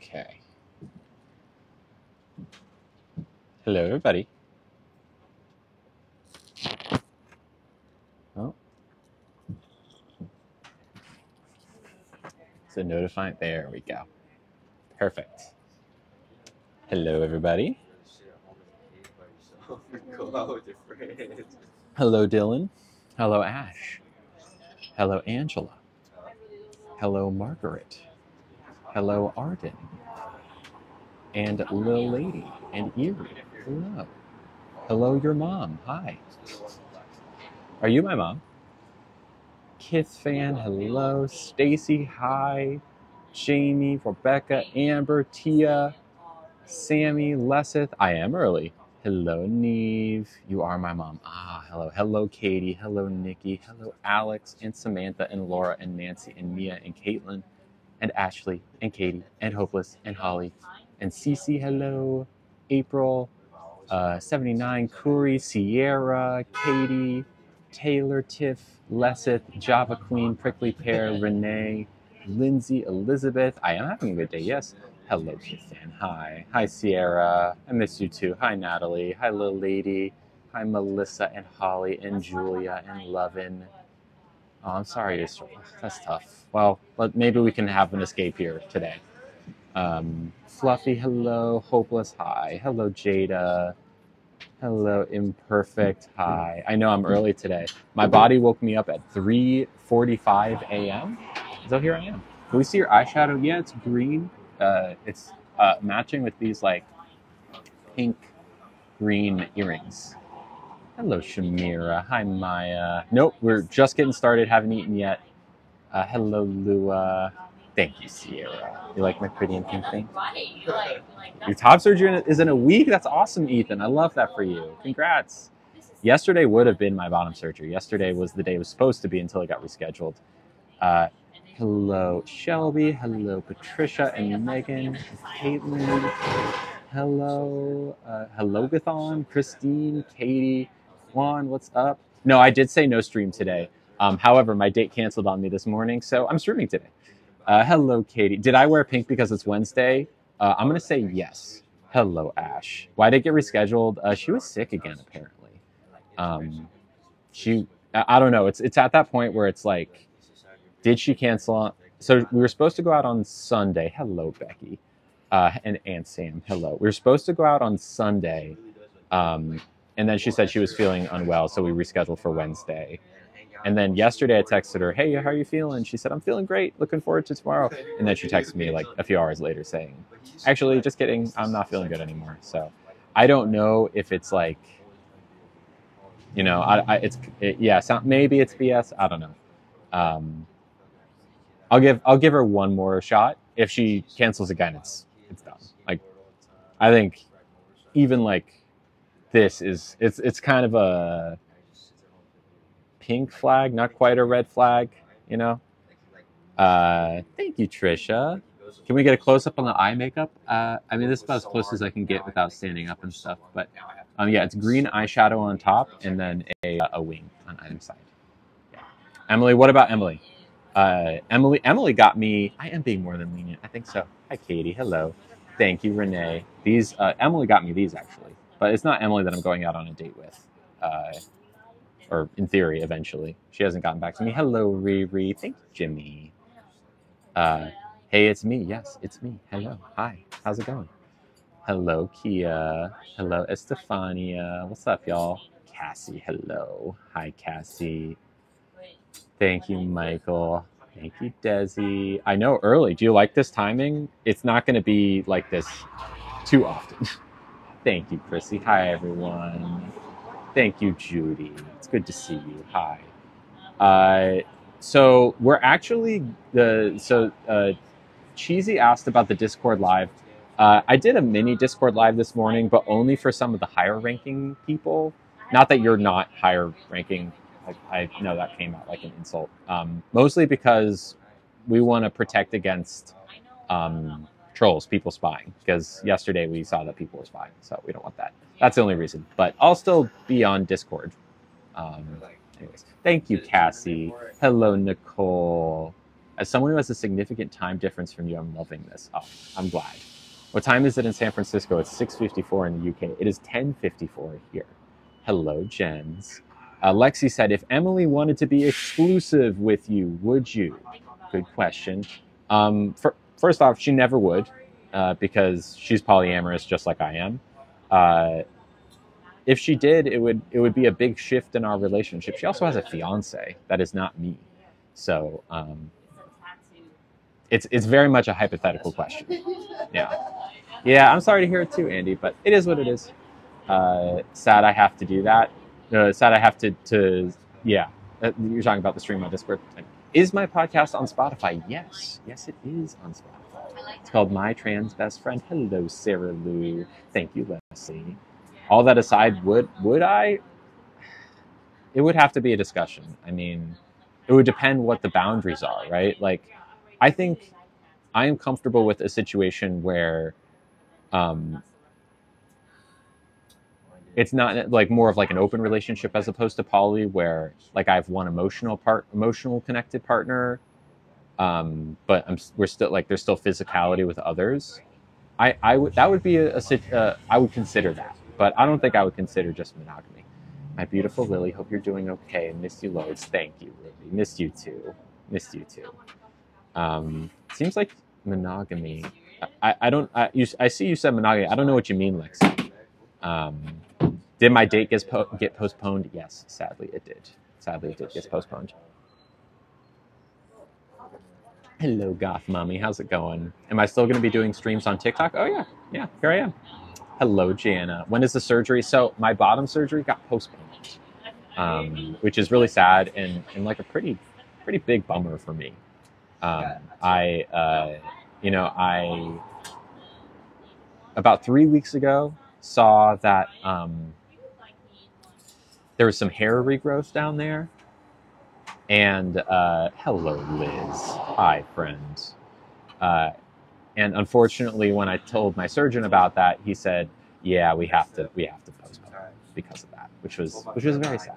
Okay. Hello, everybody. Oh, so notifying. There we go. Perfect. Hello, everybody. Hello, Dylan. Hello, Ash. Hello, Angela. Hello, Margaret. Hello, Arden. And Lil Lady. And Erie. Hello. Hello, your mom. Hi. Are you my mom? Kith fan. Hello. Stacy. Hi. Jamie. Rebecca. Amber. Tia. Sammy. Lesseth. I am early. Hello, Neve. You are my mom. Ah, hello. Hello, Katie. Hello, Nikki. Hello, Alex and Samantha and Laura and Nancy and Mia and Caitlin and Ashley and Katie and Hopeless and Holly and Cece. Hello, April. 79, Kuri, Sierra, Katie, Taylor, Tiff, Lesseth, Java Queen, Prickly Pear, Renee, Lindsay, Elizabeth. I am having a good day, yes. Hello, Kithan. Hi. Hi, Sierra. I miss you too. Hi, Natalie. Hi, Little Lady. Hi, Melissa and Holly and Julia and Lovin. Oh, I'm sorry. That's tough. Well, maybe we can have an escape here today. Fluffy, hello. Hopeless, hi. Hello, Jada. Hello, Imperfect, hi. I know I'm early today. My body woke me up at 3:45 a.m. So here I am. Can we see your eyeshadow? Yeah, it's green. It's matching with these like pink green earrings. Hello, Shamira. Hi, Maya. Nope, we're just getting started. Haven't eaten yet. Hello, Lua. Thank you, Sierra. You like my pretty and pink thing? Your top surgery is in a week? That's awesome, Ethan. I love that for you. Congrats. Yesterday would have been my bottom surgery. Yesterday was the day it was supposed to be until it got rescheduled. Hello, Shelby. Hello, Patricia and Megan. Caitlin. Hello, Hello-gathon, Christine, Katie, Juan, what's up? No, I did say no stream today. However, my date canceled on me this morning, so I'm streaming today. Hello, Katie. Did I wear pink because it's Wednesday? I'm going to say yes. Hello, Ash. Why did it get rescheduled? She was sick again, apparently. I don't know. It's at that point where it's like, did she cancel? So we were supposed to go out on Sunday. Hello, Becky. And Aunt Sam, hello. We were supposed to go out on Sunday, and then she said she was feeling unwell, so we rescheduled for Wednesday. And then yesterday I texted her, hey, how are you feeling? She said, I'm feeling great, looking forward to tomorrow. And then she texted me like a few hours later saying, actually, just kidding, I'm not feeling good anymore. So I don't know if it's like, you know, maybe it's BS. I don't know. I'll give her one more shot. If she cancels again, it's done. Like, I think even like this is it's kind of a pink flag, not quite a red flag, you know. Thank you, Trisha. Can we get a close up on the eye makeup? I mean, this is about as close as I can get without standing up and stuff. But yeah, it's green eyeshadow on top and then a wing on either side. Yeah. Emily, what about Emily? Emily got me. I am being more than lenient. I think so. Hi, Katie. Hello. Thank you, Renee. These Emily got me these actually, but it's not Emily that I'm going out on a date with. Or in theory, eventually. She hasn't gotten back to me. Hello, Riri. Thank you, Jimmy. Hey, it's me. Yes, it's me. Hello. Hi. How's it going? Hello, Kia. Hello, Estefania. What's up, y'all? Cassie. Hello. Hi, Cassie. Thank you, Michael. Thank you, Desi. I know early. Do you like this timing? It's not going to be like this too often. Thank you, Chrissy. Hi, everyone. Thank you, Judy. It's good to see you. Hi. So we're actually Cheesy asked about the Discord live. I did a mini Discord live this morning, but only for some of the higher ranking people. Not that you're not higher ranking. I know that came out like an insult. Mostly because we want to protect against trolls, people spying. Because yesterday we saw that people were spying, so we don't want that. That's the only reason. But I'll still be on Discord. Anyways, thank you, Cassie. Hello, Nicole. As someone who has a significant time difference from you, I'm loving this. Oh, I'm glad. What time is it in San Francisco? It's 6:54 in the UK. It is 10:54 here. Hello, Jens. Lexi said, if Emily wanted to be exclusive with you, would you? Good question. First off, she never would, because she's polyamorous just like I am. If she did, it would be a big shift in our relationship. She also has a fiance that is not me, so it's very much a hypothetical question. Yeah. I'm sorry to hear it too, Andy, but it is what it is. Sad I have to do that. Sad I have to yeah. You're talking about the stream on Discord. Is my podcast on Spotify? Yes, it is on Spotify. It's called My Trans Best Friend. Hello, Sarah Lou. Thank you, Leslie. All that aside, would I? It would have to be a discussion. I mean, it would depend what the boundaries are, right? Like, I think I am comfortable with a situation where it's not like more of like an open relationship as opposed to poly, where like I have one emotional connected partner, but we're still like there's still physicality with others. I would that would be I would consider that, but I don't think I would consider just monogamy. My beautiful Lily, hope you're doing okay. Missed you loads. Thank you, Lily. Missed you too. Seems like monogamy. I see you said monogamy. I don't know what you mean, Lexi. Did my date get postponed? Yes, sadly it did. Sadly it did get postponed. Hello, Goth Mommy. How's it going? Am I still going to be doing streams on TikTok? Oh, yeah. Here I am. Hello, Jana. When is the surgery? So my bottom surgery got postponed, which is really sad and like a pretty big bummer for me. I about 3 weeks ago saw that there was some hair regrowth down there. And hello, Liz. Hi, friend. And unfortunately, when I told my surgeon about that, he said, "Yeah, we have to postpone because of that," which was very sad.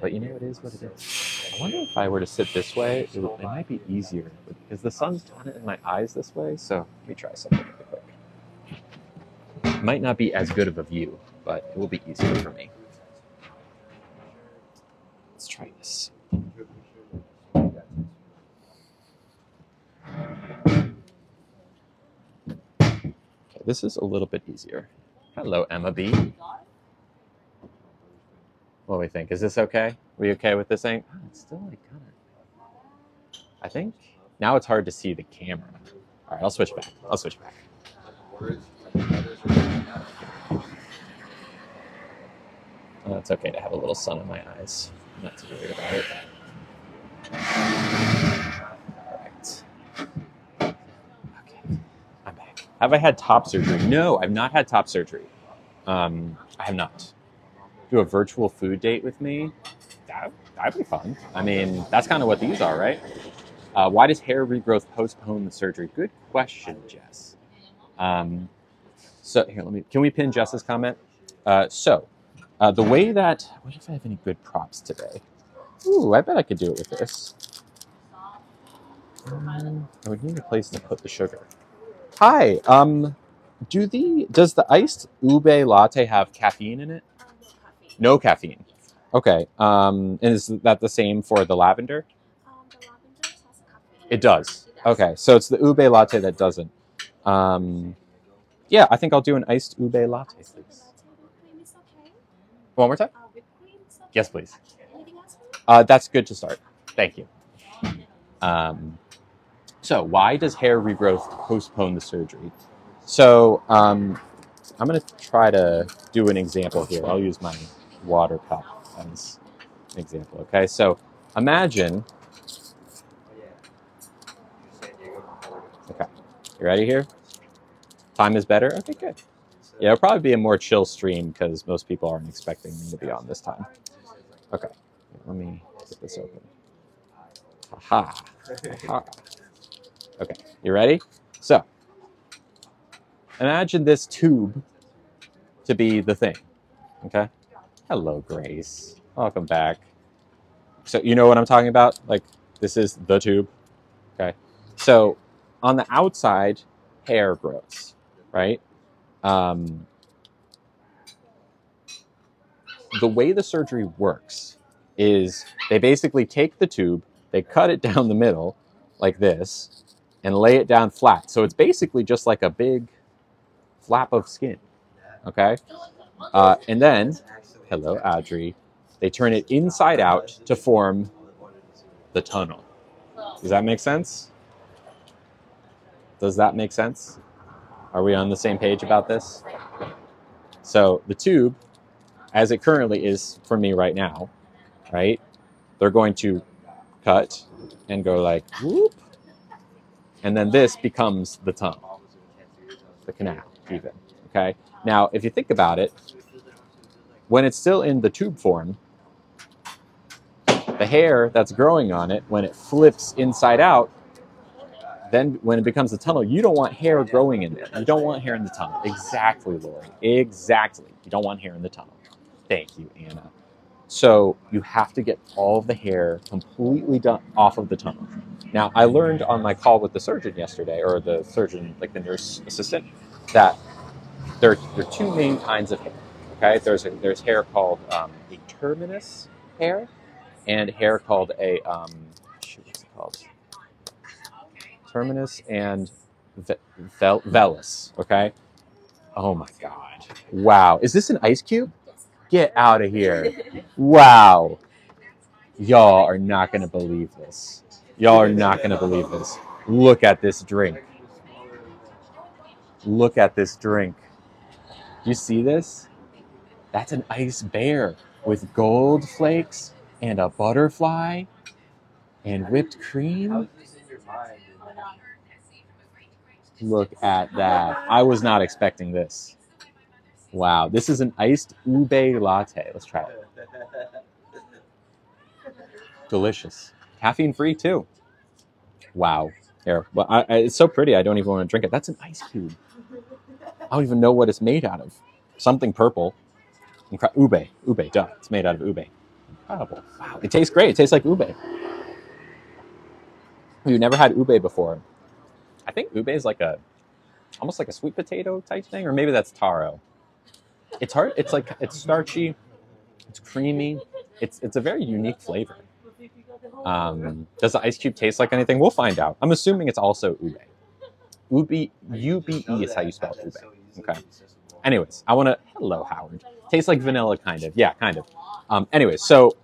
But you know, it is what it is. I wonder if I were to sit this way, it might be easier because the sun's kind of in my eyes this way. So let me try something really quick. It might not be as good of a view, but it will be easier for me. Let's try this. Okay, this is a little bit easier. Hello, Emma B. What do we think? Is this okay? Are you okay with this thing? Oh, it's still like kind of... I think now it's hard to see the camera. All right, I'll switch back. Oh, it's okay to have a little sun in my eyes. I'm not too worried about it. Alright. Okay, I'm back. Have I had top surgery? No, I've not had top surgery. I have not. Do a virtual food date with me? That'd be fun. I mean, that's kind of what these are, right? Why does hair regrowth postpone the surgery? Good question, Jess. So here, can we pin Jess's comment? The way that, what if I have any good props today? Ooh, I bet I could do it with this. I would need a place to put the sugar. Hi, does the iced ube latte have caffeine in it? No caffeine. Okay. And is that the same for the lavender? The lavender has caffeine. It does. Okay, so it's the ube latte that doesn't. Yeah, I think I'll do an iced ube latte, please. One more time? Yes, please. That's good to start. Thank you. So why does hair regrowth postpone the surgery? So I'm going to try to do an example here. I'll use my water cup as an example. Okay, so imagine. Okay, you ready here? Time is better? Okay, good. Yeah, it'll probably be a more chill stream because most people aren't expecting me to be on this time. Okay, let me get this open. Aha. Okay, you ready? So, imagine this tube to be the thing, okay? Hello, Grace. Welcome back. So, you know what I'm talking about? Like, this is the tube. Okay. So on the outside, hair grows, right? Um, the way the surgery works is they basically take the tube, they cut it down the middle like this, and lay it down flat. So it's basically just like a big flap of skin. Okay. And then, hello, Audrey, they turn it inside out to form the tunnel. Does that make sense? Does that make sense? Are we on the same page about this? So the tube, as it currently is for me right now, right? They're going to cut and go like whoop, and then this becomes the tunnel, the canal, even. Okay. Now, if you think about it, when it's still in the tube form, the hair that's growing on it, when it flips inside out, then when it becomes a tunnel, you don't want hair growing in there. You don't want hair in the tunnel. Exactly, Lori. Exactly. You don't want hair in the tunnel. Thank you, Anna. So you have to get all of the hair completely done off of the tunnel. Now, I learned on my call with the surgeon yesterday, or the surgeon, like the nurse assistant, that there are two main kinds of hair. Okay, there's hair called a terminus hair, and hair called a what's it called? Terminus and vellus. Okay. Oh my God! Wow, is this an ice cube? Get out of here! Wow, y'all are not gonna believe this. Y'all are not gonna believe this. Look at this drink. Look at this drink. You see this? That's an ice bear with gold flakes and a butterfly and whipped cream. Look at that. I was not expecting this. Wow, this is an iced ube latte. Let's try it. Delicious. Caffeine free too. Wow. Here, well, it's so pretty. I don't even want to drink it. That's an ice cube. I don't even know what it's made out of. Something purple. Ube. Ube, duh. It's made out of ube. Incredible. Wow. It tastes great. It tastes like ube. If you've never had ube before, I think ube is like almost like a sweet potato type thing, or maybe that's taro. It's hard. It's starchy. It's creamy. It's a very unique flavor. Does the ice cube taste like anything? We'll find out. I'm assuming it's also ube. Ube is how you spell ube. Okay. Anyways, hello, Howard. Tastes like vanilla, kind of. Yeah, kind of. Anyways, so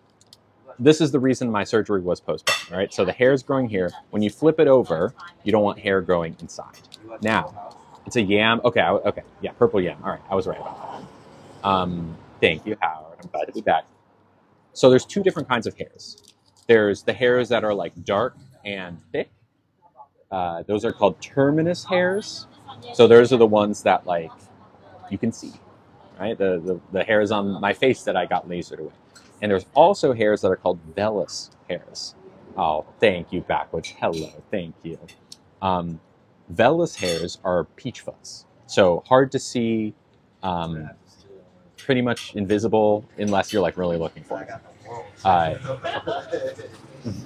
this is the reason my surgery was postponed, right? So the hair is growing here. When you flip it over, you don't want hair growing inside. Now, it's a yam. Okay, okay. Yeah, purple yam. All right, I was right about that. Thank you, Howard. I'm glad to be back. So there's two different kinds of hairs. There's the hairs that are like dark and thick. Those are called terminus hairs. So those are the ones that like you can see, right? The hairs on my face that I got lasered away. And there's also hairs that are called vellus hairs. Oh, thank you, Backwoods. Hello, thank you. Vellus hairs are peach fuzz. So hard to see, pretty much invisible unless you're like really looking for it.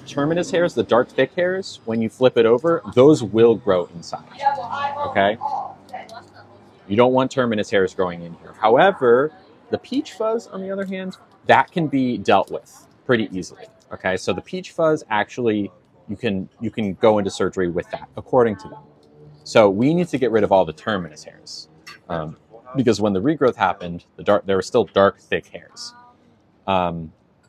Terminus hairs, the dark thick hairs, when you flip it over, those will grow inside. Okay? You don't want terminus hairs growing in here. However, the peach fuzz, on the other hand, that can be dealt with pretty easily. Okay? So the peach fuzz, actually, you can go into surgery with that, according to them. So we need to get rid of all the terminus hairs. Because when the regrowth happened, there were still dark, thick hairs.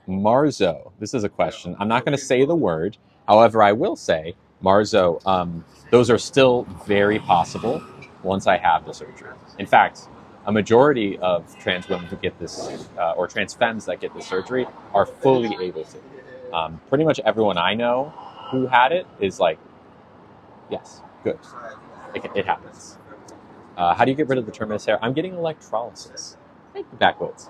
Marzo, this is a question. I'm not going to say the word. However, I will say, Marzo, those are still very possible once I have the surgery. In fact, a majority of trans women who get this, or trans femmes that get this surgery, are fully able to. Pretty much everyone I know who had it is like, yes, good. It happens. How do you get rid of the terminus hair? I'm getting electrolysis. Thank you, Backwoods.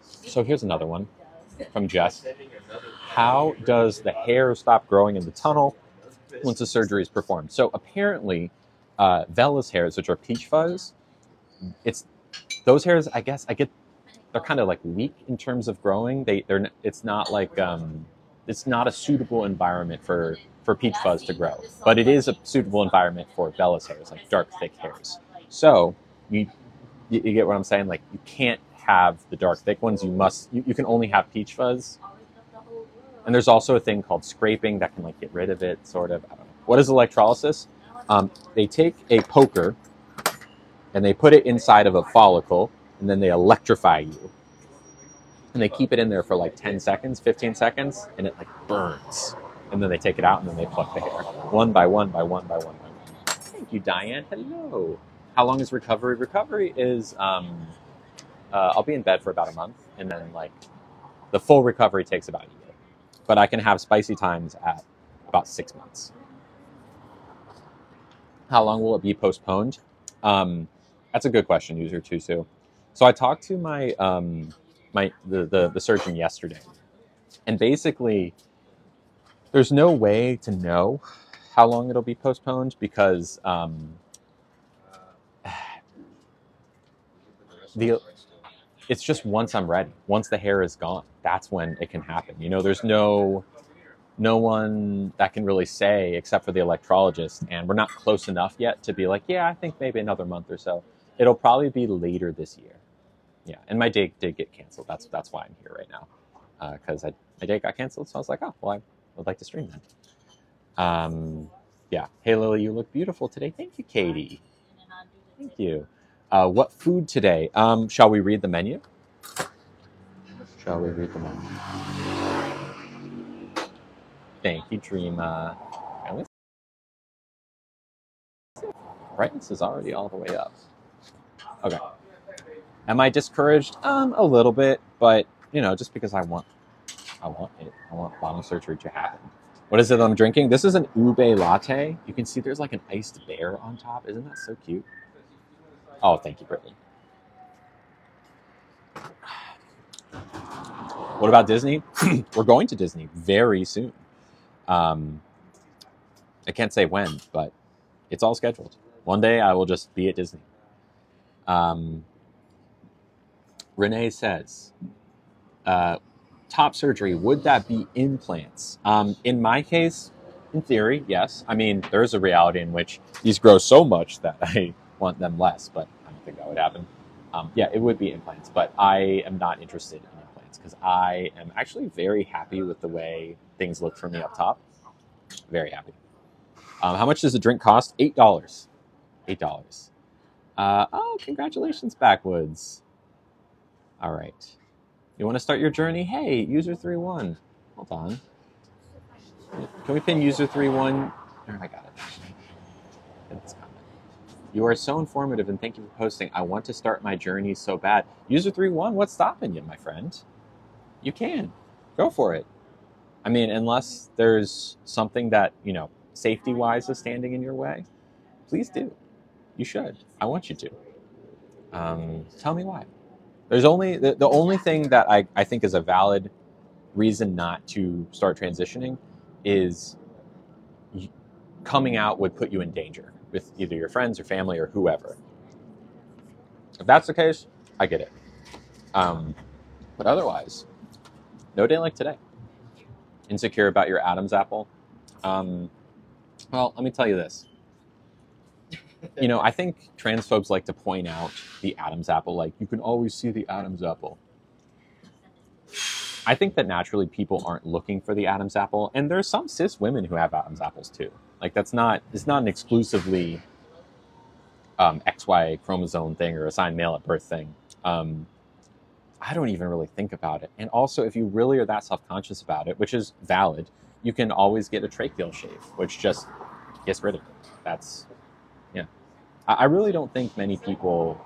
So here's another one from Jess. How does the hair stop growing in the tunnel once the surgery is performed? So apparently, vellus hairs, which are peach fuzz, those hairs. They're kind of like weak in terms of growing. It's not like it's not a suitable environment for peach fuzz to grow, but it is a suitable environment for vellus hairs, like dark, thick hairs. So you get what I'm saying? Like, you can't have the dark, thick ones. You can only have peach fuzz. And there's also a thing called scraping that can like get rid of it, sort of. I don't know. What is electrolysis? They take a poker and they put it inside of a follicle, and then they electrify you. And they keep it in there for like 10 seconds, 15 seconds, and it like burns. And then they take it out, and then they pluck the hair. One by one by one by one by one. Thank you, Diane. Hello. How long is recovery? Recovery is, I'll be in bed for about a month, and then like the full recovery takes about a year. But I can have spicy times at about 6 months. How long will it be postponed? That's a good question, user Tusu. So I talked to my the surgeon yesterday, and basically, there's no way to know how long it'll be postponed because it's just once I'm ready, once the hair is gone, that's when it can happen. You know, there's no one that can really say except for the electrologist, and we're not close enough yet to be like, yeah, I think maybe another month or so. It'll probably be later this year. Yeah, and my date did get canceled. That's why I'm here right now, because my date got canceled. So I was like, oh, well, I would like to stream then. Yeah. Hey, Lily, you look beautiful today. Thank you, Katie. Thank you. What food today? Shall we read the menu? Shall we read the menu? Thank you, Dreama. Brightness is already all the way up. Okay. Am I discouraged? A little bit, but you know, just because I want bottom surgery to happen. What is it I'm drinking? This is an ube latte. You can see there's like an iced bear on top. Isn't that so cute? Oh, thank you, Brittany. What about Disney? We're going to Disney very soon. I can't say when, but it's all scheduled. One day I will just be at Disney. Renee says, top surgery, would that be implants? In my case, in theory, yes. I mean, there's a reality in which these grow so much that I want them less, but I don't think that would happen. Yeah, it would be implants, but I am not interested in implants because I am actually very happy with the way things look for me up top. Very happy. How much does a drink cost? $8. $8. Oh, congratulations, Backwoods. All right. You want to start your journey? Hey, user 31. Hold on. Can we pin user 31? Oh, I got it. You are so informative, and thank you for posting. I want to start my journey so bad. User 31, what's stopping you, my friend? You can. Go for it. I mean, unless there's something that, you know, safety-wise is standing in your way, please do. You should. I want you to. Tell me why. There's only the only thing that I think is a valid reason not to start transitioning is coming out would put you in danger with either your friends or family or whoever. If that's the case, I get it. But otherwise, no day like today. Insecure about your Adam's apple? Well, let me tell you this. You know, I think transphobes like to point out the Adam's apple, like, you can always see the Adam's apple. I think that naturally people aren't looking for the Adam's apple, and there's some cis women who have Adam's apples too. Like, it's not an exclusively XY chromosome thing or assigned male at birth thing. I don't even really think about it. And also, if you really are that self-conscious about it, which is valid, you can always get a tracheal shave, which just gets rid of it. That's, yeah. I really don't think many people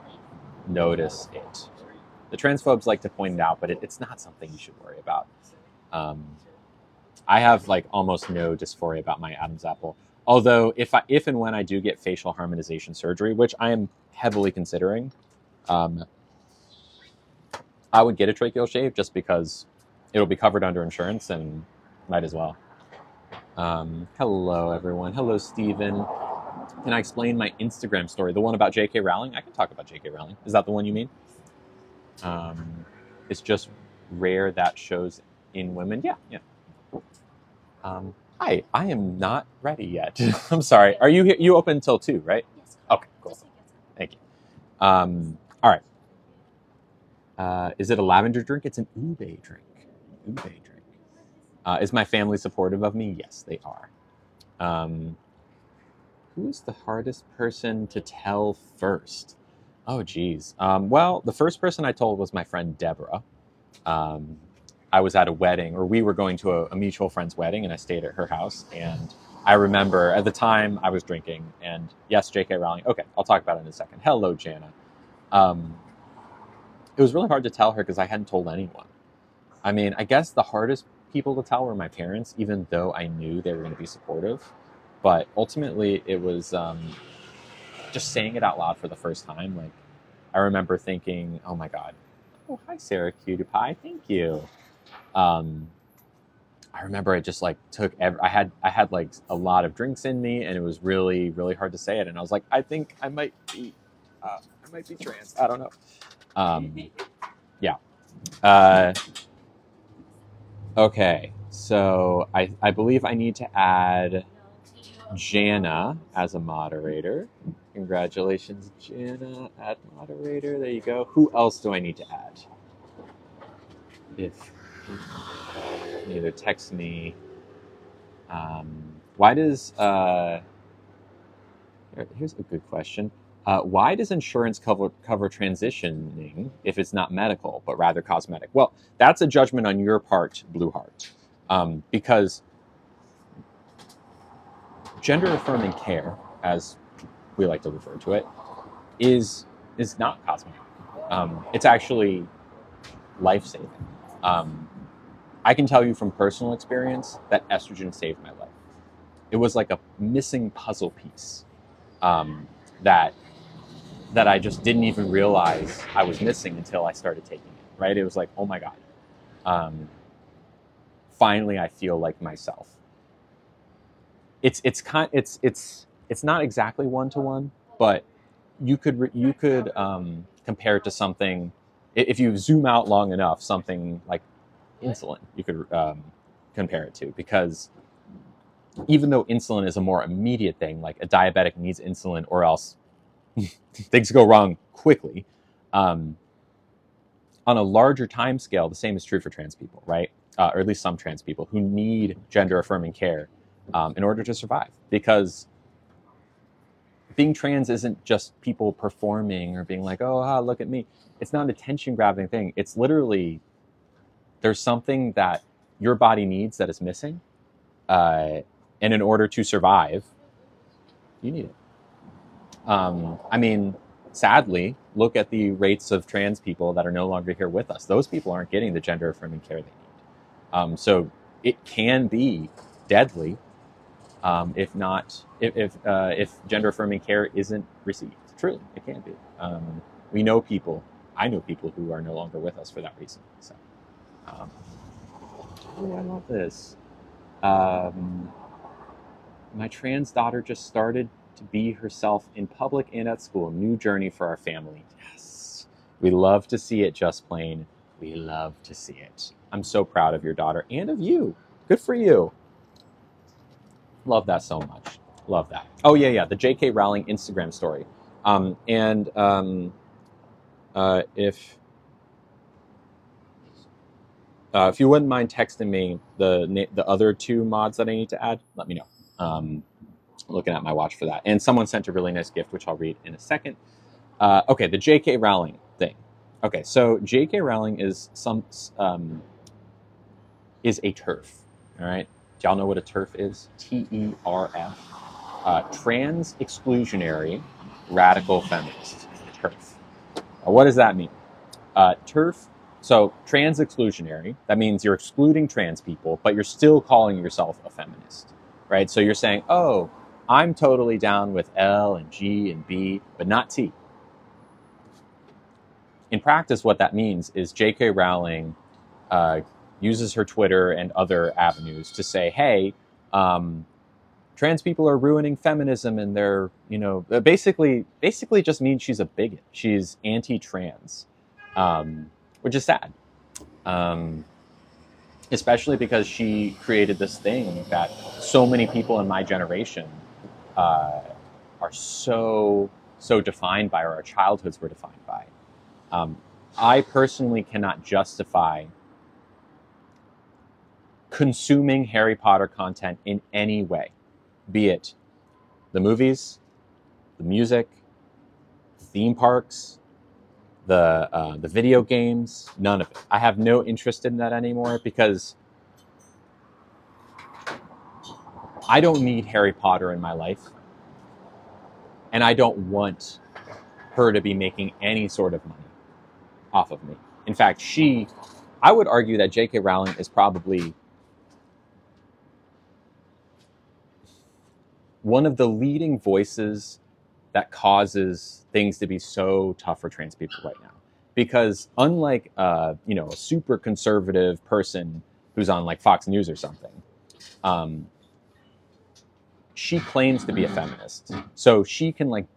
notice it. The transphobes like to point it out, but it's not something you should worry about. I have like almost no dysphoria about my Adam's apple. Although if and when I do get facial harmonization surgery, which I am heavily considering, I would get a tracheal shave just because it'll be covered under insurance and might as well. Hello, everyone. Hello, Steven. Can I explain my Instagram story? The one about J.K. Rowling? I can talk about J.K. Rowling. Is that the one you mean? It's just rare that shows in women. Yeah. Hi, I am not ready yet. I'm sorry. Are you open until 2, right? Okay, cool. Thank you. All right. Is it a lavender drink? It's an ube drink. Ube drink. Is my family supportive of me? Yes, they are. Who's the hardest person to tell first? Oh, geez. Well, the first person I told was my friend Deborah. Um, I was at a wedding, or we were going to a mutual friend's wedding, and I stayed at her house. And I remember at the time I was drinking, and yes, J.K. Rowling. Okay, I'll talk about it in a second. Hello, Jana. Um, it was really hard to tell her because I hadn't told anyone. I mean, I guess the hardest people to tell were my parents, even though I knew they were going to be supportive. But ultimately, it was just saying it out loud for the first time. Like, I remember thinking, "Oh my God, oh hi Sarah Cutie Pie, thank you." Um, I remember it just like took. I had like a lot of drinks in me, and it was really really hard to say it. And I was like, I think I might be trans. I don't know. Um, yeah. Uh, okay. So I believe I need to add Jana as a moderator. Congratulations, Jana, add moderator. There you go. Who else do I need to add? If either text me. Why does here's a good question. Why does insurance cover transitioning if it's not medical but rather cosmetic? Well, that's a judgment on your part, Blue Heart, because gender affirming care, as we like to refer to it, is not cosmetic. It's actually life saving. I can tell you from personal experience that estrogen saved my life. It was like a missing puzzle piece um, that I just didn't even realize I was missing until I started taking it. Right? It was like, oh my God. Um, finally, I feel like myself. It's not exactly one to one, but you could compare it to something. If you zoom out long enough, something like insulin, you could compare it to, because even though insulin is a more immediate thing, like a diabetic needs insulin or else things go wrong quickly. On a larger time scale, the same is true for trans people, right? Or at least some trans people who need gender affirming care in order to survive. Because being trans isn't just people performing or being like, oh, look at me. It's not an attention grabbing thing. It's literally, there's something that your body needs that is missing. And in order to survive, you need it. I mean, sadly, look at the rates of trans people that are no longer here with us. Those people aren't getting the gender affirming care they need. So it can be deadly if gender affirming care isn't received. Truly, it can be. We know people. I know people who are no longer with us for that reason. So, oh, I love this. My trans daughter just started to be herself in public and at school. New journey for our family. Yes. We love to see it, Just Plain. We love to see it. I'm so proud of your daughter and of you. Good for you. Love that so much. Love that. Oh, yeah. The J.K. Rowling Instagram story. If you wouldn't mind texting me the other 2 mods that I need to add, let me know. Looking at my watch for that. And someone sent a really nice gift, which I'll read in a second. Okay, the J.K. Rowling thing. Okay, so J.K. Rowling is a TERF. All right, do y'all know what a TERF is? TERF. Trans exclusionary radical feminist. TERF. What does that mean? TERF. So trans exclusionary. That means you're excluding trans people, but you're still calling yourself a feminist, right? So you're saying, oh, I'm totally down with L and G and B, but not T. In practice, what that means is J.K. Rowling uses her Twitter and other avenues to say, hey, trans people are ruining feminism, and they're, basically just means she's a bigot. She's anti-trans, which is sad. especially because she created this thing that so many people in my generation uh, are so defined by, or our childhoods were defined by. Um, I personally cannot justify consuming Harry Potter content in any way, be it the movies, the music, theme parks, the video games, none of it. I have no interest in that anymore because I don't need Harry Potter in my life, and I don't want her to be making any sort of money off of me. In fact, I would argue that J.K. Rowling is probably one of the leading voices that causes things to be so tough for trans people right now. Because unlike a super conservative person who's on like Fox News or something, um, she claims to be a feminist. So she can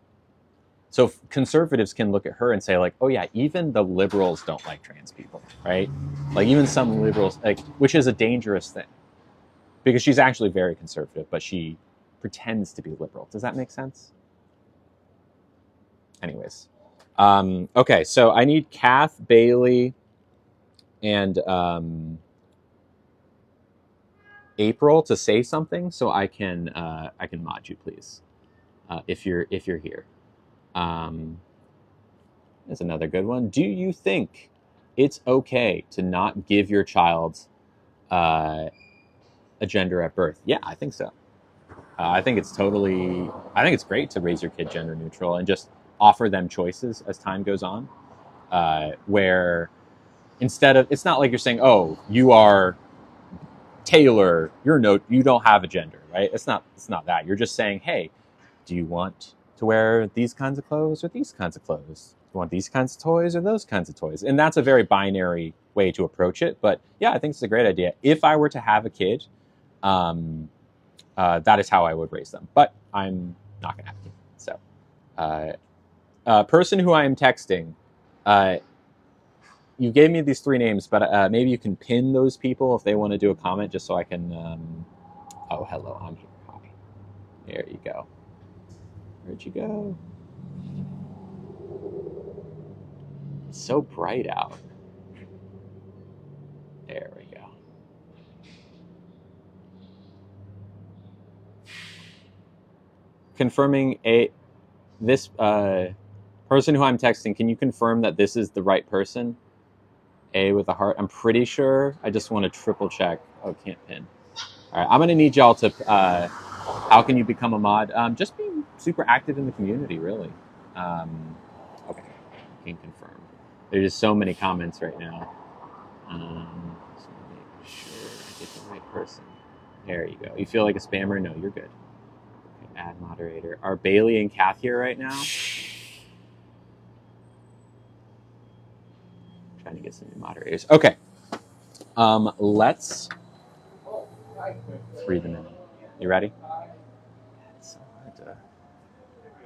so conservatives can look at her and say like, oh yeah, even the liberals don't like trans people, right? Like even some liberals, like, which is a dangerous thing because she's actually very conservative, but she pretends to be liberal. Does that make sense? Anyways, okay, so I need Kath, Bailey, and April to say something so I can mod you, please, if you're here. That's another good one. Do you think it's okay to not give your child a gender at birth? Yeah, I think so. I think it's great to raise your kid gender neutral and just offer them choices as time goes on. Where instead of, it's not like you're saying, oh, you are Taylor, you don't have a gender, right? It's not that. You're just saying, hey, do you want to wear these kinds of clothes or these kinds of clothes? Do you want these kinds of toys or those kinds of toys? And that's a very binary way to approach it. But yeah, I think it's a great idea. If I were to have a kid, that is how I would raise them. But I'm not going to have a kid. So, person who I am texting, you gave me these 3 names, but maybe you can pin those people if they want to do a comment, just so I can. Oh, hello, I'm here. Hi. There you go. Where'd you go? It's so bright out. There we go. Confirming this person who I'm texting. Can you confirm that this is the right person? A with a heart. I'm pretty sure. I just want to triple check. Oh, can't pin. All right, I'm gonna need y'all to. How can you become a mod? Just be super active in the community, really. Okay, can confirm. There's just so many comments right now. So make sure I get the right person. There you go. You feel like a spammer? No, you're good. Okay, add moderator. Are Bailey and Kath here right now? Trying to get some new moderators. Okay. Let's read them in. You ready? It's so hard to...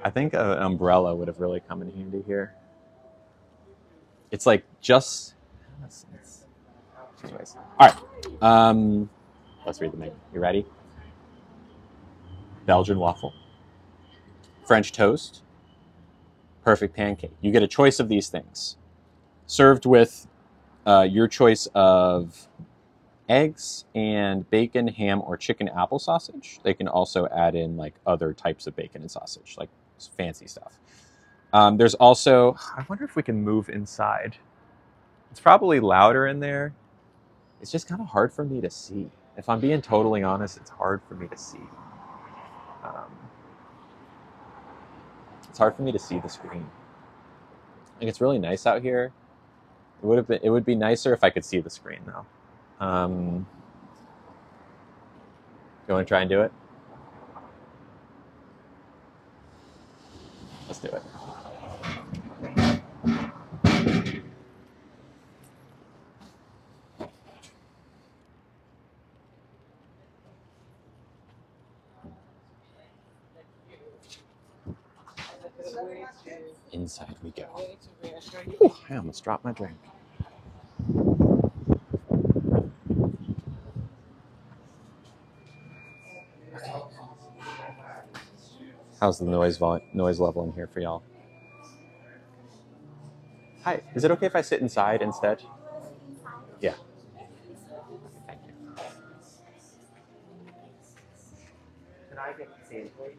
I think an umbrella would have really come in handy here. It's like just... Anyways. All right. Let's read them in. You ready? Belgian waffle. French toast. Perfect pancake. You get a choice of these things. Served with your choice of eggs and bacon, ham, or chicken apple sausage. They can also add in like other types of bacon and sausage, like fancy stuff. There's also, I wonder if we can move inside. It's probably louder in there. It's just kind of hard for me to see. If I'm being totally honest, it's hard for me to see. It's hard for me to see the screen. Like, it's really nice out here. It would be nicer if I could see the screen though. You want to try and do it? Let's do it. Inside we go. Ooh, I almost dropped my drink. How's the noise level in here for y'all? Hi, is it okay if I sit inside instead? Yeah. Thank you. Could I get the same, please?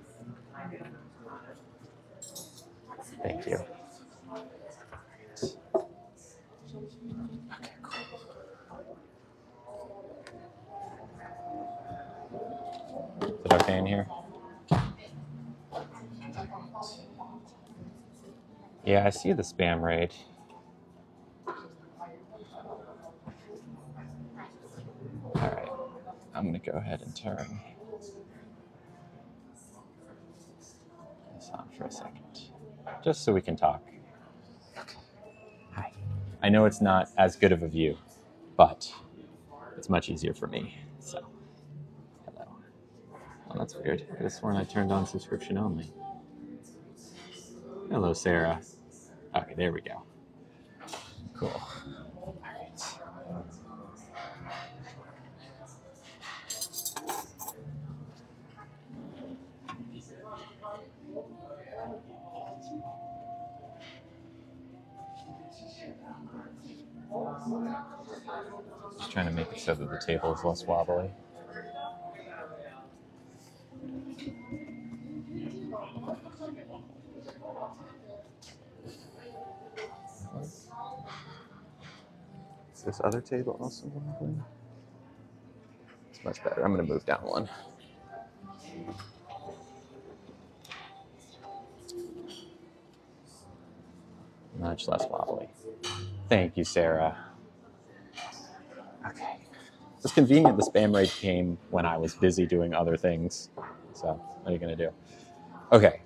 Thank you. Okay, cool. Is it okay in here? Yeah, I see the spam rate. All right, I'm gonna go ahead and turn this on for a second, just so we can talk. Hi. I know it's not as good of a view, but it's much easier for me, so hello. Oh, that's weird. I could have sworn I turned on subscription only. Hello, Sarah. Okay, there we go. Cool. All right. Just trying to make it so that the table is less wobbly. Is this other table also wobbly? It's much better. I'm going to move down one. Much less wobbly. Thank you, Sarah. Okay. It's convenient the spam rate came when I was busy doing other things. So, what are you going to do? Okay.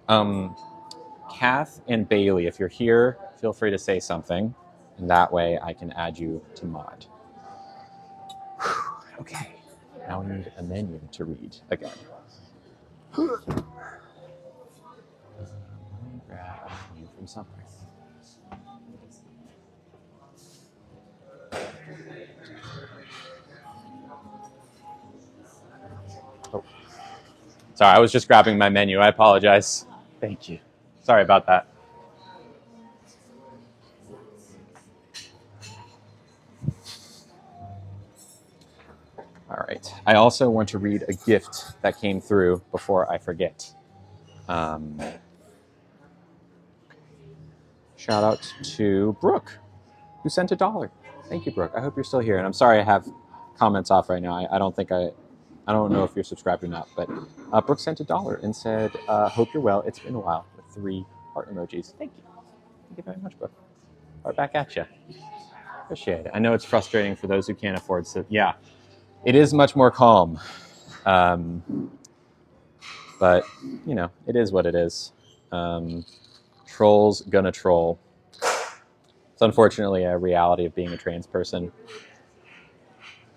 Kath and Bailey, if you're here, feel free to say something. And that way I can add you to mod. Okay. Now we need a menu to read again. Let me grab a menu from somewhere. Oh. Sorry, I was just grabbing my menu. I apologize. Thank you. Sorry about that. All right. I also want to read a gift that came through before I forget. Shout out to Brooke, who sent $1. Thank you, Brooke. I hope you're still here. And I'm sorry I have comments off right now. I don't know if you're subscribed or not, but Brooke sent $1 and said, hope you're well. It's been a while, with 3 heart emojis. Thank you. Thank you very much, Brooke. Right back at you. Appreciate it. I know it's frustrating for those who can't afford, so yeah, it is much more calm. But, you know, it is what it is. Trolls gonna troll. It's unfortunately a reality of being a trans person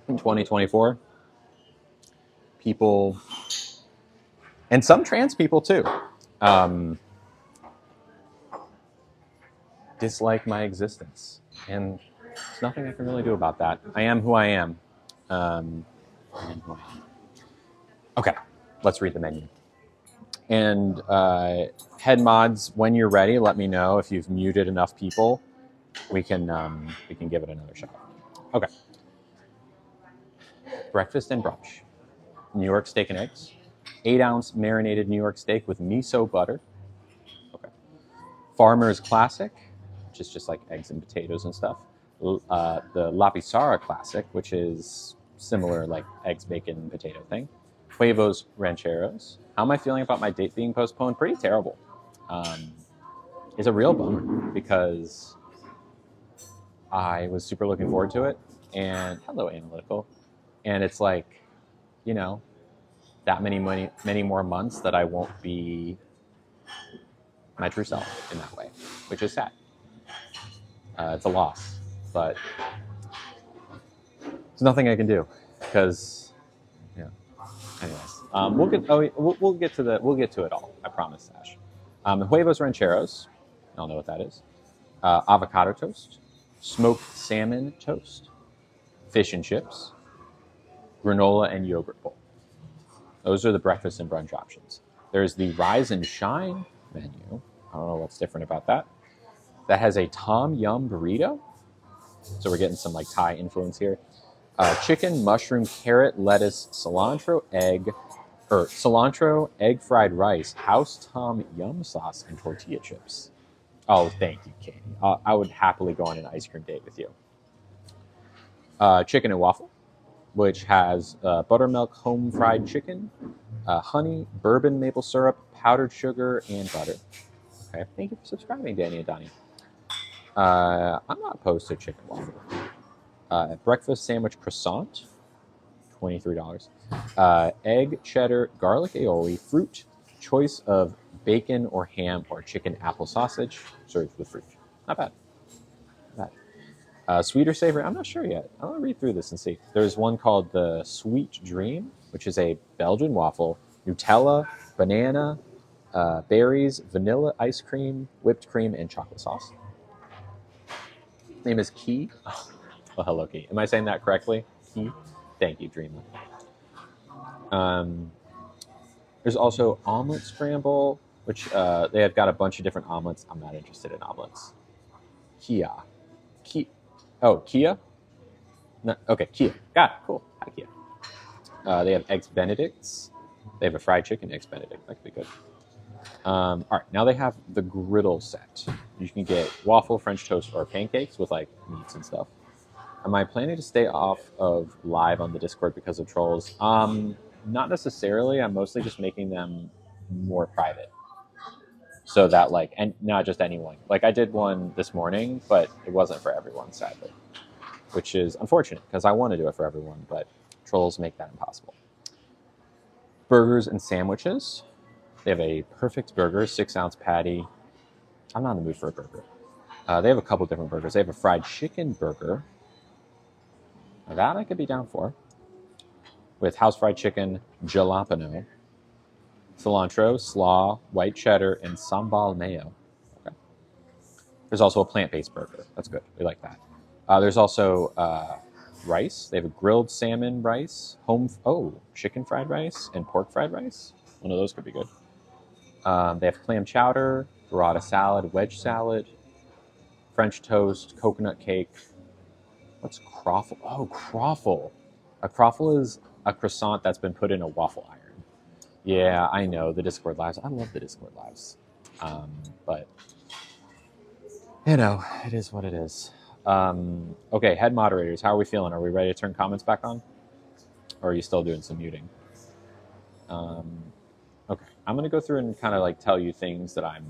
in 2024. People, and some trans people too, dislike my existence. And there's nothing I can really do about that. I am who I am. Okay, let's read the menu. And head mods, when you're ready, let me know if you've muted enough people. We can give it another shot. Okay. Breakfast and brunch. New York steak and eggs. 8-ounce marinated New York steak with miso butter. Okay. Farmer's Classic, which is just like eggs and potatoes and stuff. The Lapisara Classic, which is similar, like eggs, bacon, potato thing. Huevos Rancheros. How am I feeling about my date being postponed? Pretty terrible. It's a real bummer because I was super looking forward to it. And hello, Analytical. And it's like, you know, that many more months that I won't be my true self in that way, which is sad. It's a loss, but there's nothing I can do because, yeah. Anyways, we'll get to it all. I promise, Ash. Huevos Rancheros, y'all know what that is. Avocado toast, smoked salmon toast, fish and chips, granola and yogurt bowl. Those are the breakfast and brunch options. There's the Rise and Shine menu. I don't know what's different about that. That has a Tom Yum burrito. So we're getting some like Thai influence here. Chicken, mushroom, carrot, lettuce, cilantro, egg fried rice, house Tom Yum sauce, and tortilla chips. Oh, thank you, Katie. I would happily go on an ice cream date with you. Chicken and waffle, which has buttermilk home fried chicken, honey, bourbon maple syrup, powdered sugar, and butter. Okay, thank you for subscribing, Danny and Donnie. I'm not opposed to chicken waffle. Breakfast sandwich croissant, $23. Egg, cheddar, garlic aioli, fruit, choice of bacon or ham or chicken apple sausage, served with fruit. Not bad. Not bad. Sweet or savory? I'm not sure yet. I'm going to read through this and see. There's one called the Sweet Dream, which is a Belgian waffle, Nutella, banana, berries, vanilla ice cream, whipped cream, and chocolate sauce. Name is Key. Oh, well, hello, Key. Am I saying that correctly? Key? Thank you, Dreamer. There's also omelet scramble, which they have got a bunch of different omelets. I'm not interested in omelets. Kia. Kia? No, okay, Kia. Got it. Cool. Hi, Kia. They have eggs Benedicts. They have a fried chicken eggs Benedict. That could be good. All right, now they have the griddle set. You can get waffle, French toast, or pancakes with like meats and stuff. Am I planning to stay off of live on the Discord because of trolls? Not necessarily. I'm mostly just making them more private. So that like, and not just anyone. Like I did one this morning, but it wasn't for everyone, sadly. Which is unfortunate because I want to do it for everyone, but trolls make that impossible. Burgers and sandwiches. They have a perfect burger, 6-ounce patty. I'm not in the mood for a burger. They have a couple different burgers. They have a fried chicken burger. Now that I could be down for. With house fried chicken, jalapeno, cilantro, slaw, white cheddar, and sambal mayo. Okay. There's also a plant-based burger. That's good. We like that. There's also rice. They have a grilled salmon rice, chicken fried rice, and pork fried rice. One of those could be good. They have clam chowder, burrata salad, wedge salad, French toast, coconut cake. What's croffle? Oh, croffle. A croffle is a croissant that's been put in a waffle iron. Yeah, I know, the Discord lives. I love the Discord lives. But, you know, it is what it is. Okay, head moderators, how are we feeling? Are we ready to turn comments back on? Or are you still doing some muting? Okay, I'm going to go through and kind of like tell you things that I'm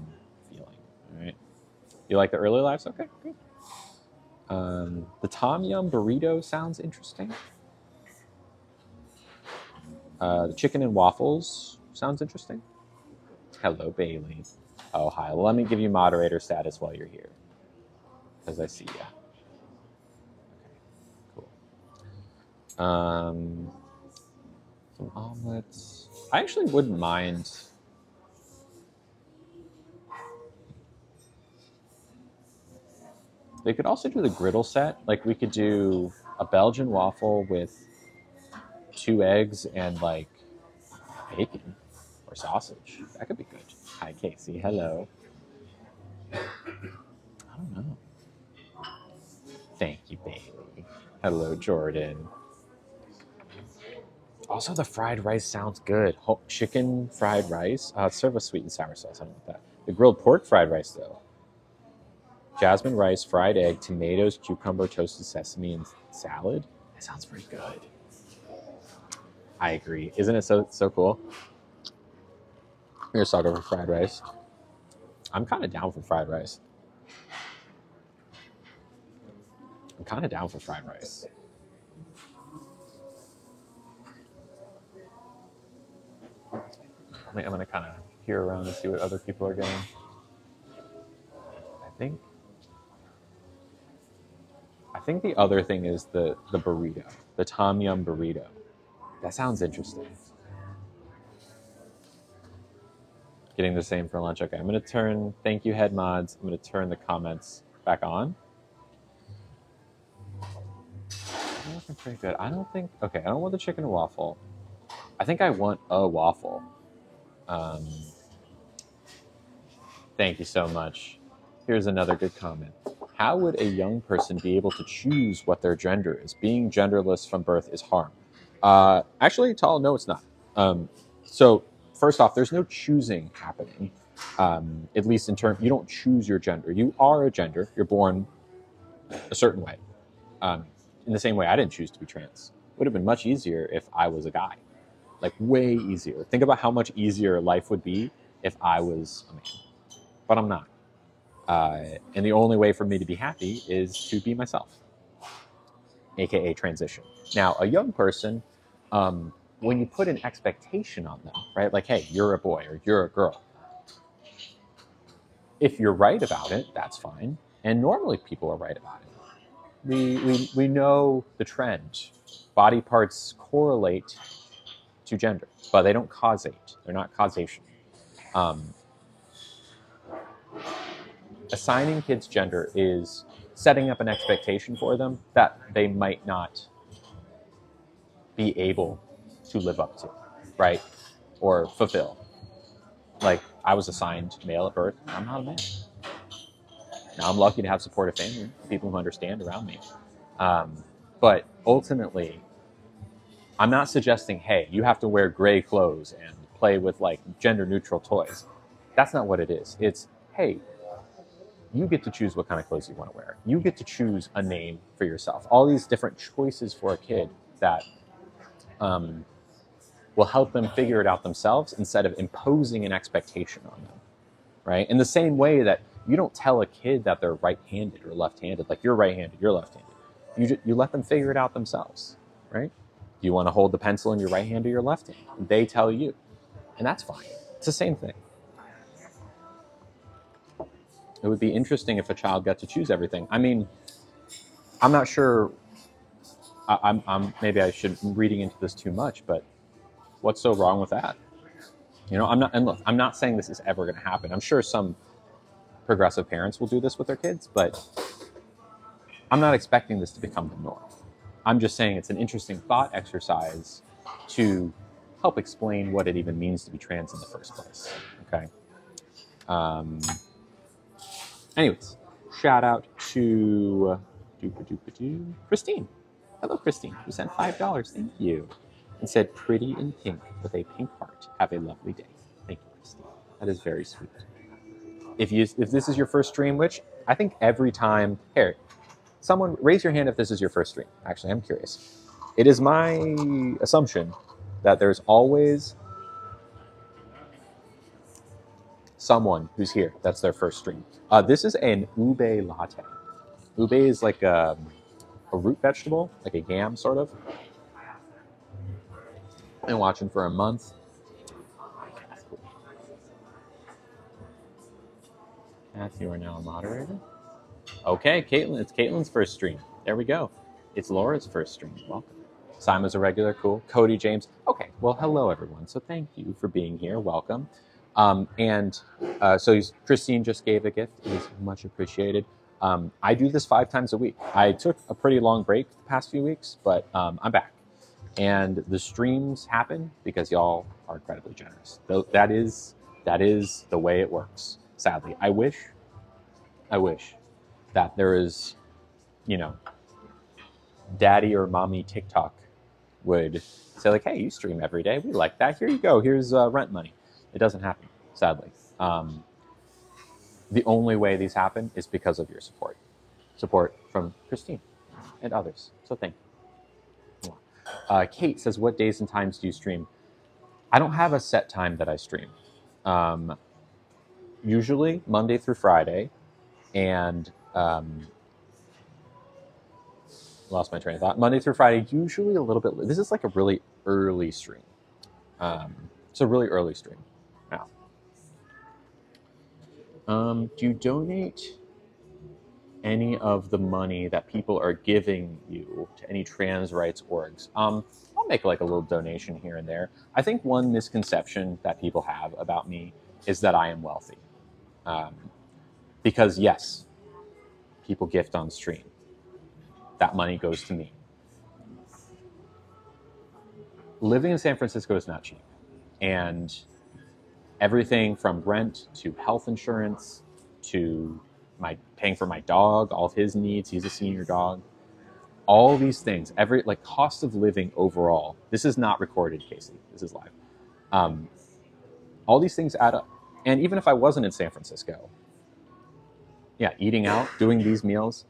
feeling. All right. You like the early lives? Okay, good. The Tom Yum burrito sounds interesting. The chicken and waffles sounds interesting. Hello, Bailey. Oh, hi. Well, let me give you moderator status while you're here. Because I see ya. Okay, cool. Some omelets. I actually wouldn't mind. They could also do the griddle set. Like we could do a Belgian waffle with 2 eggs and like bacon or sausage. That could be good. Hi, Casey. Hello. I don't know. Thank you, Bailey. Hello, Jordan. Also, the fried rice sounds good. Chicken fried rice. Serve a sweet and sour sauce. I don't want that. The grilled pork fried rice, though. Jasmine rice, fried egg, tomatoes, cucumber, toasted sesame, and salad. That sounds pretty good. I agree. Isn't it so cool? Here's talk over fried rice. I'm kind of down for fried rice. I'm going to kind of peer around and see what other people are getting. I think the other thing is the burrito, the Tom Yum burrito. That sounds interesting. Getting the same for lunch. Okay, I'm going to turn, thank you, head mods. I'm going to turn the comments back on. I'm looking pretty good. I don't want the chicken and waffle. I think I want a waffle. Um, thank you so much. Here's another good comment. How would a young person be able to choose what their gender is? Being genderless from birth is harm. Actually, Tal, no, it's not. So, first off, there's no choosing happening. At least in terms, you don't choose your gender. You are a gender. You're born a certain way. In the same way, I didn't choose to be trans. It would have been much easier if I was a guy. Like, way easier. Think about how much easier life would be if I was a man. But I'm not. And the only way for me to be happy is to be myself, aka transition. Now, a young person, when you put an expectation on them, right? Like, hey, you're a boy or you're a girl. If you're right about it, that's fine. And normally people are right about it. We know the trend. Body parts correlate to gender, but they don't causate. They're not causation. Um, assigning kids gender is setting up an expectation for them that they might not be able to live up to, right? Or fulfill. Like, I was assigned male at birth. I'm not a man. Now, I'm lucky to have supportive family, people who understand around me. But ultimately, I'm not suggesting, hey, you have to wear gray clothes and play with like gender neutral toys. That's not what it is. It's, hey, you get to choose what kind of clothes you want to wear. You get to choose a name for yourself. All these different choices for a kid that will help them figure it out themselves instead of imposing an expectation on them, right? In the same way that you don't tell a kid that they're right-handed or left-handed, like you're right-handed, you're left-handed. You let them figure it out themselves, right? Do you want to hold the pencil in your right hand or your left hand? They tell you, and that's fine. It's the same thing. It would be interesting if a child got to choose everything. I mean, I'm not sure. I'm maybe I should be reading into this too much, but what's so wrong with that? You know, I'm not. And look, I'm not saying this is ever going to happen. I'm sure some progressive parents will do this with their kids, but I'm not expecting this to become the norm. I'm just saying it's an interesting thought exercise to help explain what it even means to be trans in the first place. Okay. Anyways, shout out to Christine. Hello, Christine, who sent $5. Thank you. And said, pretty in pink with a pink heart. Have a lovely day. Thank you, Christine. That is very sweet. If this is your first stream, which I think every time, here, someone raise your hand if this is your first stream. Actually, I'm curious. It is my assumption that there's always someone who's here. That's their first stream. This is an ube latte. Ube is like a root vegetable, like a yam sort of. Been watching for a month. Kath, you are now a moderator. Okay, Caitlin, it's Caitlin's first stream. There we go. It's Laura's first stream. Welcome. Simon's a regular, cool. Cody James. Okay, well, hello everyone. So thank you for being here. Welcome. So Christine just gave a gift. It is much appreciated. I do this 5 times a week. I took a pretty long break the past few weeks, but I'm back. And the streams happen because y'all are incredibly generous. That is the way it works. Sadly, I wish that there is, daddy or mommy TikTok would say like, hey, you stream every day. We like that. Here you go. Here's rent money. It doesn't happen, sadly. The only way these happen is because of your support from Christine and others. So thank you. Kate says, what days and times do you stream? I don't have a set time that I stream. Usually Monday through Friday, and lost my train of thought. Monday through Friday, usually a little bit. This is like a really early stream. It's a really early stream. Now, do you donate any of the money that people are giving you to any trans rights orgs? I'll make like a little donation here and there. I think one misconception that people have about me is that I am wealthy. Because yes, people gift on stream. That money goes to me. Living in San Francisco is not cheap. And everything from rent to health insurance to my paying for my dog, all of his needs. He's a senior dog. All these things, every like cost of living overall. This is not recorded, Casey. This is live. All these things add up. And even if I wasn't in San Francisco, yeah, eating out, doing these meals,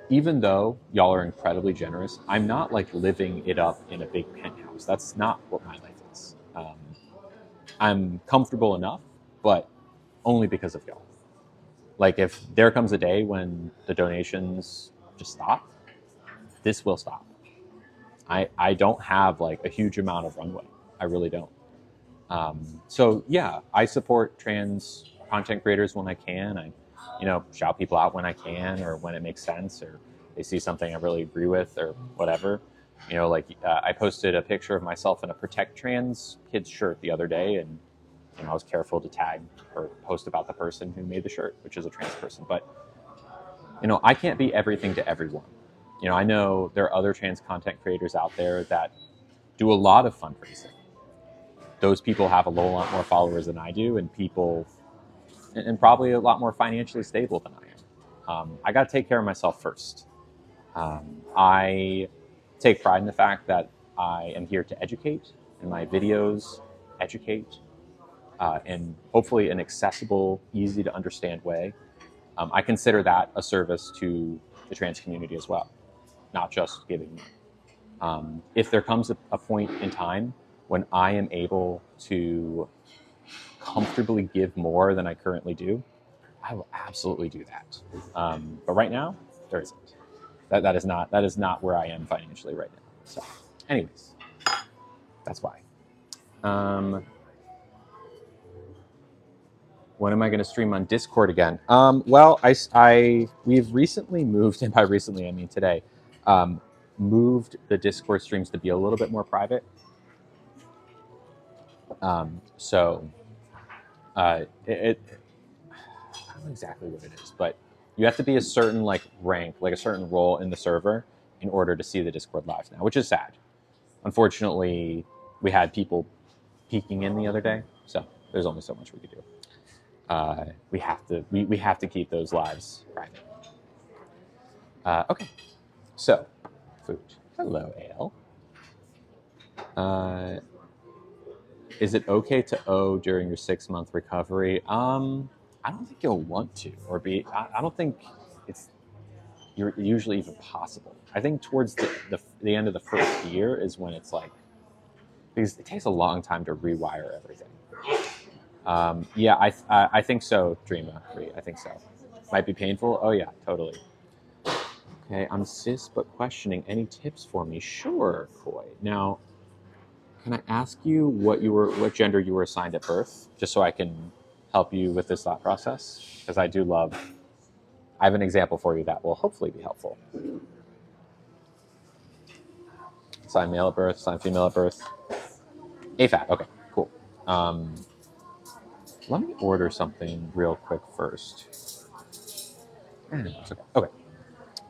even though y'all are incredibly generous, I'm not like living it up in a big penthouse. That's not what my life is. I'm comfortable enough, but only because of y'all. Like if there comes a day when the donations just stop, this will stop. I don't have like a huge amount of runway. I really don't. So yeah, I support trans content creators when I can. I, shout people out when I can, or when it makes sense, or they see something I really agree with, or whatever. I posted a picture of myself in a Protect Trans Kids shirt the other day, and I was careful to tag or post about the person who made the shirt, which is a trans person. But I can't be everything to everyone. I know there are other trans content creators out there that do a lot of fundraising. Those people have a lot more followers than I do, and probably a lot more financially stable than I am. I got to take care of myself first. I take pride in the fact that I am here to educate, and my videos educate, in hopefully an accessible, easy to understand way. I consider that a service to the trans community as well, not just giving money. If there comes a point in time when I am able to comfortably give more than I currently do, I will absolutely do that. But right now, there isn't. That is not where I am financially right now. So, anyways, that's why. When am I going to stream on Discord again? Well, we've recently moved, and by recently I mean today, moved the Discord streams to be a little bit more private. I don't know exactly what it is, but you have to be a certain rank, like a certain role in the server in order to see the Discord live now, which is sad. Unfortunately, we had people peeking in the other day, so there's only so much we could do. We have to keep those lives private. Okay, so food. Hello, Ale. Is it okay to owe during your 6-month recovery? I don't think you'll want to, or be. I don't think you're usually even possible. I think towards the end of the first year is when it's because it takes a long time to rewire everything. Yeah, I think so, Dreama. I think so. Might be painful. Oh yeah, totally. Okay, I'm cis but questioning. Any tips for me? Sure, Koi. Now, can I ask you what gender you were assigned at birth, just so I can help you with this thought process? Because I have an example for you that will hopefully be helpful. Assigned male at birth, assigned female at birth. AFAB, okay, cool. Let me order something real quick first. Okay,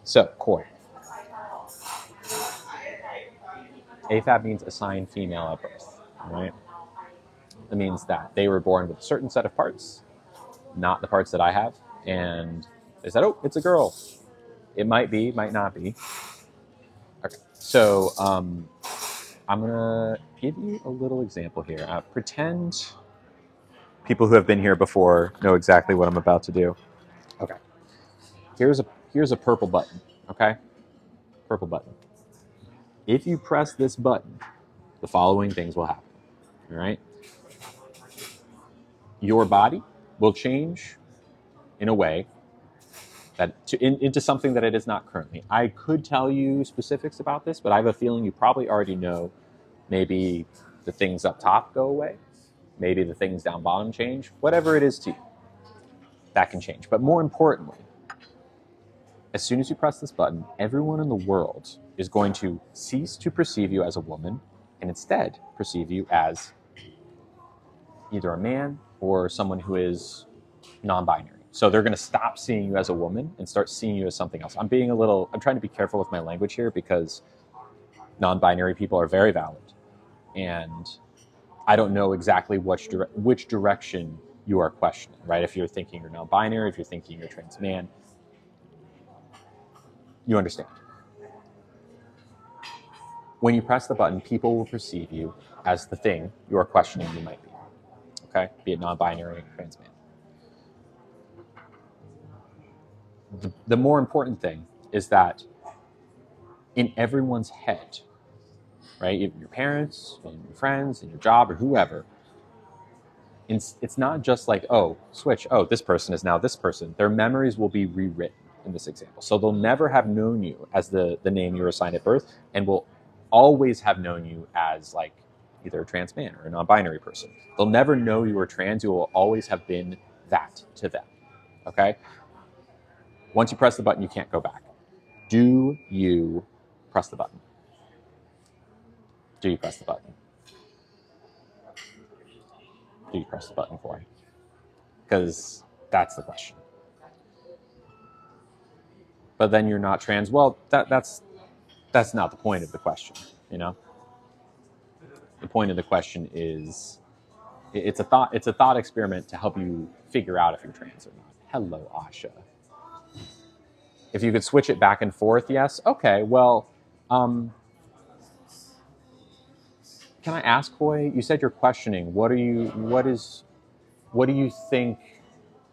so Koi. AFAB means assigned female at birth, right? It means that they were born with a certain set of parts, not the parts that I have, and they said, oh, it's a girl. It might be, might not be. Okay, so I'm gonna give you a little example here. Pretend people who have been here before know exactly what I'm about to do. Okay, here's a purple button, okay? Purple button. If you press this button, the following things will happen, all right? Your body will change in a way that into something that it is not currently. I could tell you specifics about this, but I have a feeling you probably already know. Maybe the things up top go away. Maybe the things down bottom change. Whatever it is to you, that can change. But more importantly, as soon as you press this button, everyone in the world is going to cease to perceive you as a woman and instead perceive you as either a man or someone who is non-binary. So they're going to stop seeing you as a woman and start seeing you as something else. I'm trying to be careful with my language here because non-binary people are very valid. and I don't know exactly which direction you are questioning, right? If you're thinking you're non-binary, if you're thinking you're trans man, you understand. When you press the button, people will perceive you as the thing you are questioning you might be, okay? Be it non-binary, trans man. The more important thing is that in everyone's head, right? Your parents and your friends and your job or whoever, it's not just like, oh, switch, oh, this person is now this person. Their memories will be rewritten in this example. So they'll never have known you as the name you were assigned at birth, and will always have known you as like either a trans man or a non-binary person. They'll never know you were trans. You will always have been that to them, okay? Once you press the button, you can't go back. Do you press the button? Do you press the button? Do you press the button for it? Because that's the question. But then you're not trans. Well, that's not the point of the question, you know? The point of the question is it's a thought experiment to help you figure out if you're trans or not. Hello, Asha. If you could switch it back and forth, yes. Okay, well, can I ask, Hoy? You said you're questioning. What do you think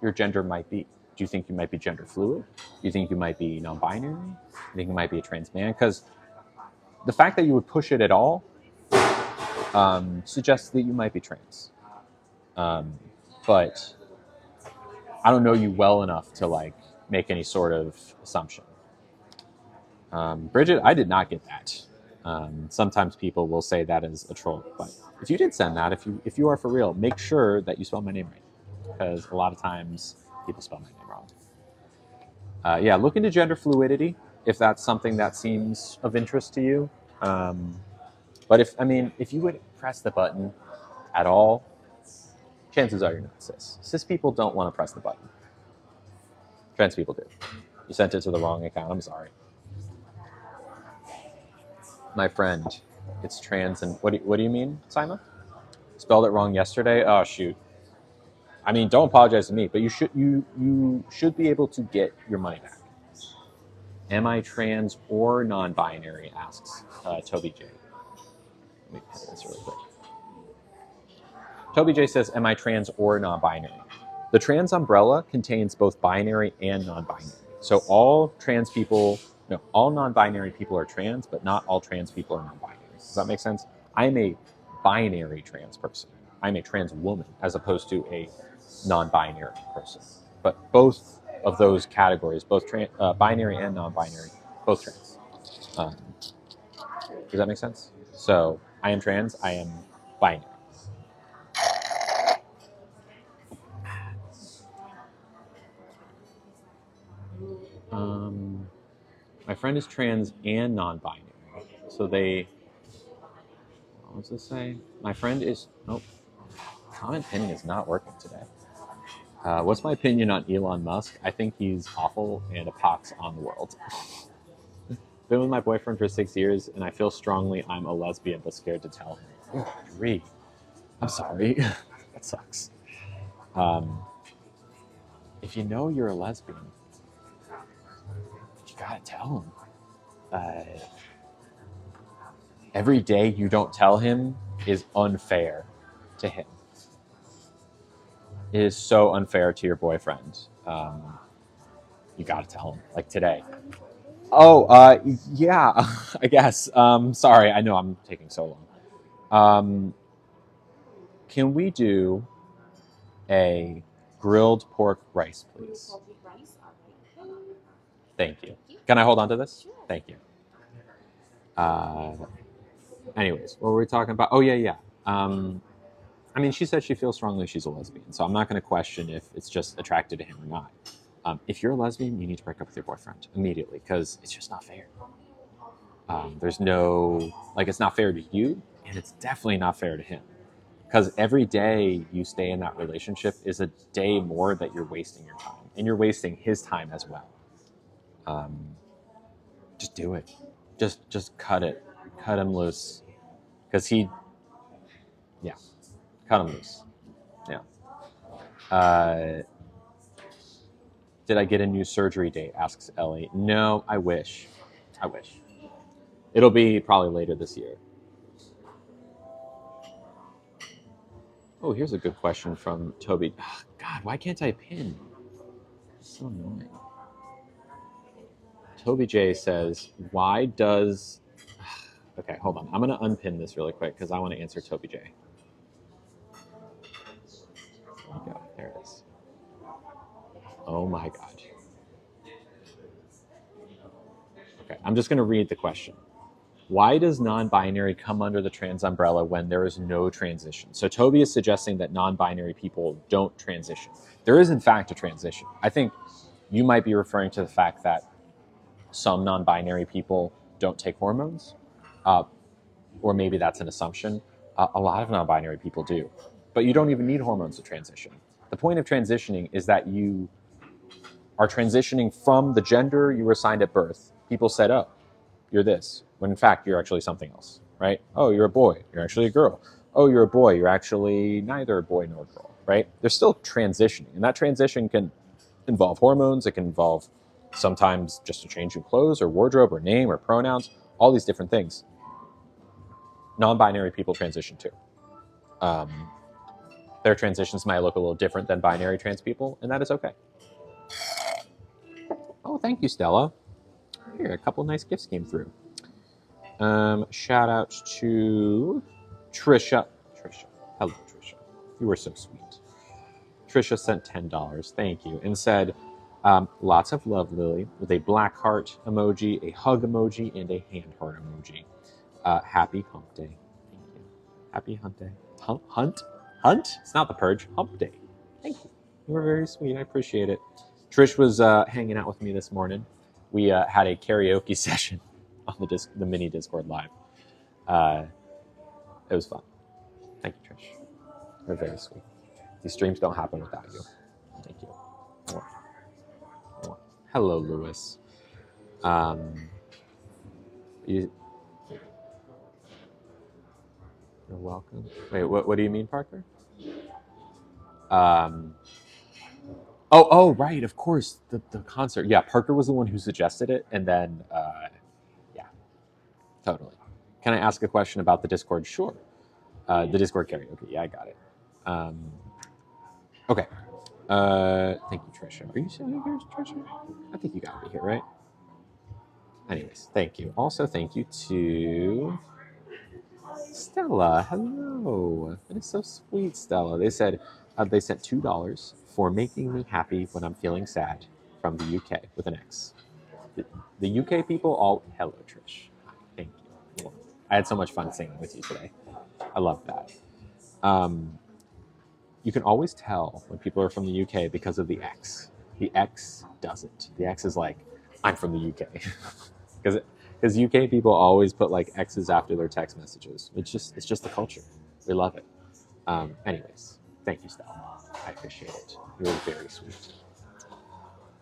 your gender might be? Do you think you might be gender fluid? Do you think you might be non-binary? Do you think you might be a trans man? Because the fact that you would push it at all suggests that you might be trans. But I don't know you well enough to like make any sort of assumption. Bridget, I did not get that. Sometimes people will say that as a troll, but if you did send that, if you are for real, make sure that you spell my name right, because a lot of times people spell my name wrong. Yeah, look into gender fluidity if that's something that seems of interest to you. But if you would press the button at all, chances are you're not cis. Cis people don't want to press the button. Trans people do. You sent it to the wrong account. I'm sorry. My friend, it's trans and what do you mean, Simon? Spelled it wrong yesterday? Oh shoot. I mean, don't apologize to me, but you should be able to get your money back. Am I trans or non-binary? Asks Toby J. Let me pin this really quick. Toby J says, am I trans or non-binary? The trans umbrella contains both binary and non-binary. So all non-binary people are trans, but not all trans people are non-binary. Does that make sense? I'm a binary trans person. I'm a trans woman as opposed to a non-binary person. But both of those categories, both binary and non-binary, both trans. Does that make sense? So I am trans, I am binary. My friend is trans and non-binary. So what does this say? My friend is, comment pinning is not working today. What's my opinion on Elon Musk? I think he's awful and a pox on the world. Been with my boyfriend for 6 years, and I feel strongly I'm a lesbian, but scared to tell him. Agree. I'm sorry. That sucks. If you know you're a lesbian, you gotta tell him. Every day you don't tell him is unfair to him. It is so unfair to your boyfriend. You gotta tell him, like today. Oh, yeah, I guess. Sorry, I know I'm taking so long. Can we do a grilled pork rice, please? Thank you. Can I hold on to this? Thank you. Anyways, what were we talking about? Oh, yeah. She said she feels strongly she's a lesbian, so I'm not going to question if it's just attracted to him or not. If you're a lesbian, you need to break up with your boyfriend immediately, because it's just not fair. There's no, it's not fair to you, and it's definitely not fair to him. Because every day you stay in that relationship is a day more that you're wasting your time, and you're wasting his time as well. Just do it. Just cut it. Cut him loose. Because Yeah, cut them loose. Yeah. Uh, did I get a new surgery date? Asks Ellie. No, I wish. I wish. It'll be probably later this year. Oh, here's a good question from Toby. Oh, God, why can't I pin? It's so annoying. Toby J says, why does... Okay, hold on. I'm going to unpin this really quick because I want to answer Toby J. There we go. There it is. Oh my God. Okay, I'm just going to read the question. Why does non-binary come under the trans umbrella when there is no transition? So Toby is suggesting that non-binary people don't transition. There is, in fact, a transition. I think you might be referring to the fact that some non-binary people don't take hormones, or maybe that's an assumption. A lot of non-binary people do, but you don't even need hormones to transition. The point of transitioning is that you are transitioning from the gender you were assigned at birth. People said, oh, you're this, when in fact you're actually something else, right? Oh, you're a boy, you're actually a girl. Oh, you're a boy, you're actually neither a boy nor a girl, right? They're still transitioning, and that transition can involve hormones. It can involve sometimes just a change in clothes or wardrobe or name or pronouns, all these different things. Non-binary people transition too. Their transitions might look a little different than binary trans people, and that is okay. Oh, thank you, Stella. Here, a couple nice gifts came through. Shout out to Trisha. Hello, Trisha. You were so sweet. Trisha sent $10. Thank you. And said, lots of love, Lily, with a black heart emoji, a hug emoji, and a hand heart emoji. Happy hump day. Thank you. Happy hump day. Hunt? It's not the purge. Hump day. Thank you. You were very sweet. I appreciate it. Trish was hanging out with me this morning. We had a karaoke session on the mini Discord live. It was fun. Thank you, Trish. You're very sweet. These streams don't happen without you. Thank you. Hello, Lewis. You're welcome. Wait, what do you mean, Parker? Oh, right, of course, the concert. Yeah, Parker was the one who suggested it, and then, yeah, totally. Can I ask a question about the Discord? Sure. The Discord karaoke. Yeah, I got it. Okay. Thank you, Trisha. Are you still here, Trisha? I think you gotta be here, right? Anyways, thank you. Also, thank you to Stella. Hello. That is so sweet, Stella. They said they sent $2 for making me happy when I'm feeling sad from the UK with an X. The UK people all... Hello, Trish. Thank you. I had so much fun singing with you today. I love that. You can always tell when people are from the UK because of the X. The X doesn't. The X is like, I'm from the UK. Because UK people always put like X's after their text messages. It's just the culture. We love it. Anyways, thank you, Stella. I appreciate it. You're very sweet.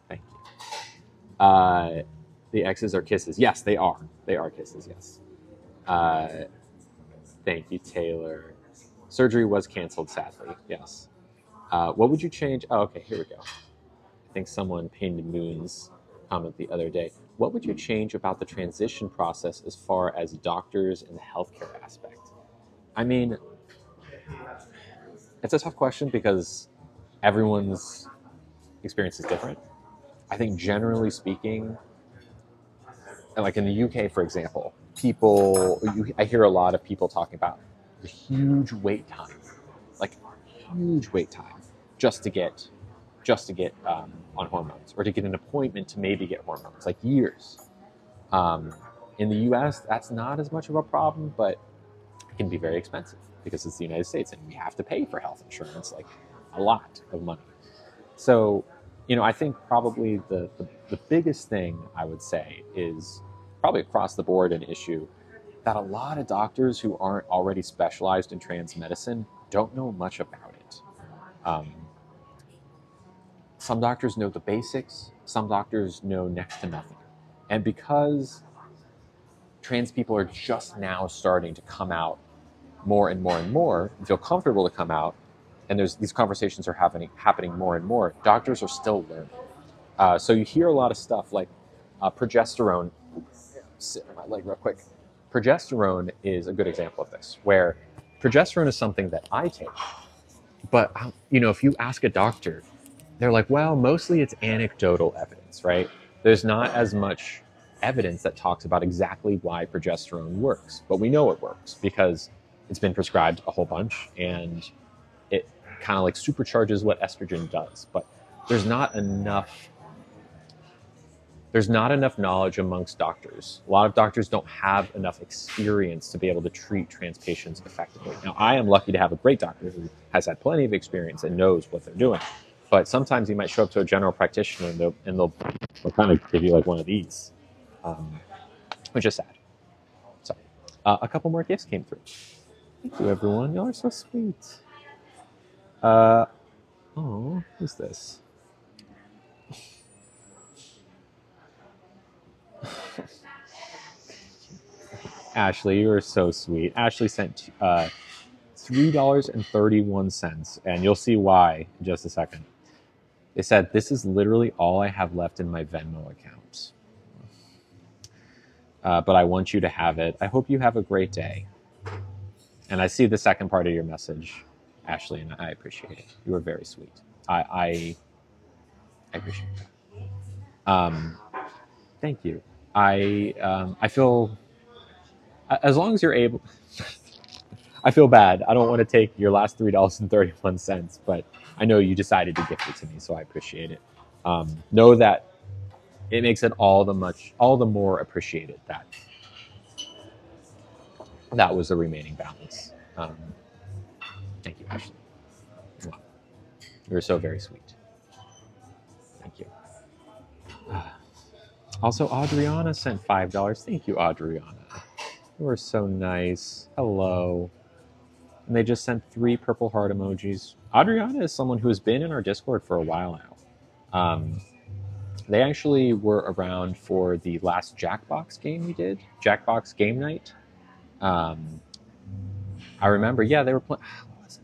Thank you. The X's are kisses. Yes, they are. They are kisses, yes. Thank you, Taylor. Surgery was canceled, sadly. Yes. What would you change? Oh, okay, here we go. I think someone pinned Moon's comment the other day. What would you change about the transition process as far as doctors and the healthcare aspect? I mean, it's a tough question because everyone's experience is different. I think generally speaking, like in the UK, for example, I hear a lot of people talking about the huge wait time, like huge wait time just to get on hormones or to get an appointment to maybe get hormones, like years. In the US, that's not as much of a problem, but it can be very expensive because it's the United States and we have to pay for health insurance, like a lot of money. So, I think probably the biggest thing I would say is probably across the board an issue that a lot of doctors who aren't already specialized in trans medicine don't know much about it. Some doctors know the basics, some doctors know next to nothing. And because trans people are just now starting to come out more and more and more and feel comfortable to come out, and these conversations are happening more and more, doctors are still learning. So you hear a lot of stuff like progesterone. Sit on my leg real quick. Progesterone is a good example of this, where progesterone is something that I take, but if you ask a doctor, they're like, well, mostly it's anecdotal evidence, right? There's not as much evidence that talks about exactly why progesterone works, but we know it works because it's been prescribed a whole bunch and it kind of like supercharges what estrogen does. But there's not enough knowledge amongst doctors. A lot of doctors don't have enough experience to be able to treat trans patients effectively. Now, I am lucky to have a great doctor who has had plenty of experience and knows what they're doing. But sometimes you might show up to a general practitioner and they'll kind of give you like one of these, which is sad. So, a couple more gifts came through. Thank you, everyone. Y'all are so sweet. Who's this? Ashley, you are so sweet. Ashley sent $3.31, and you'll see why in just a second. They said, this is literally all I have left in my Venmo account. But I want you to have it. I hope you have a great day. And I see the second part of your message, Ashley, and I appreciate it. You are very sweet. I appreciate that. Thank you. I feel, as long as you're able, I feel bad. I don't want to take your last $3.31, but I know you decided to gift it to me, so I appreciate it. Know that it makes it all the more appreciated that was the remaining balance. Thank you, Ashley. You're so very sweet. Thank you. Also, Adriana sent $5. Thank you, Adriana. You are so nice. Hello. And they just sent 3 purple heart emojis. Adriana is someone who has been in our Discord for a while now. They actually were around for the last Jackbox game we did, Jackbox game night. I remember, yeah, they were playing.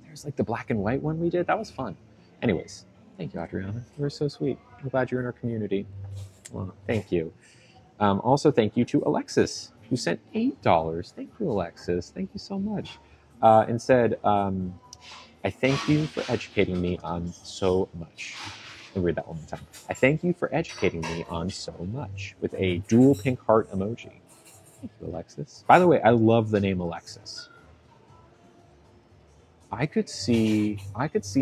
There's like the black and white one we did. That was fun. Anyways, thank you, Adriana. You were so sweet. I'm glad you're in our community. Well, thank you. Also, thank you to Alexis, who sent $8. Thank you, Alexis. Thank you so much. And said, I thank you for educating me on so much. I'll read that one more time. I thank you for educating me on so much, with a dual pink heart emoji. Thank you, Alexis. By the way, I love the name Alexis. I could see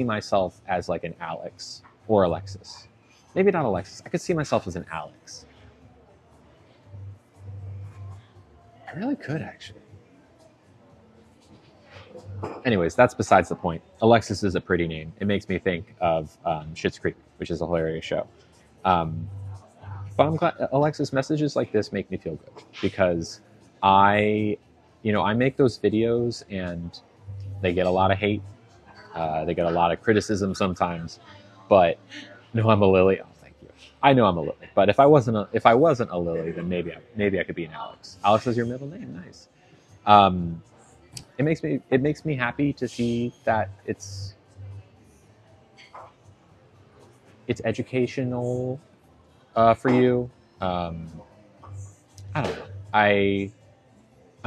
myself as like an Alex or Alexis. Maybe not Alexis. I could see myself as an Alex. I really could, actually. Anyways, that's besides the point. Alexis is a pretty name. It makes me think of Schitt's Creek, which is a hilarious show. But I'm glad Alexis, messages like this make me feel good, because I make those videos and they get a lot of hate. They get a lot of criticism sometimes. But no, I'm a Lily. Oh, thank you. I know I'm a Lily. But if I wasn't a Lily, then maybe I could be an Alex. Alex is your middle name. Nice. It makes me happy to see that it's educational for you. I don't know. I'm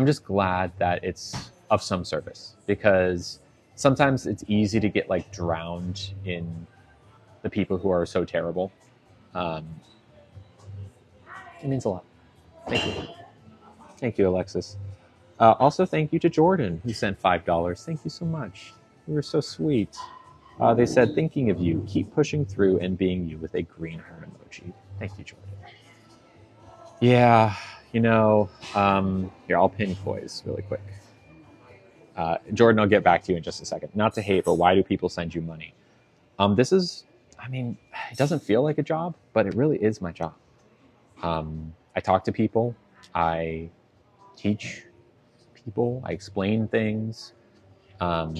just glad that it's of some service, because sometimes it's easy to get like drowned in the people who are so terrible. It means a lot. Thank you, Alexis. Also, thank you to Jordan, who sent $5. Thank you so much. You were so sweet. They said, thinking of you, keep pushing through and being you, with a green heart emoji. Thank you, Jordan. Yeah, here, I'll pin Koi's really quick. Jordan, I'll get back to you in just a second. Not to hate, but why do people send you money? It doesn't feel like a job, but it really is my job. I talk to people. I teach people. I explain things. I'm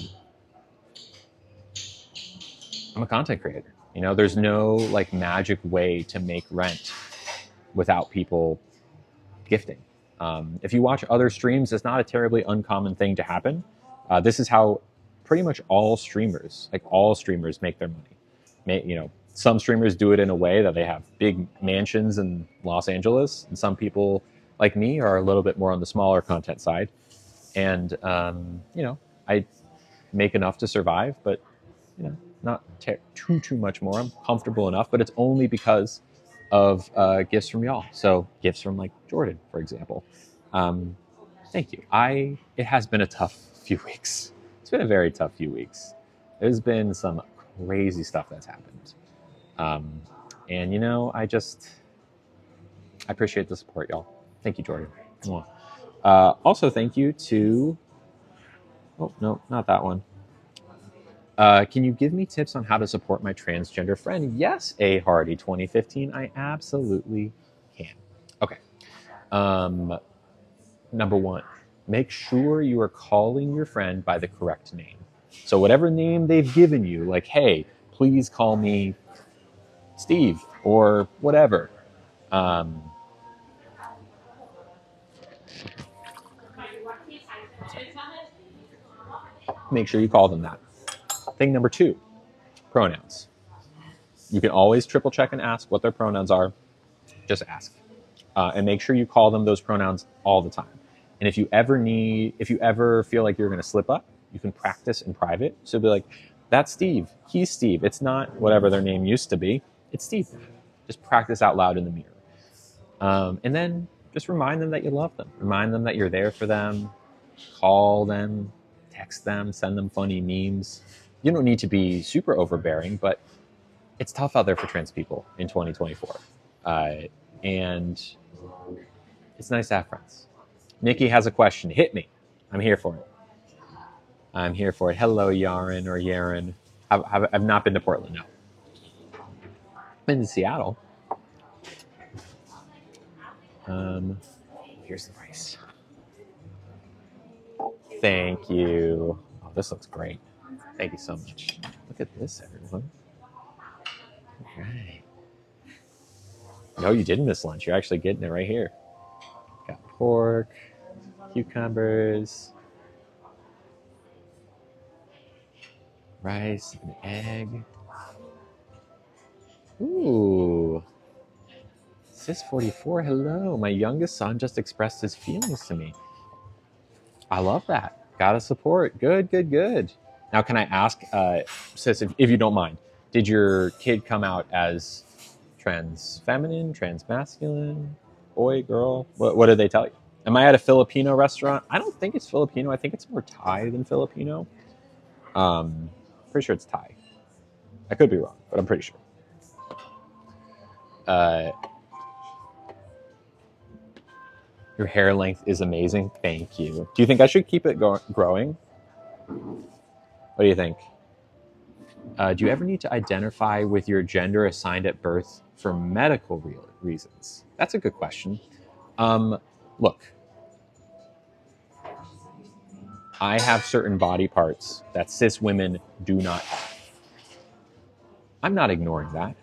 a content creator. There's no like magic way to make rent without people gifting. If you watch other streams, it's not a terribly uncommon thing to happen, This is how pretty much all streamers, make their money. Some streamers do it in a way that they have big mansions in Los Angeles, and some people like me are a little bit more on the smaller content side. And I make enough to survive, but not too much more. I'm comfortable enough, but it's only because of gifts from y'all. So gifts from like Jordan, for example. Thank you. It has been a tough few weeks. It's been a very tough few weeks. There's been some crazy stuff that's happened. And I appreciate the support, y'all. Thank you, Jordan. Also, thank you to, oh, no, not that one. Can you give me tips on how to support my transgender friend? Yes, A Hardy 2015. I absolutely can. Okay. Number one, make sure you are calling your friend by the correct name. So whatever name they've given you, like, hey, please call me Steve or whatever. Make sure you call them that. Thing number two, pronouns. You can always triple check and ask what their pronouns are. Just ask. And make sure you call them those pronouns all the time. And if you ever feel like you're going to slip up, you can practice in private. So be like, that's Steve. He's Steve. It's not whatever their name used to be. It's Steve. Just practice out loud in the mirror. And then just remind them that you love them. Remind them that you're there for them. Call them, text them, send them funny memes. You don't need to be super overbearing, but it's tough out there for trans people in 2024. And it's nice to have friends. Nikki has a question. Hit me. I'm here for it. I'm here for it. Hello, Yaren or Yaren. I've not been to Portland, no. I've been to Seattle. Here's the rice. Thank you. Oh, this looks great. Thank you so much. Look at this, everyone. Okay. No, you didn't miss lunch. You're actually getting it right here. Got pork, cucumbers, rice, an egg. Ooh. Sis44, hello. My youngest son just expressed his feelings to me. I love that. Gotta support. Good, good, good. Now, can I ask, Sis, if you don't mind, did your kid come out as trans feminine, trans masculine, boy, girl? What did they tell you? Am I at a Filipino restaurant? I don't think it's Filipino. I think it's more Thai than Filipino. Pretty sure it's Thai. I could be wrong, but I'm pretty sure. Your hair length is amazing. Thank you. Do you think I should keep it growing? What do you think? Do you ever need to identify with your gender assigned at birth for medical reasons? That's a good question. Look, I have certain body parts that cis women do not have. I'm not ignoring that.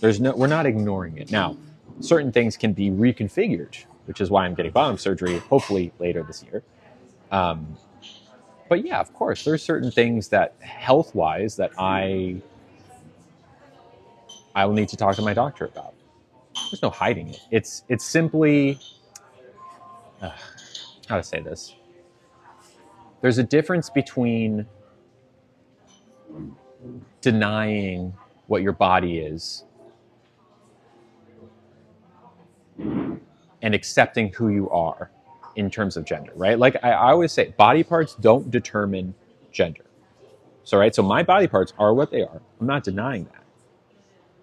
We're not ignoring it. Now, certain things can be reconfigured, which is why I'm getting bottom surgery, hopefully later this year. But yeah, of course, there's certain things that health-wise that I will need to talk to my doctor about. There's no hiding it. It's simply, how to say this? There's a difference between denying what your body is and accepting who you are in terms of gender, right? Like I always say, body parts don't determine gender. So, right? So my body parts are what they are. I'm not denying that.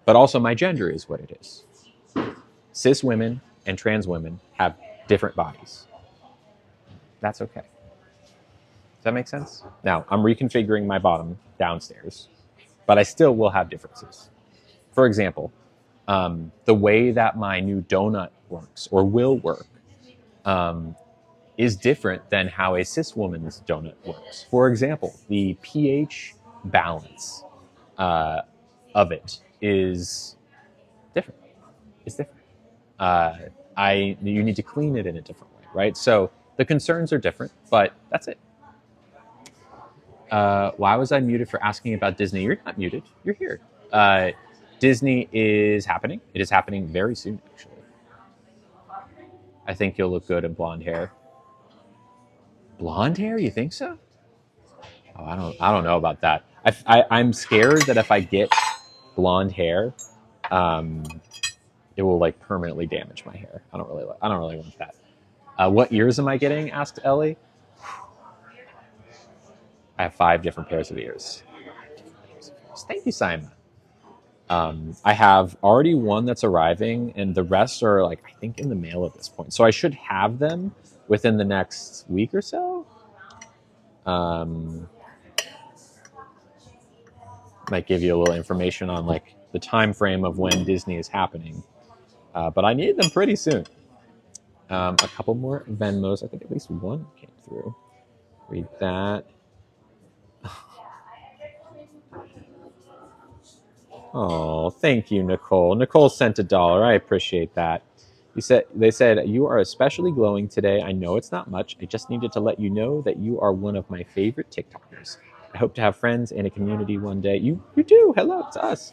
But also my gender is what it is. Cis women and trans women have different bodies. That's okay. Does that make sense? Now, I'm reconfiguring my bottom downstairs, but I still will have differences. For example, the way that my new donut works or will work is different than how a cis woman's donut works. For example, the pH balance of it is different. It's different. You need to clean it in a different way, right? So the concerns are different, but that's it. Why was I muted for asking about Disney? You're not muted. You're here. Uh, Disney is happening. It is happening very soon, actually. I think you'll look good in blonde hair. Blonde hair? You think so? Oh, I don't know about that. I'm scared that if I get blonde hair, um, it will like permanently damage my hair. I don't really want that. What ears am I getting? Asked Ellie. I have 5 different pairs of ears. Thank you, Simon. I have already one that's arriving, and the rest are like I think in the mail at this point. So I should have them within the next week or so. Might give you a little information on like the time frame of when Disney is happening, but I need them pretty soon. A couple more Venmos. I think at least one came through. Read that. Oh, thank you, Nicole. Nicole sent $1. I appreciate that. They said you are especially glowing today. I know it's not much. I just needed to let you know that you are one of my favorite TikTokers. I hope to have friends and a community one day. You do. Hello, it's us.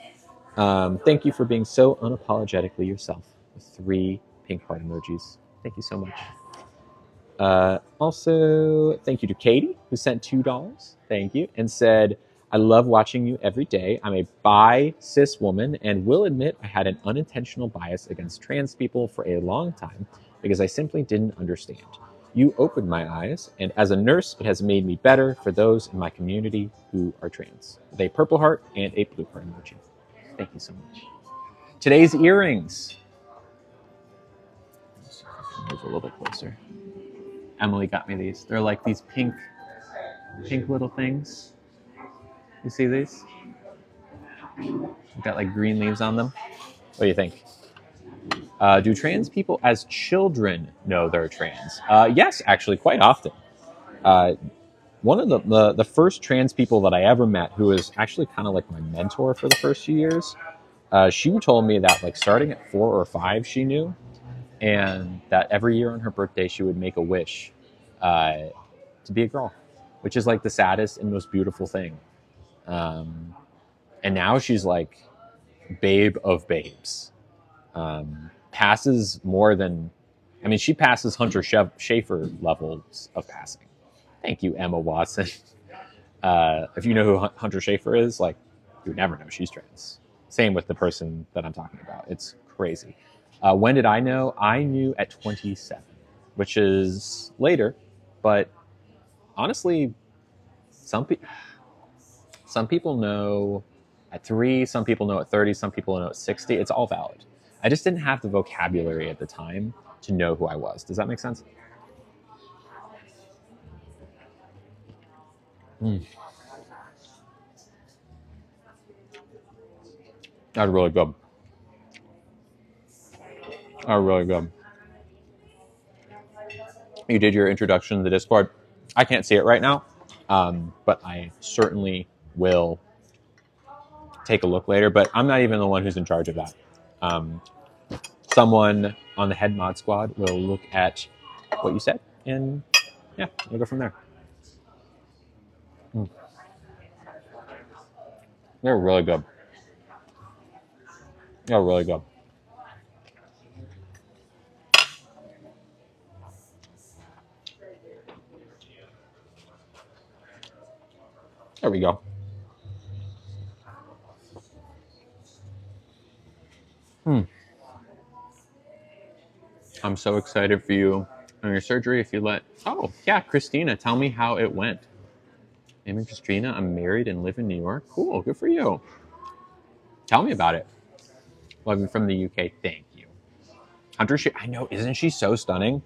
Thank you for being so unapologetically yourself. With 3 pink heart emojis. Thank you so much. Also, thank you to Katie, who sent $2. Thank you. And said, I love watching you every day. I'm a bi-cis woman and will admit I had an unintentional bias against trans people for a long time because I simply didn't understand. You opened my eyes, and as a nurse, it has made me better for those in my community who are trans. With a purple heart and a blue heart emoji. Thank you so much. Today's earrings. Move a little bit closer. Emily got me these. They're like these pink little things. You see these? Got like green leaves on them. What do you think? Do trans people as children know they're trans? Yes, actually, quite often. One of the first trans people that I ever met, who was actually kind of like my mentor for the first few years, she told me that like starting at 4 or 5, she knew, and that every year on her birthday she would make a wish to be a girl, which is like the saddest and most beautiful thing. And now she's like babe of babes. Passes more than, I mean, she passes Hunter Schafer levels of passing. Thank you, Emma Watson. If you know who Hunter Schafer is, like, you would never know she's trans. Same with the person that I'm talking about. It's crazy. When did I know? I knew at 27, which is later, but honestly, some people know at 3, some people know at 30, some people know at 60. It's all valid. I just didn't have the vocabulary at the time to know who I was. Does that make sense? That's really good. That's really good. You did your introduction to the Discord. I can't see it right now, but I certainly will take a look later. But I'm not even the one who's in charge of that. Someone on the head mod squad will look at what you said, and yeah, we'll go from there. They're really good. They're really good. There we go. I'm so excited for you on your surgery. If you let, oh yeah, Christina, tell me how it went. Name is Christina. I'm married and live in New York. Cool, good for you. Tell me about it. Love you from the UK. Thank you. Hunter, I know, isn't she so stunning?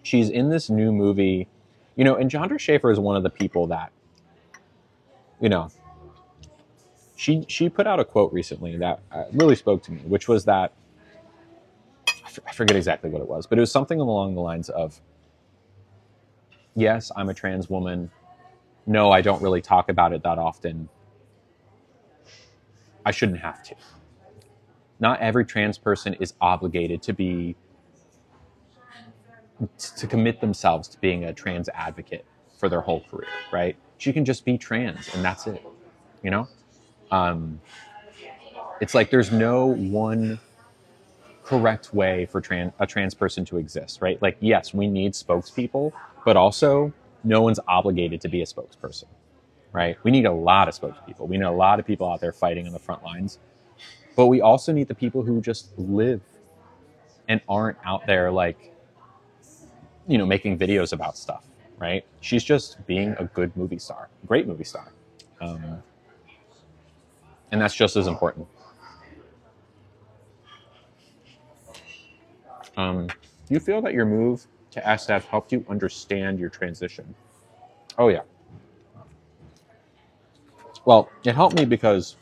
She's in this new movie, you know, and Hunter Schafer is one of the people that, you know, she put out a quote recently that really spoke to me, which was that, I forget exactly what it was, but it was something along the lines of, yes, I'm a trans woman. No, I don't really talk about it that often. I shouldn't have to. Not every trans person is obligated to commit themselves to being a trans advocate for their whole career, right? she can just be trans and that's it, you know? It's like there's no one correct way for a trans person to exist, right? Like, yes, we need spokespeople, but also no one's obligated to be a spokesperson, right? We need a lot of spokespeople. We need a lot of people out there fighting on the front lines, but we also need the people who just live and aren't out there like, making videos about stuff, right? She's just being a good movie star, great movie star. And that's just as important. Do you feel that your move to SF helped you understand your transition? Oh, yeah. Well, it helped me because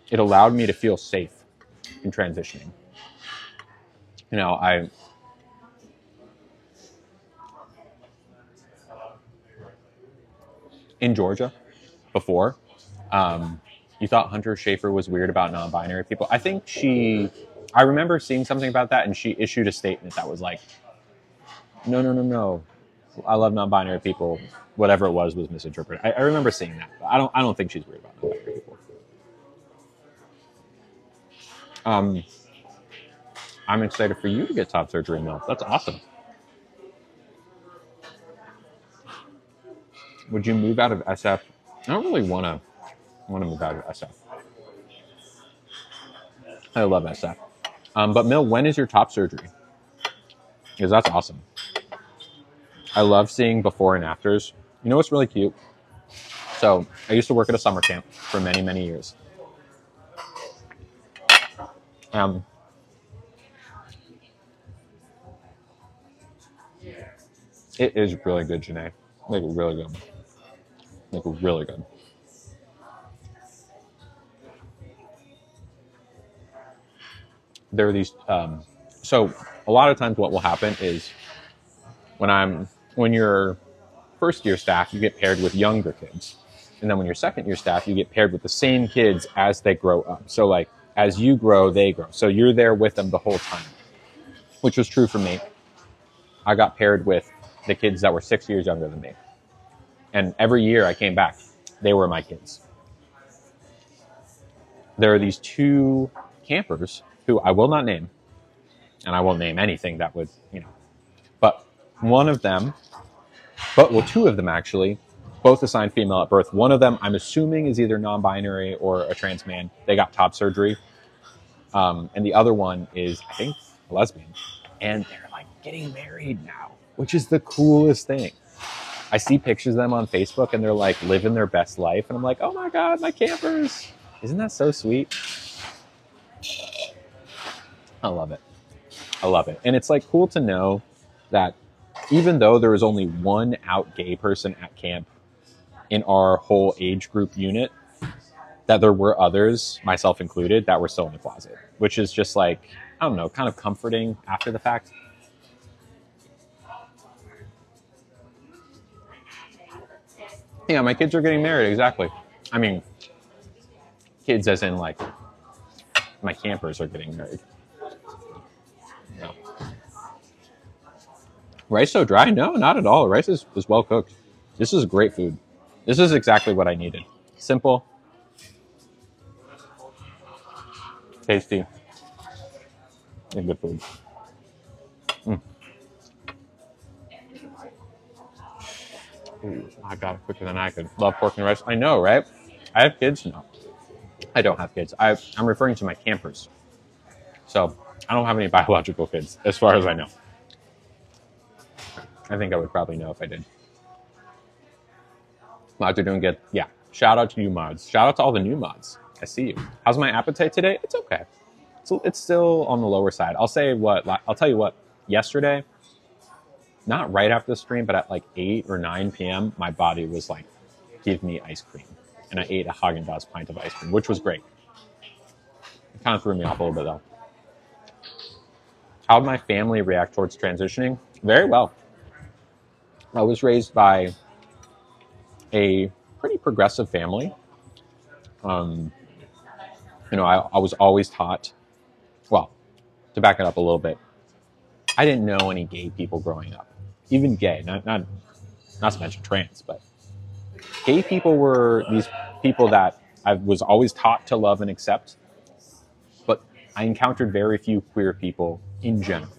it allowed me to feel safe in transitioning. In Georgia, before, you thought Hunter Schafer was weird about non-binary people. I remember seeing something about that, and she issued a statement that was like, no. I love non-binary people. Whatever it was misinterpreted. I remember seeing that. But I don't think she's weird about non-binary people. I'm excited for you to get top surgery, Mel. That's awesome. Would you move out of SF? I don't really want to move out of SF. I love SF. But Mill, when is your top surgery? Because that's awesome. I love seeing before and afters. You know what's really cute? So I used to work at a summer camp for many, many years. It is really good, Janae. Like, really good. Like, really good. There are these... so a lot of times what will happen is when you're first year staff, you get paired with younger kids. And then when you're second year staff, you get paired with the same kids as they grow up. So like, as you grow, they grow. So you're there with them the whole time, which was true for me. I got paired with the kids that were 6 years younger than me. And every year I came back, they were my kids. There are these two campers who I will not name, and I won't name anything that would, but two of them actually, both assigned female at birth. One of them, I'm assuming, is either non-binary or a trans man. They got top surgery. And the other one is, I think, a lesbian. And they're like getting married now, which is the coolest thing. I see pictures of them on Facebook and they're like living their best life. And I'm like, oh my God, my campers. Isn't that so sweet? I love it. I love it. And it's like cool to know that even though there was only one out gay person at camp in our whole age group unit, that there were others, myself included, that were still in the closet, which is just like, I don't know, kind of comforting after the fact. Yeah, my kids are getting married, exactly. I mean, kids as in like, my campers are getting married. No. Rice so dry? No, not at all. Rice is well cooked. This is great food. This is exactly what I needed. Simple. Tasty. And good food. Ooh, I got it quicker than I could. Love pork and rice. I know, right? I have kids? No. I don't have kids. I'm referring to my campers. So I don't have any biological kids, as far as I know. I think I would probably know if I did. Mods are doing good. Yeah. Shout out to you mods. Shout out to all the new mods. I see you. How's my appetite today? It's okay. It's still on the lower side. I'll tell you what, yesterday, not right after the stream, but at like 8 or 9 p.m., my body was like, give me ice cream. And I ate a Haagen-Dazs pint of ice cream, which was great. It kind of threw me off a little bit though. How did my family react towards transitioning? Very well. I was raised by a pretty progressive family. I was always taught, well, to back it up a little bit, I didn't know any gay people growing up. Even gay, not not to mention trans, but gay people were these people that I was always taught to love and accept, but I encountered very few queer people in general.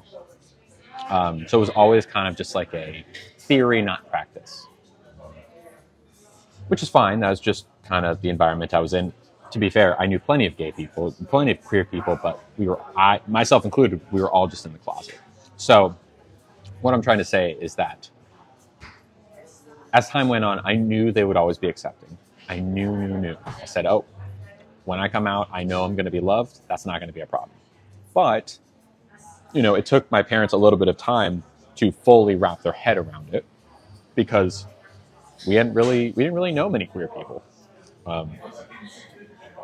So it was always kind of just like a theory, not practice, which is fine. That was just kind of the environment I was in. To be fair, I knew plenty of gay people, plenty of queer people, but myself included, we were all just in the closet. So what I'm trying to say is that as time went on, I knew they would always be accepting. I knew. I said, oh, when I come out, I know I'm going to be loved. That's not going to be a problem. But, it took my parents a little bit of time to fully wrap their head around it because we didn't really know many queer people.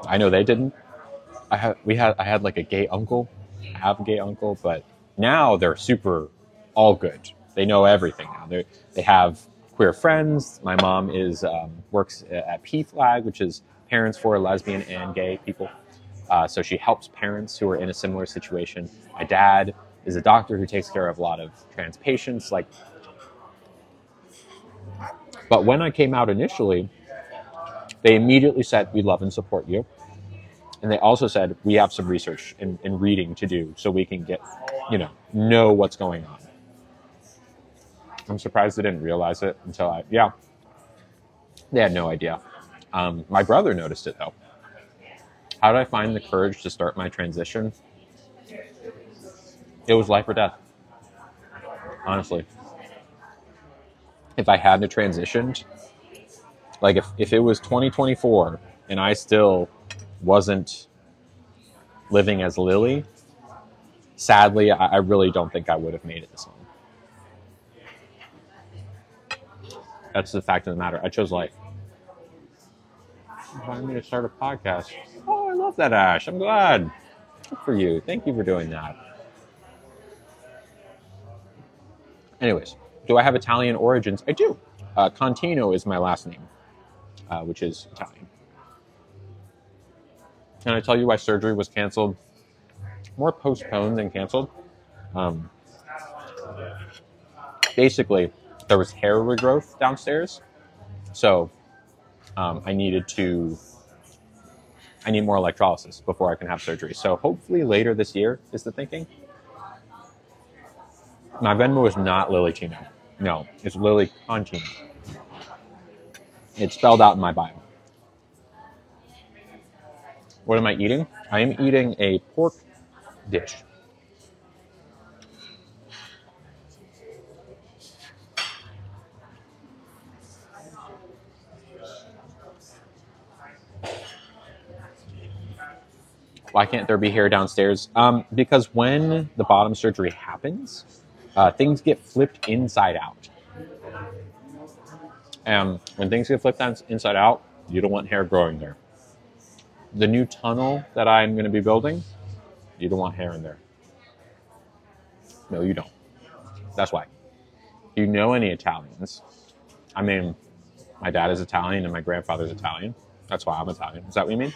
I know they didn't. I had like a gay uncle. I have a gay uncle, but now they're super all good. They know everything now. They have queer friends. My mom works at PFLAG, which is Parents for Lesbian and Gay People. So she helps parents who are in a similar situation. My dad is a doctor who takes care of a lot of trans patients. But when I came out initially, they immediately said, we love and support you. And they also said, we have some research and reading to do so we can get, know what's going on. I'm surprised they didn't realize it until they had no idea. My brother noticed it though. How did I find the courage to start my transition? It was life or death. Honestly. If I hadn't transitioned, like if it was 2024 and I still wasn't living as Lily, sadly, I really don't think I would have made it this long. That's the fact of the matter. I chose life. You wanted me to start a podcast. Oh, I love that, Ash. I'm glad. Good for you. Thank you for doing that. Anyways, do I have Italian origins? I do. Contino is my last name, which is Italian. Can I tell you why surgery was canceled? More postponed than canceled. Basically, there was hair regrowth downstairs. So I need more electrolysis before I can have surgery. So hopefully later this year is the thinking. My Venmo is not Lily Tino. No, it's Lily Contino. It's spelled out in my bio. What am I eating? I am eating a pork dish. Why can't there be hair downstairs? Because when the bottom surgery happens, things get flipped inside out. And when things get flipped inside out, you don't want hair growing there. The new tunnel that I'm going to be building, you don't want hair in there. No, you don't. That's why. Do you know any Italians? I mean, my dad is Italian and my grandfather's Italian. That's why I'm Italian. Is that what you mean?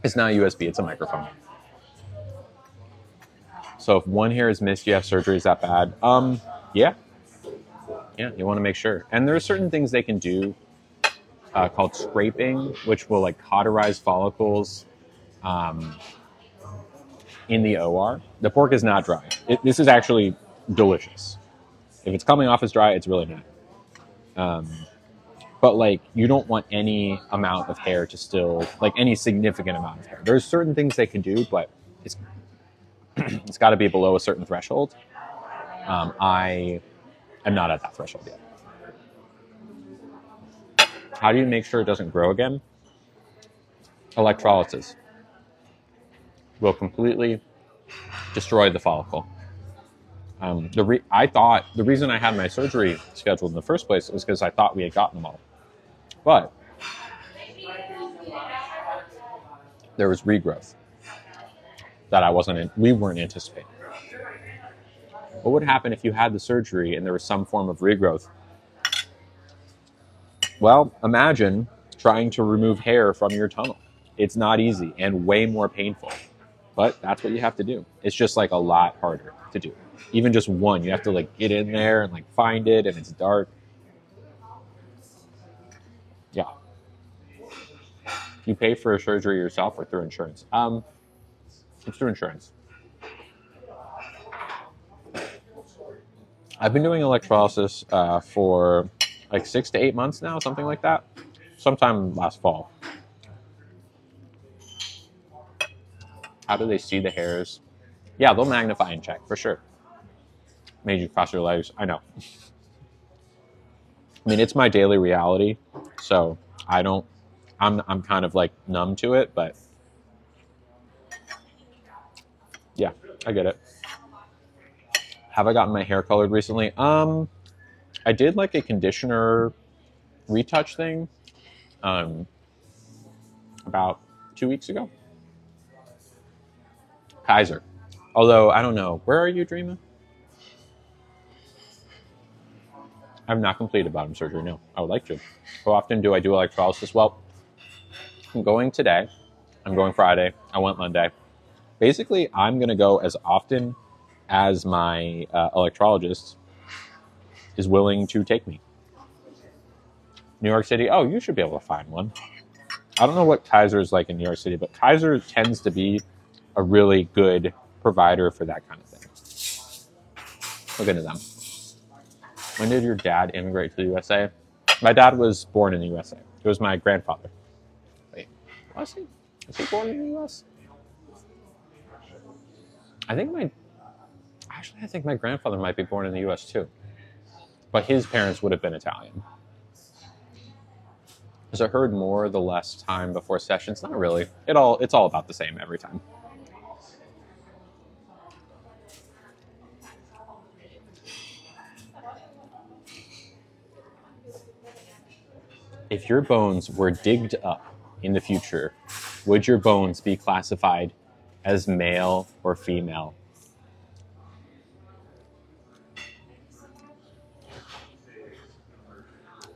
It's not a USB, it's a microphone. So if one hair is missed, you have surgery, is that bad? Yeah. Yeah, you want to make sure. And there are certain things they can do called scraping, which will cauterize follicles in the OR. The pork is not dry. This is actually delicious. If it's coming off as dry, it's really not. But you don't want any amount of hair to still, any significant amount of hair. There's certain things they can do, but it's got to be below a certain threshold. I am not at that threshold yet. How do you make sure it doesn't grow again? Electrolysis will completely destroy the follicle. I thought the reason I had my surgery scheduled in the first place was because I thought we had gotten them all. But there was regrowth that we weren't anticipating. What would happen if you had the surgery and there was some form of regrowth? Well, imagine trying to remove hair from your tunnel. It's not easy and way more painful, but that's what you have to do. It's just a lot harder to do. Even just one, you have to like get in there and like find it, and it's dark. Yeah. You pay for a surgery yourself or through insurance? It's through insurance. I've been doing electrolysis for like 6 to 8 months now, something like that. Sometime last fall. How do they see the hairs? Yeah, they'll magnify and check for sure. Made you cross your legs. I know. I mean, it's my daily reality, so I'm kind of like numb to it, but yeah, I get it. Have I gotten my hair colored recently? I did like a conditioner retouch thing about 2 weeks ago. Kaiser. Although, I don't know. Where are you, Dreama? I've not completed bottom surgery, no. I would like to. How often do I do electrolysis? Well, I'm going today. I'm going Friday. I went Monday. Basically, I'm going to go as often as my electrologist is willing to take me. New York City, oh, you should be able to find one. I don't know what Kaiser is like in New York City, but Kaiser tends to be a really good provider for that kind of thing. Look into them. When did your dad immigrate to the USA? My dad was born in the USA. It was my grandfather. Wait, was he? Was he born in the US? I think my grandfather might be born in the US too. But his parents would have been Italian. Has it heard more the less time before sessions? Not really. It's all about the same every time. If your bones were digged up in the future, would your bones be classified as male or female?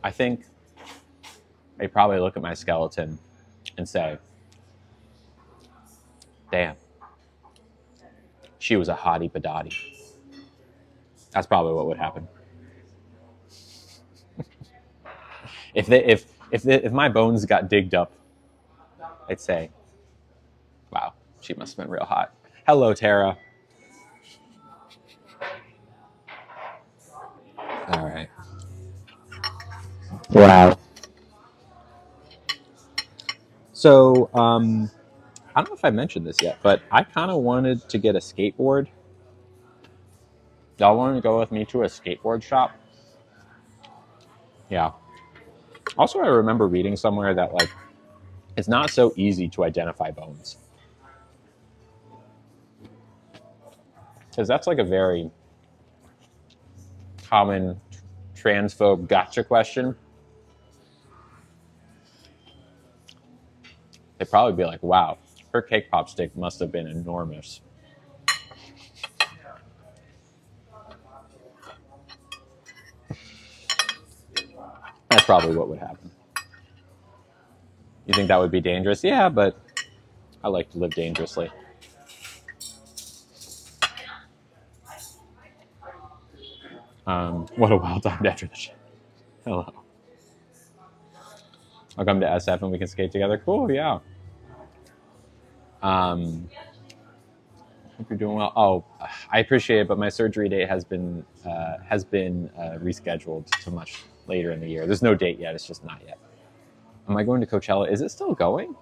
I think they probably look at my skeleton and say, damn, she was a hottie badottie. That's probably what would happen. If my bones got digged up, I'd say, wow, she must have been real hot. Hello, Tara. All right. Wow. So, I don't know if I mentioned this yet, but I kind of wanted to get a skateboard. Y'all want to go with me to a skateboard shop? Yeah. Also, I remember reading somewhere that like it's not so easy to identify bones. Because that's like a very common transphobe gotcha question. They'd probably be like, wow, her cake pop stick must have been enormous. That's probably what would happen. You think that would be dangerous? Yeah, but I like to live dangerously. What a wild time after the show. Hello. I'll come to SF and we can skate together. Cool, yeah. Hope you're doing well. Oh, I appreciate it, but my surgery date has been rescheduled to much later in the year. There's no date yet. It's just not yet. Am I going to Coachella? Is it still going?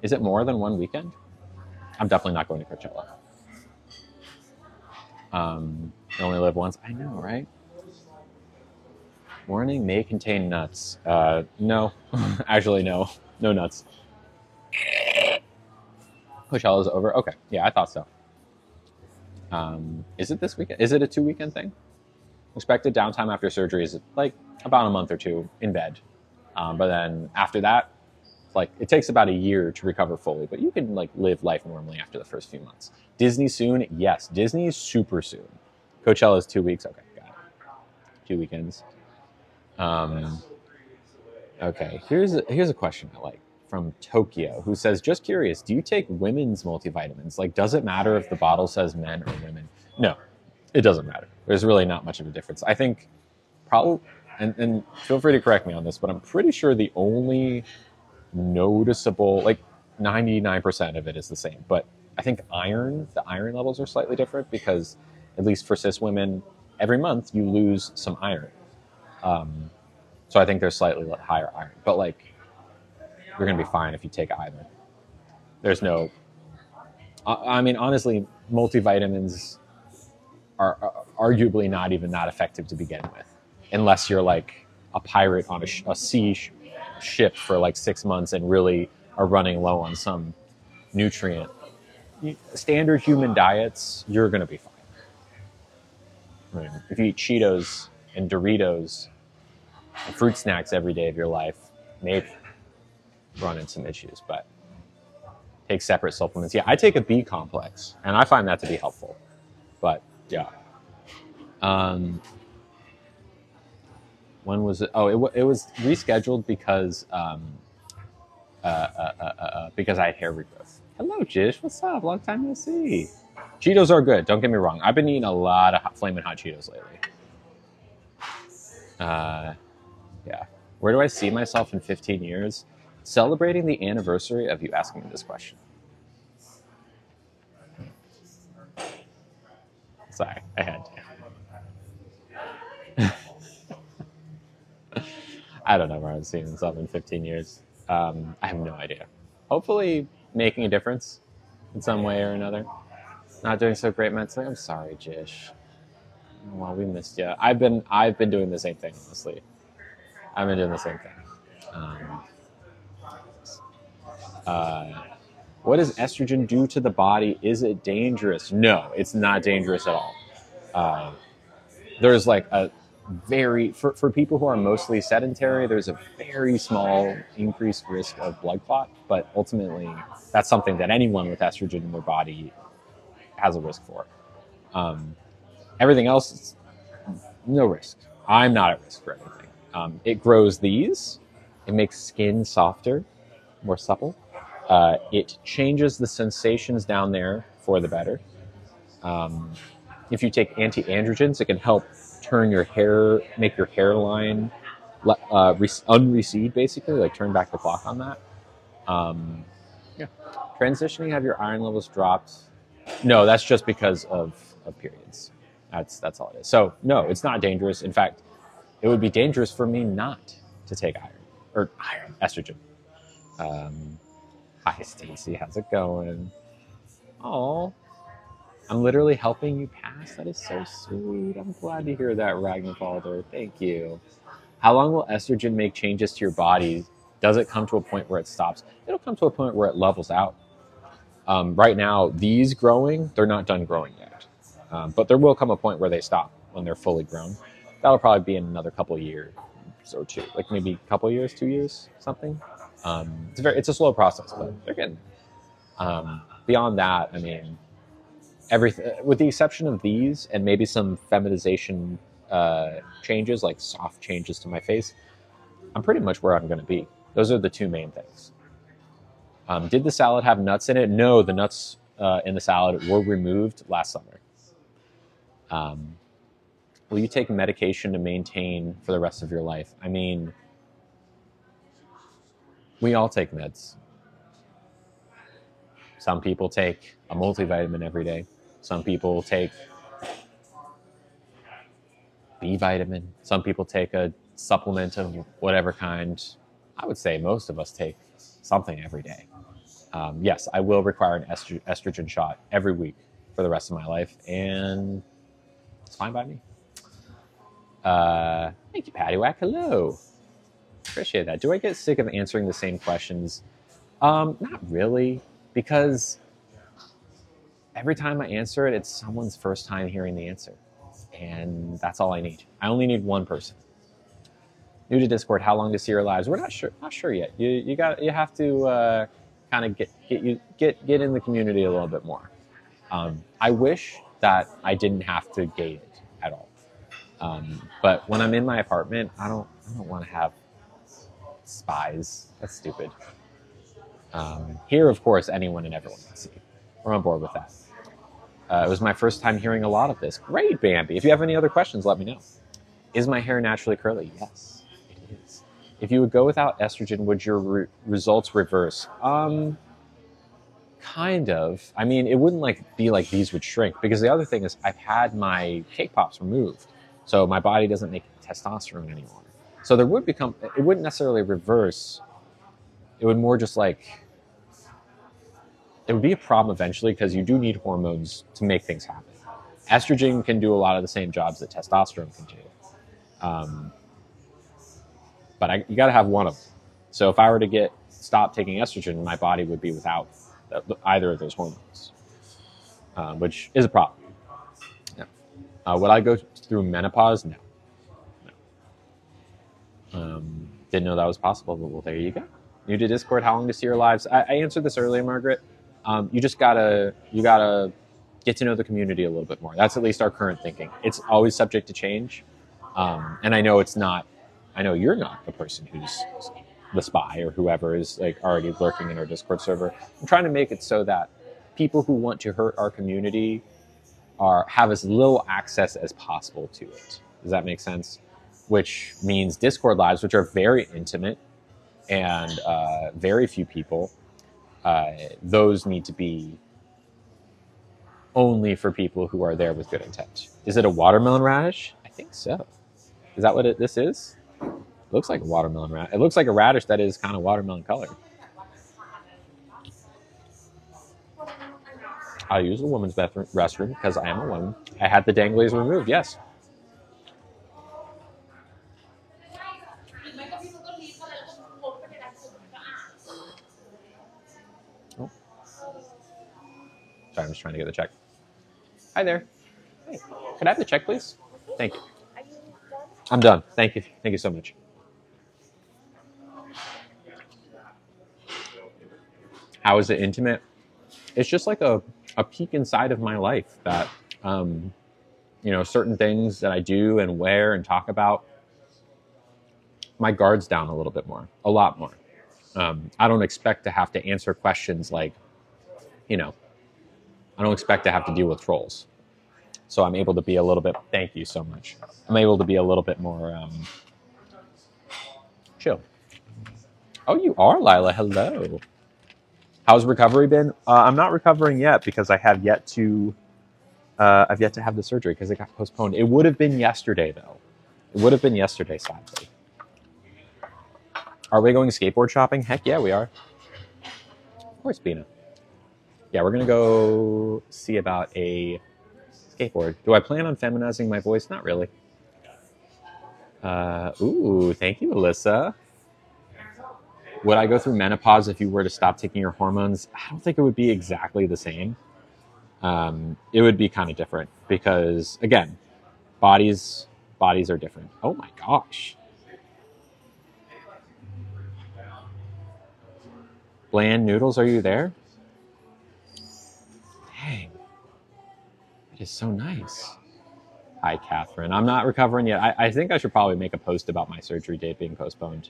Is it more than one weekend? I'm definitely not going to Coachella. You only live once. I know, right? Warning may contain nuts. No. Actually, no. No nuts. Coachella's over? Okay. Yeah, I thought so. Is it this weekend? Is it a 2-weekend thing? Expected downtime after surgery is like about a month or two in bed. But then after that, like it takes about a year to recover fully, but you can like live life normally after the first few months. Disney soon? Yes. Disney is super soon. Coachella is 2 weeks. Okay, got it. 2 weekends. Okay, here's a question I like. from Tokyo, who says, just curious, do you take women's multivitamins? Like, does it matter if the bottle says men or women? No, it doesn't matter. There's really not much of a difference. I think probably, and feel free to correct me on this, but I'm pretty sure the only noticeable, like 99% of it is the same. But I think the iron levels are slightly different because, at least for cis women, every month you lose some iron. So I think there's slightly higher iron. But like, you're going to be fine if you take either. There's no, I mean, honestly, multivitamins are arguably not even that effective to begin with, unless you're like a pirate on a sea ship for like 6 months and really are running low on some nutrient. Standard human diets, you're going to be fine. I mean, if you eat Cheetos and Doritos and fruit snacks every day of your life, maybe run into some issues, but take separate supplements. Yeah, I take a B complex, and I find that to be helpful. But yeah, when was it? Oh, it was rescheduled because because I had hair regrowth. Hello, Jish. What's up? Long time no see. Cheetos are good. Don't get me wrong. I've been eating a lot of Flamin' Hot Cheetos lately. Yeah. Where do I see myself in 15 years? Celebrating the anniversary of you asking me this question. Sorry, I had to. I don't know where I'm seeing myself in 15 years. I have no idea. Hopefully making a difference in some way or another. Not doing so great mentally. I'm sorry, Jish. Well, we missed you. I've been doing the same thing, honestly. I've been doing the same thing. What does estrogen do to the body? Is it dangerous? No, it's not dangerous at all. There's like a very, for people who are mostly sedentary, there's a very small increased risk of blood clot, but ultimately that's something that anyone with estrogen in their body has a risk for. Everything else, no risk. I'm not at risk for anything. It grows these. It makes skin softer, more supple. It changes the sensations down there for the better. If you take anti-androgens, it can help turn your hair, make your hairline unrecede, basically, like turn back the clock on that. Yeah. Transitioning, have your iron levels dropped? No, that's just because of periods. That's all it is. So no, it's not dangerous. In fact, it would be dangerous for me not to take estrogen. Hi, Stacy. How's it going? Oh, I'm literally helping you pass. That is so sweet. I'm glad to hear that, Ragnarvalder. Thank you. How long will estrogen make changes to your body? Does it come to a point where it stops? It'll come to a point where it levels out. Right now, these growing, they're not done growing yet. But there will come a point where they stop when they're fully grown. That'll probably be in another couple of years or two, like maybe a couple of years, 2 years, something. It's a slow process, but they're getting. Beyond that, I mean, everything, with the exception of these and maybe some feminization changes, like soft changes to my face, I'm pretty much where I'm going to be. Those are the two main things. Did the salad have nuts in it? No, the nuts in the salad were removed last summer. Will you take medication to maintain for the rest of your life? I mean, we all take meds. Some people take a multivitamin every day. Some people take B vitamin. Some people take a supplement of whatever kind. I would say most of us take something every day. Yes, I will require an estrogen shot every week for the rest of my life, and it's fine by me. Thank you, Paddywhack. Hello. Appreciate that. Do I get sick of answering the same questions? Not really, because every time I answer it, it's someone's first time hearing the answer. And that's all I need. I only need one person. New to Discord, how long to see your lives? We're not sure yet. You have to kind of get in the community a little bit more. I wish that I didn't have to gate it at all. But when I'm in my apartment, I don't want to have spies. That's stupid. Here, of course, anyone and everyone can see. We're on board with that. It was my first time hearing a lot of this. Great, Bambi. If you have any other questions, let me know. Is my hair naturally curly? Yes, it is. If you would go without estrogen, would your results reverse? Kind of. I mean, it wouldn't like be like these would shrink, because the other thing is I've had my cake pops removed, so my body doesn't make testosterone anymore. So there would become, it wouldn't necessarily reverse. It would more just like, it would be a problem eventually, because you do need hormones to make things happen. Estrogen can do a lot of the same jobs that testosterone can do. But you got to have one of them. So if I were to stop taking estrogen, my body would be without either of those hormones, which is a problem. Yeah. Would I go through menopause? No. Didn't know that was possible, but well, there you go. New to Discord, how long to see your lives? I answered this earlier, Margaret. You just gotta get to know the community a little bit more. That's at least our current thinking. It's always subject to change, and I know it's not. I know you're not the person who's the spy or whoever is like already lurking in our Discord server. I'm trying to make it so that people who want to hurt our community have as little access as possible to it. Does that make sense? Which means Discord lives, which are very intimate and very few people, those need to be only for people who are there with good intent. Is it a watermelon radish? I think so. Is that what this is? It looks like a watermelon radish. It looks like a radish that is kind of watermelon color. I'll use the women's restroom because I am a woman. I had the danglies removed, yes. Oh. Sorry, I'm just trying to get the check. Hi there. Hey, could I have the check, please? Thank you. I'm done. Thank you. Thank you so much. How is it intimate? It's just like a peek inside of my life that, certain things that I do and wear and talk about, my guard's down a little bit more, a lot more. I don't expect to have to answer questions like, I don't expect to have to deal with trolls. So I'm able to be a little bit, thank you so much. I'm able to be a little bit more chill. Oh, you are, Lila. Hello. How's recovery been? I'm not recovering yet because I've yet to have the surgery because it got postponed. It would have been yesterday, though. It would have been yesterday, sadly. Are we going skateboard shopping? Heck yeah, we are. Of course, Bina. Yeah, we're going to go see about a skateboard. Do I plan on feminizing my voice? Not really. Ooh, thank you, Alyssa. Would I go through menopause if you were to stop taking your hormones? I don't think it would be exactly the same. It would be kind of different because, again, bodies are different. Oh my gosh. Bland Noodles, are you there? Dang. It is so nice. Hi, Catherine. I'm not recovering yet. I think I should probably make a post about my surgery date being postponed.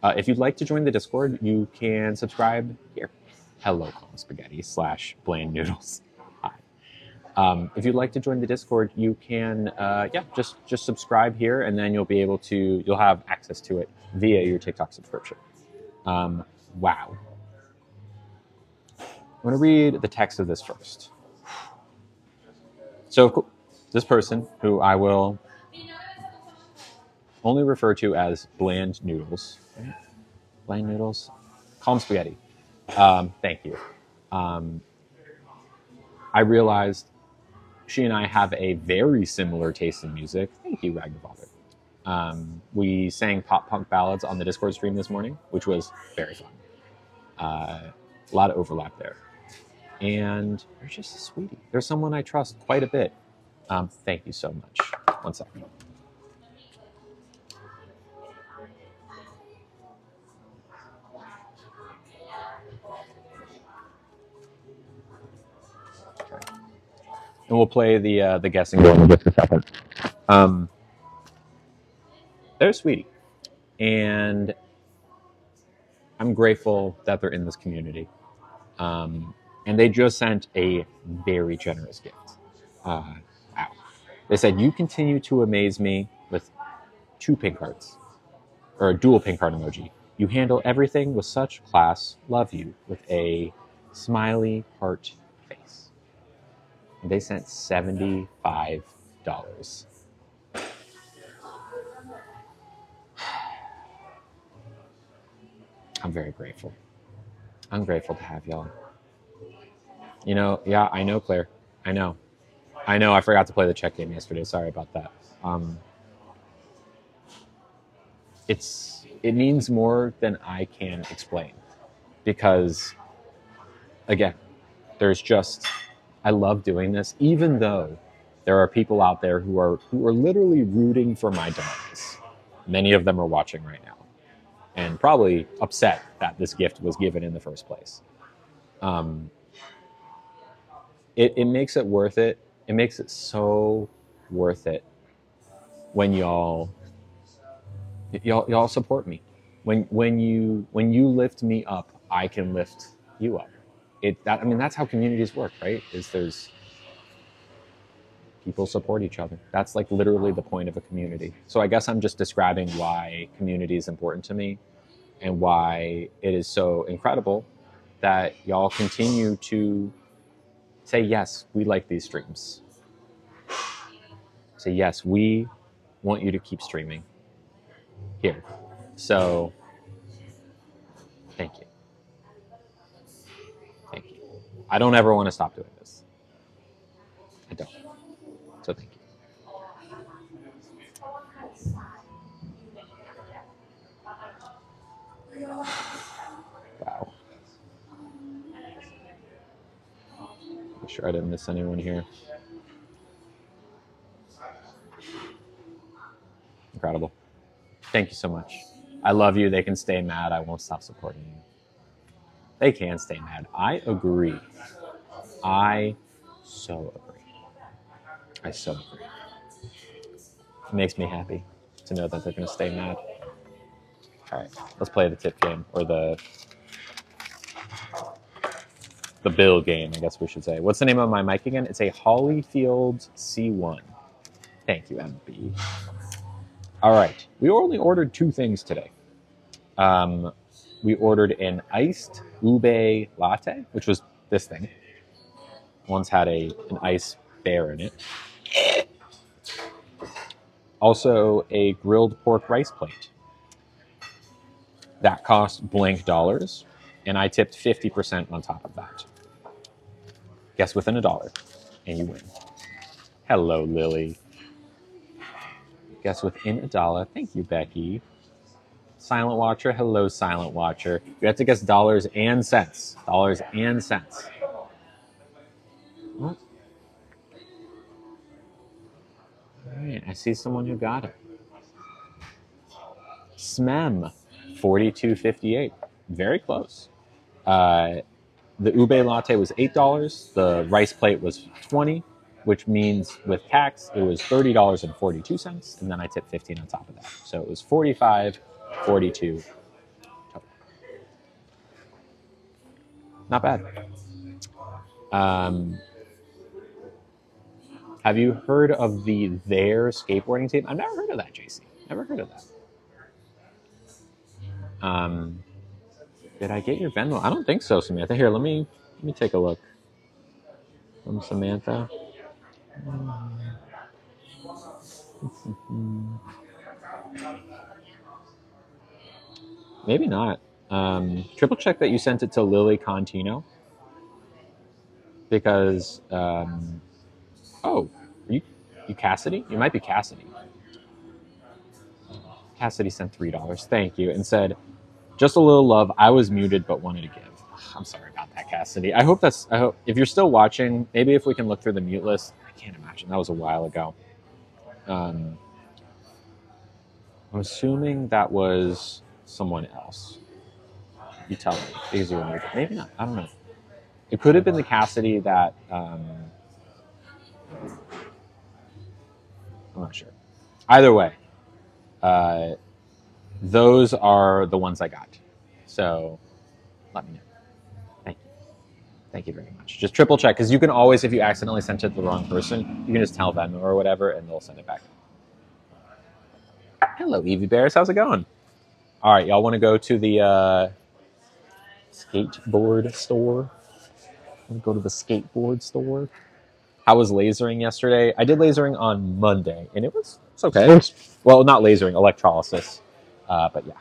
If you'd like to join the Discord, you can subscribe here. Hello, Calm Spaghetti / Bland Noodles. Hi. If you'd like to join the Discord, you can, just subscribe here, and then you'll have access to it via your TikTok subscription. Wow. I'm going to read the text of this first. So this person, who I will only refer to as Bland Noodles. Right? Bland Noodles? Calm Spaghetti. Thank you. I realized she and I have a very similar taste in music. Thank you, Ragnarvalder. We sang pop-punk ballads on the Discord stream this morning, which was very fun. A lot of overlap there. And you're just a sweetie. There's someone I trust quite a bit. Thank you so much. One second. Okay. And we'll play the guessing game in just a second. There's Sweetie. And I'm grateful that they're in this community. And they just sent a very generous gift. Wow. They said, "You continue to amaze me," with 2 pink hearts, or a dual pink heart emoji. "You handle everything with such class. Love you," with a smiley heart face. And they sent $75. I'm very grateful. I'm grateful to have y'all. Yeah, I know, Claire. I know. I forgot to play the check game yesterday. Sorry about that. It means more than I can explain, because, again, I love doing this, even though there are people out there who are literally rooting for my demise. Many of them are watching right now, and probably upset that this gift was given in the first place. It makes it worth it. It makes it so worth it when y'all support me. When you lift me up, I can lift you up. That's how communities work, right? There's people support each other. That's like literally the point of a community. So I guess I'm just describing why community is important to me, and why it is so incredible that y'all continue to say, yes, we like these streams. Say, yes, we want you to keep streaming here. So thank you. Thank you. I don't ever want to stop doing this. I don't. So thank you. Wow. Make sure I didn't miss anyone here. Incredible. Thank you so much. I love you. They can stay mad. I won't stop supporting you. They can stay mad. I agree. I so agree. I so agree. It makes me happy to know that they're going to stay mad. All right, let's play the tip game, or the bill game, I guess we should say. What's the name of my mic again? It's a Hollyfield C1. Thank you, MB. All right, we only ordered 2 things today. We ordered an iced ube latte, which was this thing. One's had an ice bear in it. Also, a grilled pork rice plate. That cost blank dollars, and I tipped 50% on top of that. Guess within $1, and you win. Hello, Lily. Guess within $1. Thank you, Becky. Silent Watcher. Hello, Silent Watcher. You have to guess dollars and cents. Dollars and cents. Oh. All right, I see someone who got it. Smem, 42.58. Very close. The ube latte was $8. The rice plate was $20, which means with tax it was $30.42, and then I tipped 15 on top of that. So it was 45.42 total. Not bad. Have you heard of the There skateboarding team? I've never heard of that, JC. Never heard of that. Did I get your Venmo? I don't think so, Samantha. Here, let me take a look. From Samantha. Maybe not. Triple check that you sent it to Lily Contino, because oh, you Cassidy? You might be Cassidy. Cassidy sent $3. Thank you, and said, "Just a little love. I was muted but wanted to give." I'm sorry about that, Cassidy. I hope if you're still watching, maybe if we can look through the mute list. I can't imagine. That was a while ago. I'm assuming that was someone else. You tell me. Because you're muted. Maybe not. I don't know. It could have been the Cassidy that I'm not sure. Either way, those are the ones I got. So let me know. Thank you. Thank you very much. Just triple check, because you can always, if you accidentally sent it to the wrong person, you can just tell Venmo or whatever, and they'll send it back. Hello, Evie Bears. How's it going? All right, y'all want to go to the skateboard store? Go to the skateboard store. How was lasering yesterday? I did lasering on Monday, and it's okay. Well, not lasering, electrolysis. But yeah.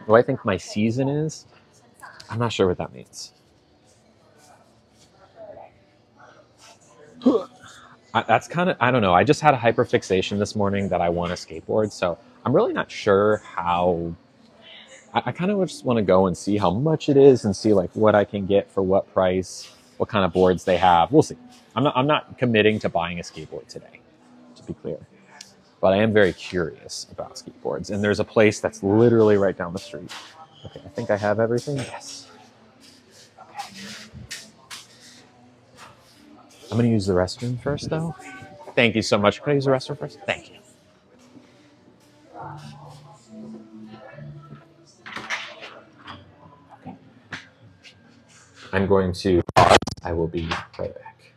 What do I think my season is? I'm not sure what that means. That's kind of, I don't know. I just had a hyperfixation this morning that I want a skateboard, so I'm really not sure how. I kind of just want to go and see how much it is and see like what I can get for what price, what kind of boards they have. We'll see. I'm not committing to buying a skateboard today, to be clear. But I am very curious about skateboards, and there's a place that's literally right down the street. Okay, I think I have everything. Yes. Okay. I'm going to use the restroom first, though. Thank you so much. Can I use the restroom first? Thank you. Okay. I'm going to pause. I will be right back.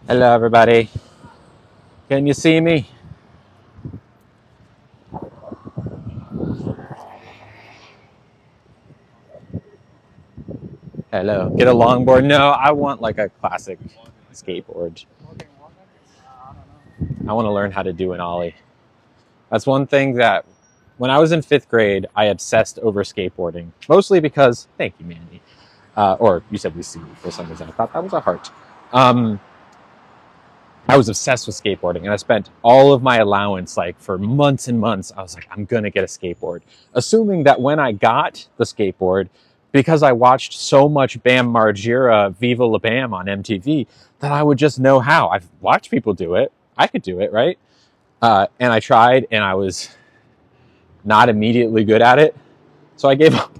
Hello, everybody. Can you see me? Hello. Get a longboard? No, I want like a classic skateboard. I want to learn how to do an ollie. That's one thing that when I was in 5th grade, I obsessed over skateboarding. Mostly because, thank you, Mandy. Or you said we see you for some reason. I thought that was a heart. I was obsessed with skateboarding, and I spent all of my allowance, like for months and months. I was like, I'm gonna get a skateboard, assuming that when I got the skateboard, because I watched so much Bam Margera Viva La Bam on MTV, that I would just know how. I've watched people do it. I could do it, right? And I tried, and I was not immediately good at it, so I gave up.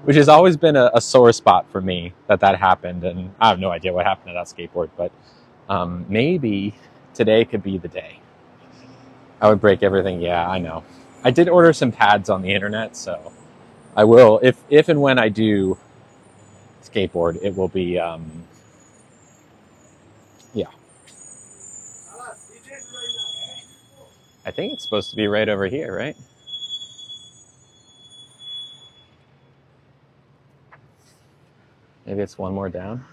Which has always been a sore spot for me that happened, and I have no idea what happened to that skateboard, but maybe today could be the day. I would break everything. Yeah, I know. I did order some pads on the internet, so I will. If and when I do skateboard, it will be, yeah. I think it's supposed to be right over here, right? Maybe it's one more down.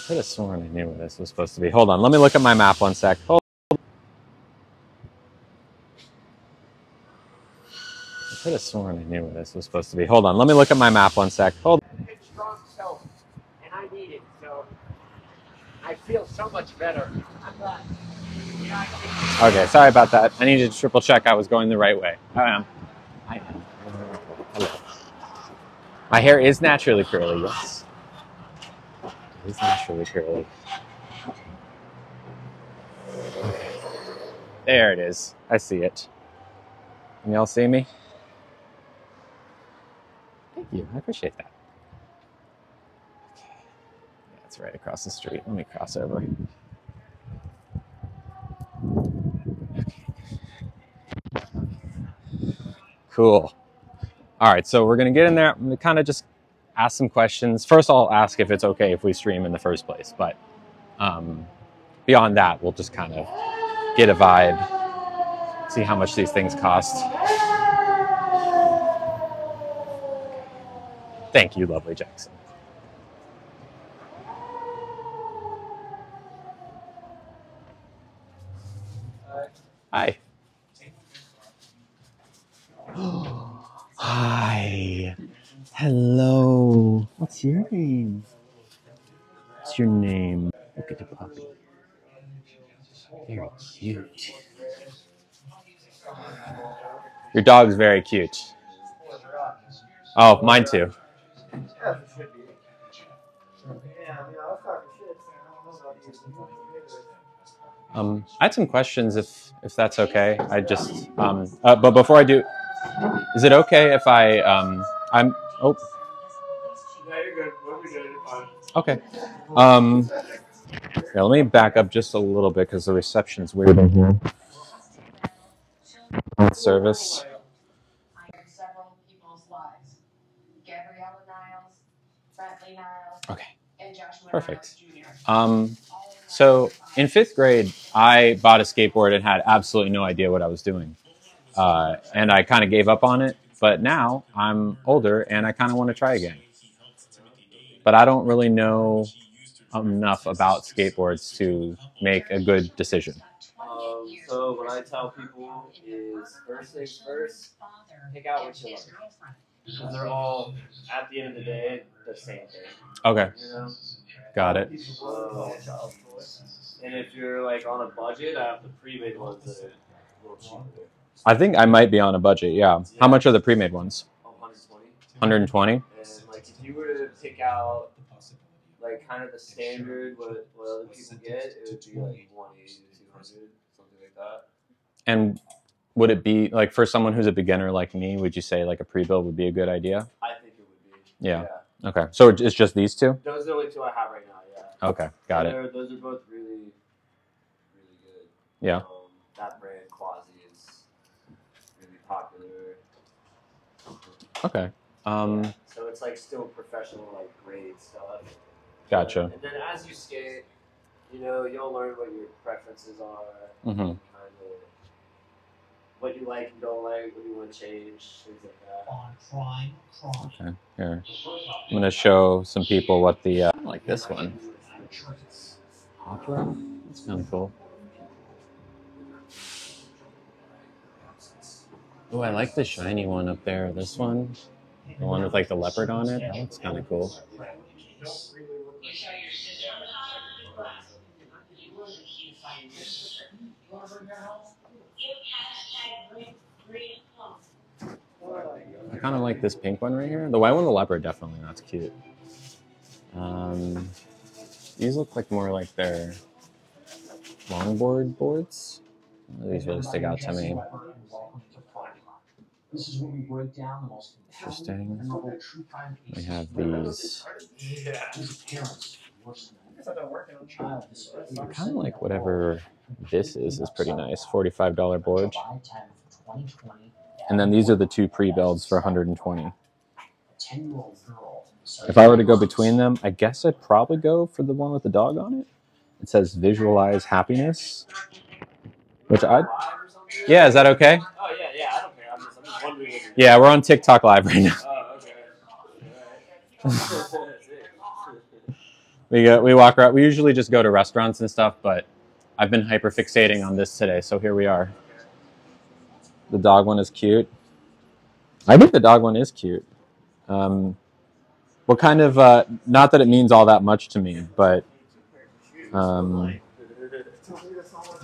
could have sworn I knew where this was supposed to be. Hold on, let me look at my map one sec. I could have sworn I knew where this was supposed to be. Hold on, let me look at my map one sec. Hold on. It's strong soap, and I need it, so I feel so much better. I'm glad. Okay, sorry about that. I needed to triple check I was going the right way. I am. Hello. My hair is naturally curly, yes. It is naturally curly. Okay. There it is. I see it. Can y'all see me? Thank you. I appreciate that. Okay. Yeah, it's right across the street. Let me cross over. Cool. All right, so we're going to get in there. I'm going to kind of just ask some questions. First, I'll ask if it's okay if we stream in the first place. But beyond that, we'll just kind of get a vibe, see how much these things cost. Thank you, lovely Jackson. Hi. Hi. Hello. What's your name? What's your name? Look at the puppy. Very cute. Your dog's very cute. Oh, mine too. I had some questions if that's okay. I just but before I do, is it okay if I I'm oh Yeah, you're good. We'll be good. You're fine. okay. Yeah, let me back up just a little bit because the reception's weird in here. Service. Okay. Perfect. So in 5th grade, I bought a skateboard and had absolutely no idea what I was doing. And I kind of gave up on it. But now I'm older and I kind of want to try again. But I don't really know enough about skateboards to make a good decision. So what I tell people is first things first, pick out what you like. Because they're all, at the end of the day, the same thing. Okay. You know? Got it. And if you're like on a budget, I have the pre-made ones that are a little cheaper. I think I might be on a budget, yeah. How much are the pre-made ones? 120. 120? And like if you were to pick out like kind of the standard what other people get, it would be like 180 to 200, something like that. And would it be like for someone who's a beginner like me, would you say like a pre-build would be a good idea? I think it would be. Yeah. Okay. So it's just these two? Those are the only two I have right now, yeah. Okay, got it. Those are both really, really good. Yeah. That brand, Quasi, is really popular. Okay. So it's like still professional, like grade stuff. Gotcha. And then as you skate, you know, you'll learn what your preferences are. Mm-hmm. Kind of what you like and don't like, what you want to change, things like that. Okay. Here. I'm going to show some people what the... I like this one. Opera? That's kind of cool. Oh, I like the shiny one up there. This one. The one with like the leopard on it. That looks kind of cool. I kind of like this pink one right here. The white one, the leopard, definitely. That's cute. These look like more like their longboard boards. These really stick out to me. This is when we break down the most Interesting. We have these. I kind of like whatever this is pretty nice. $45 board. And then these are the two pre-builds for 120. If I were to go between them, I guess I'd probably go for the one with the dog on it. It says visualize happiness. Which yeah, is that okay? Oh, yeah, I don't care. I'm just wondering. Yeah, we're on TikTok Live right now. Oh, okay. We walk around. We usually just go to restaurants and stuff, but I've been hyper fixating on this today, so here we are. The dog one is cute. I think the dog one is cute. What kind of not that it means all that much to me, but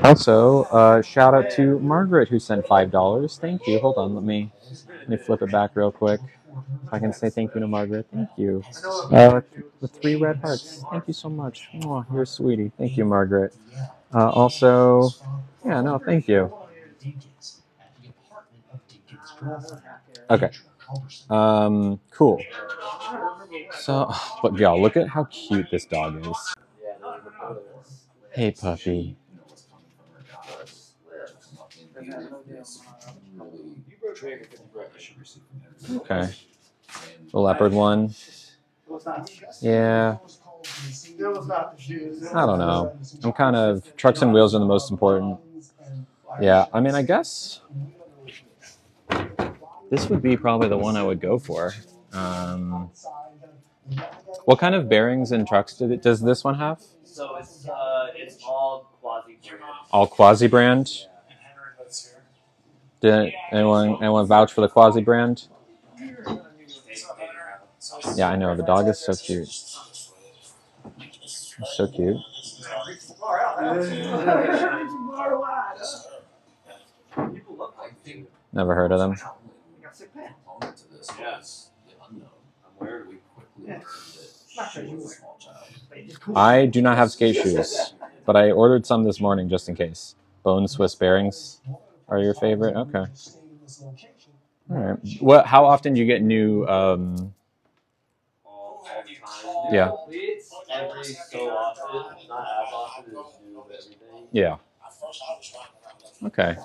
also shout out to Margaret who sent $5. Thank you. Hold on, let me flip it back real quick. If I can say thank you to Margaret. Thank you. The 3 red hearts. Thank you so much. Oh, you're a sweetie. Thank you, Margaret. Also, yeah, no, thank you. Okay. Cool. So, but y'all, look at how cute this dog is. Hey, puppy. Okay. The leopard one. Yeah. I don't know. I'm kind of... Trucks and wheels are the most important. Yeah, I mean, I guess this would be probably the one I would go for. What kind of bearings and trucks does this one have? So it's all quasi-brand. All quasi-brand? Did anyone vouch for the quasi-brand? Yeah, I know. The dog is so cute. It's so cute. Never heard of them. I do not have skate shoes, but I ordered some this morning just in case. Bone Swiss bearings are your favorite? Okay. All right. What? How often do you get new? Yeah. Every so often, not as often as new everything. Yeah. Okay.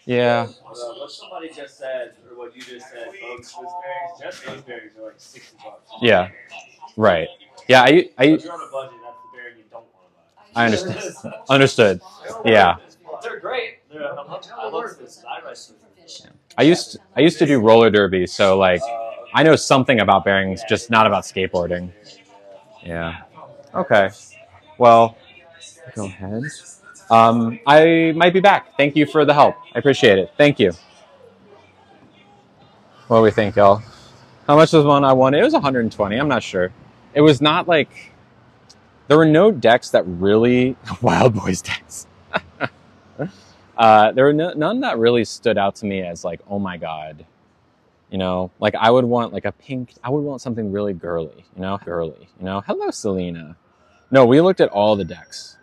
Yeah. What somebody just said, or what you just said, bone Swiss bearings, just those bearings are like $60. Yeah. Right. Yeah. If you're on a budget, that's the bearing you don't want to buy. I understand. Understood. Yeah. They're great. I love this. I ride Swiss. I used to do roller derby, so like I know something about bearings, just not about skateboarding. Yeah. Okay. Well, go ahead. I might be back. Thank you for the help. I appreciate it. Thank you. What do we think, y'all? How much was one I won? It was 120. I'm not sure. It was not like... There were no decks that really... Wild Boys decks. There were none that really stood out to me as like, oh my god. You know, like I would want like a pink... I would want something really girly, you know? Girly, you know? Hello, Selena. No, we looked at all the decks.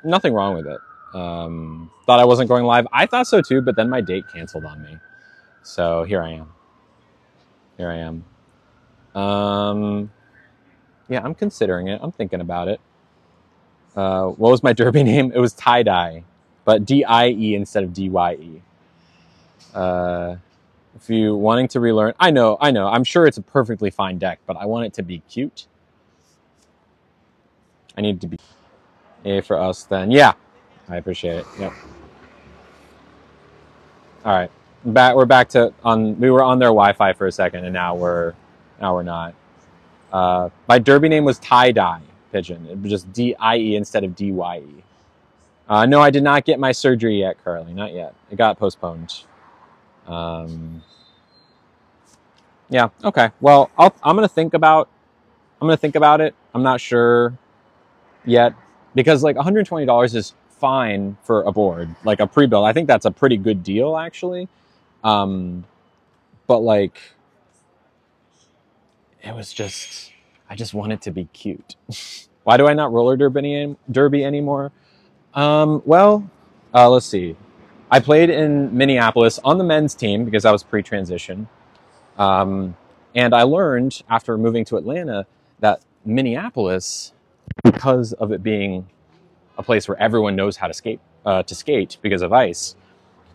Nothing wrong with it. Thought I wasn't going live. I thought so too, but then my date canceled on me. So here I am. Yeah, I'm considering it. I'm thinking about it. What was my derby name? It was Tie-Dye, but D-I-E instead of D-Y-E. If you wanting to relearn, I know. I'm sure it's a perfectly fine deck, but I want it to be cute. I need to be A for us then. Yeah, I appreciate it. Yep. All right, we're back to on. We were on their Wi-Fi for a second, and now we're not. My derby name was Tie-Dye Pigeon. It was just D-I-E instead of D-Y-E. No, I did not get my surgery yet, Carly. Not yet. It got postponed. Yeah. Okay. Well, I'm gonna think about it. I'm not sure yet because like $120 is fine for a board, like a pre-build. I think that's a pretty good deal actually. But like, it was just, I just want it to be cute. Why do I not roller derby anymore? Well, let's see. I played in Minneapolis on the men's team because I was pre-transition. And I learned after moving to Atlanta that Minneapolis, because of it being a place where everyone knows how to skate because of ice,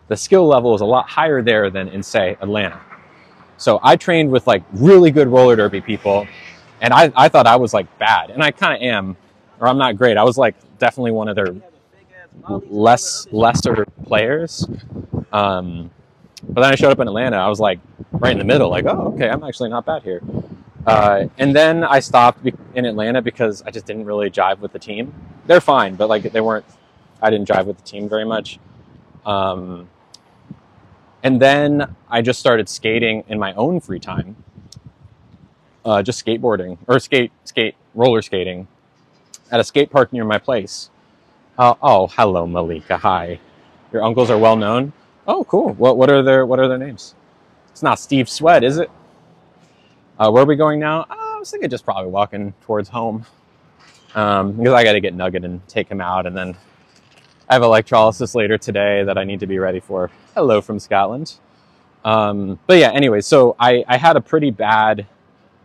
the skill level is a lot higher there than in, say, Atlanta. So I trained with like really good roller derby people, and I thought I was like bad, and I kind of am, or I'm not great. I was like definitely one of their lesser players. But then I showed up in Atlanta. I was like right in the middle, like, oh, okay, I'm actually not bad here. And then I stopped in Atlanta because I just didn't really jive with the team. They're fine, but like I didn't jive with the team very much. And then I just started skating in my own free time, just skateboarding or roller skating at a skate park near my place. Oh, hello, Malika. Hi. Your uncles are well known. Oh, cool. What are their names? It's not Steve Sweat, is it? Where are we going now? I was thinking just probably walking towards home, because I got to get Nugget and take him out, and then I have electrolysis later today that I need to be ready for. Hello from Scotland. But yeah, anyway, so I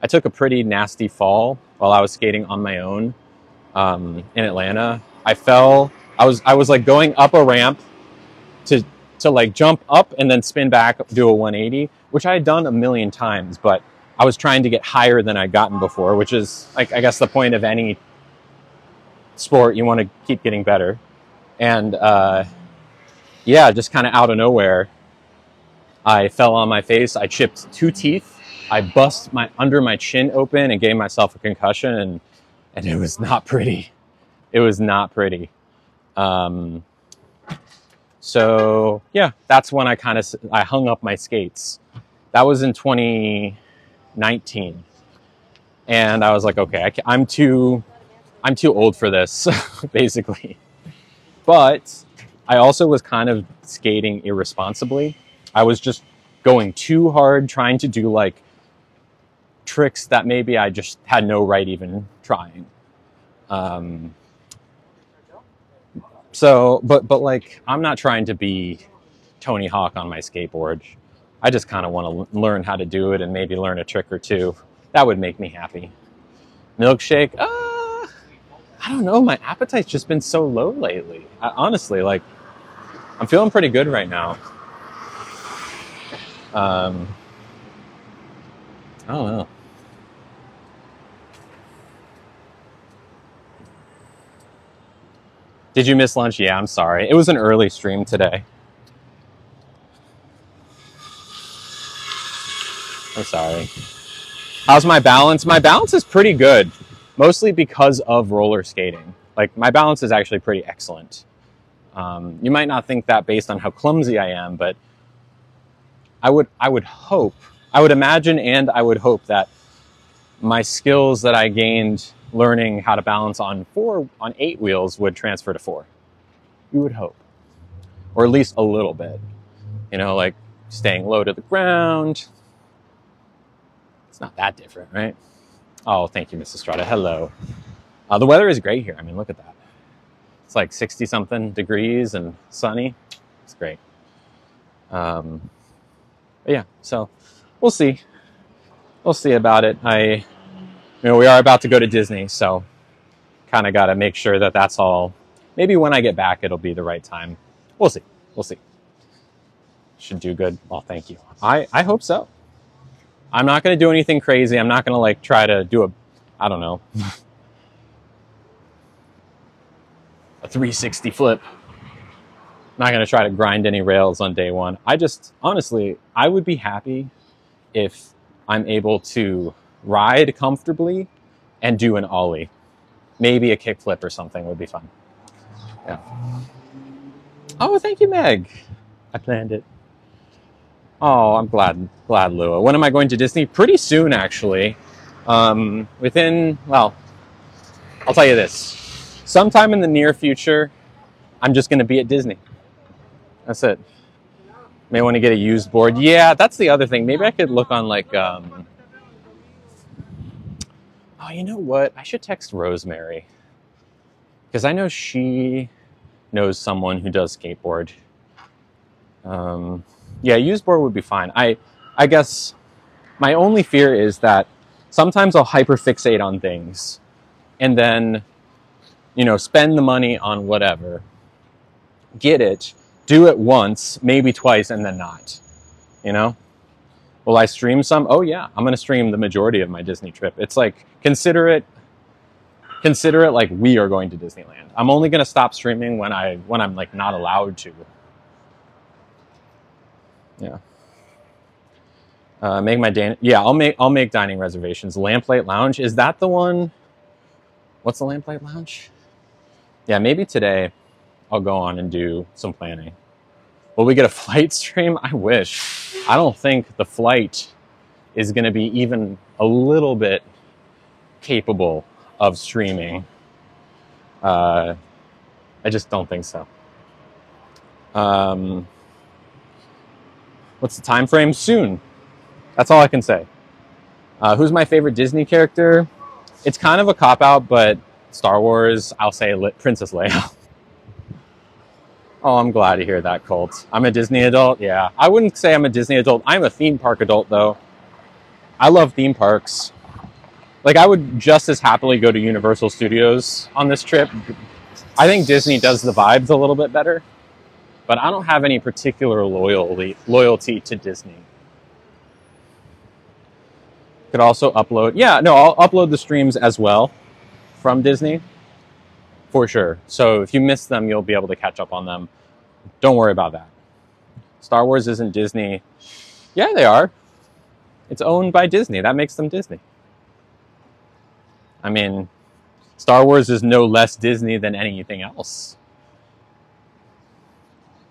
took a pretty nasty fall while I was skating on my own in Atlanta. I fell. I was like going up a ramp to like jump up and then spin back, do a 180, which I had done a million times, but I was trying to get higher than I'd gotten before, which is like, I guess the point of any sport. You want to keep getting better. And yeah, just kind of out of nowhere, I fell on my face. I chipped 2 teeth. I bust under my chin open and gave myself a concussion, and it was not pretty. It was not pretty. So yeah, that's when I hung up my skates. That was in 2019, and I was like, okay, I'm too old for this, basically. But I also was kind of skating irresponsibly. I was just going too hard, trying to do like tricks that maybe I just had no right even trying. So, but like, I'm not trying to be Tony Hawk on my skateboard. I just kind of want to learn how to do it and maybe learn a trick or two. That would make me happy. Milkshake? I don't know. My appetite's just been so low lately. Honestly, like, I'm feeling pretty good right now. I don't know. Did you miss lunch? Yeah, I'm sorry. It was an early stream today. I'm sorry. How's my balance? My balance is pretty good, mostly because of roller skating. Like, my balance is actually pretty excellent. You might not think that based on how clumsy I am, but I would imagine, and I would hope that my skills that I gained learning how to balance on 8 wheels would transfer to 4. You would hope. Or at least a little bit. You know, like staying low to the ground. It's not that different, right? Oh, thank you, Mrs. Strada. Hello. The weather is great here. I mean, look at that. It's like 60-something degrees and sunny. It's great. But yeah, so we'll see. We'll see about it. We are about to go to Disney, so kind of got to make sure that that's all. Maybe when I get back, it'll be the right time. We'll see. We'll see. Should do good. Well, thank you. I hope so. I'm not going to do anything crazy. I'm not going to like try to do I don't know, a 360 flip. I'm not going to try to grind any rails on day one. Honestly, I would be happy if I'm able to ride comfortably and do an ollie. Maybe a kickflip or something would be fun. Yeah. Oh, thank you, Meg. I planned it. Oh, I'm glad, Lua. When am I going to Disney? Pretty soon, actually. I'll tell you this. Sometime in the near future, I'm just going to be at Disney. That's it. May want to get a used board. Yeah, that's the other thing. Maybe I could look on like... Oh, you know what? I should text Rosemary. Because I know she knows someone who does skateboard. Yeah, used board would be fine. I guess my only fear is that sometimes I'll hyperfixate on things and then, spend the money on whatever, get it, do it once, maybe twice, and then not, Will I stream some? Oh yeah, I'm going to stream the majority of my Disney trip. It's like, consider it like we are going to Disneyland. I'm only going to stop streaming when I'm like not allowed to. Yeah. Make my yeah, I'll make dining reservations. Lamplight Lounge, is that the one? What's the Lamplight Lounge? Yeah, maybe today I'll go on and do some planning. Will we get a flight stream? I wish. I don't think the flight is going to be even a little bit capable of streaming. I just don't think so. What's the time frame? Soon. That's all I can say. Who's my favorite Disney character? It's kind of a cop-out, but Star Wars, I'll say Princess Leia. Oh, I'm glad to hear that, Colt. I'm a Disney adult? Yeah. I wouldn't say I'm a Disney adult. I'm a theme park adult, though. I love theme parks. Like, I would just as happily go to Universal Studios on this trip. I think Disney does the vibes a little bit better, but I don't have any particular loyalty to Disney. Could also upload. Yeah, no, I'll upload the streams as well from Disney. For sure. So if you miss them, you'll be able to catch up on them. Don't worry about that. Star Wars isn't Disney. Yeah, they are. It's owned by Disney. That makes them Disney. I mean, Star Wars is no less Disney than anything else.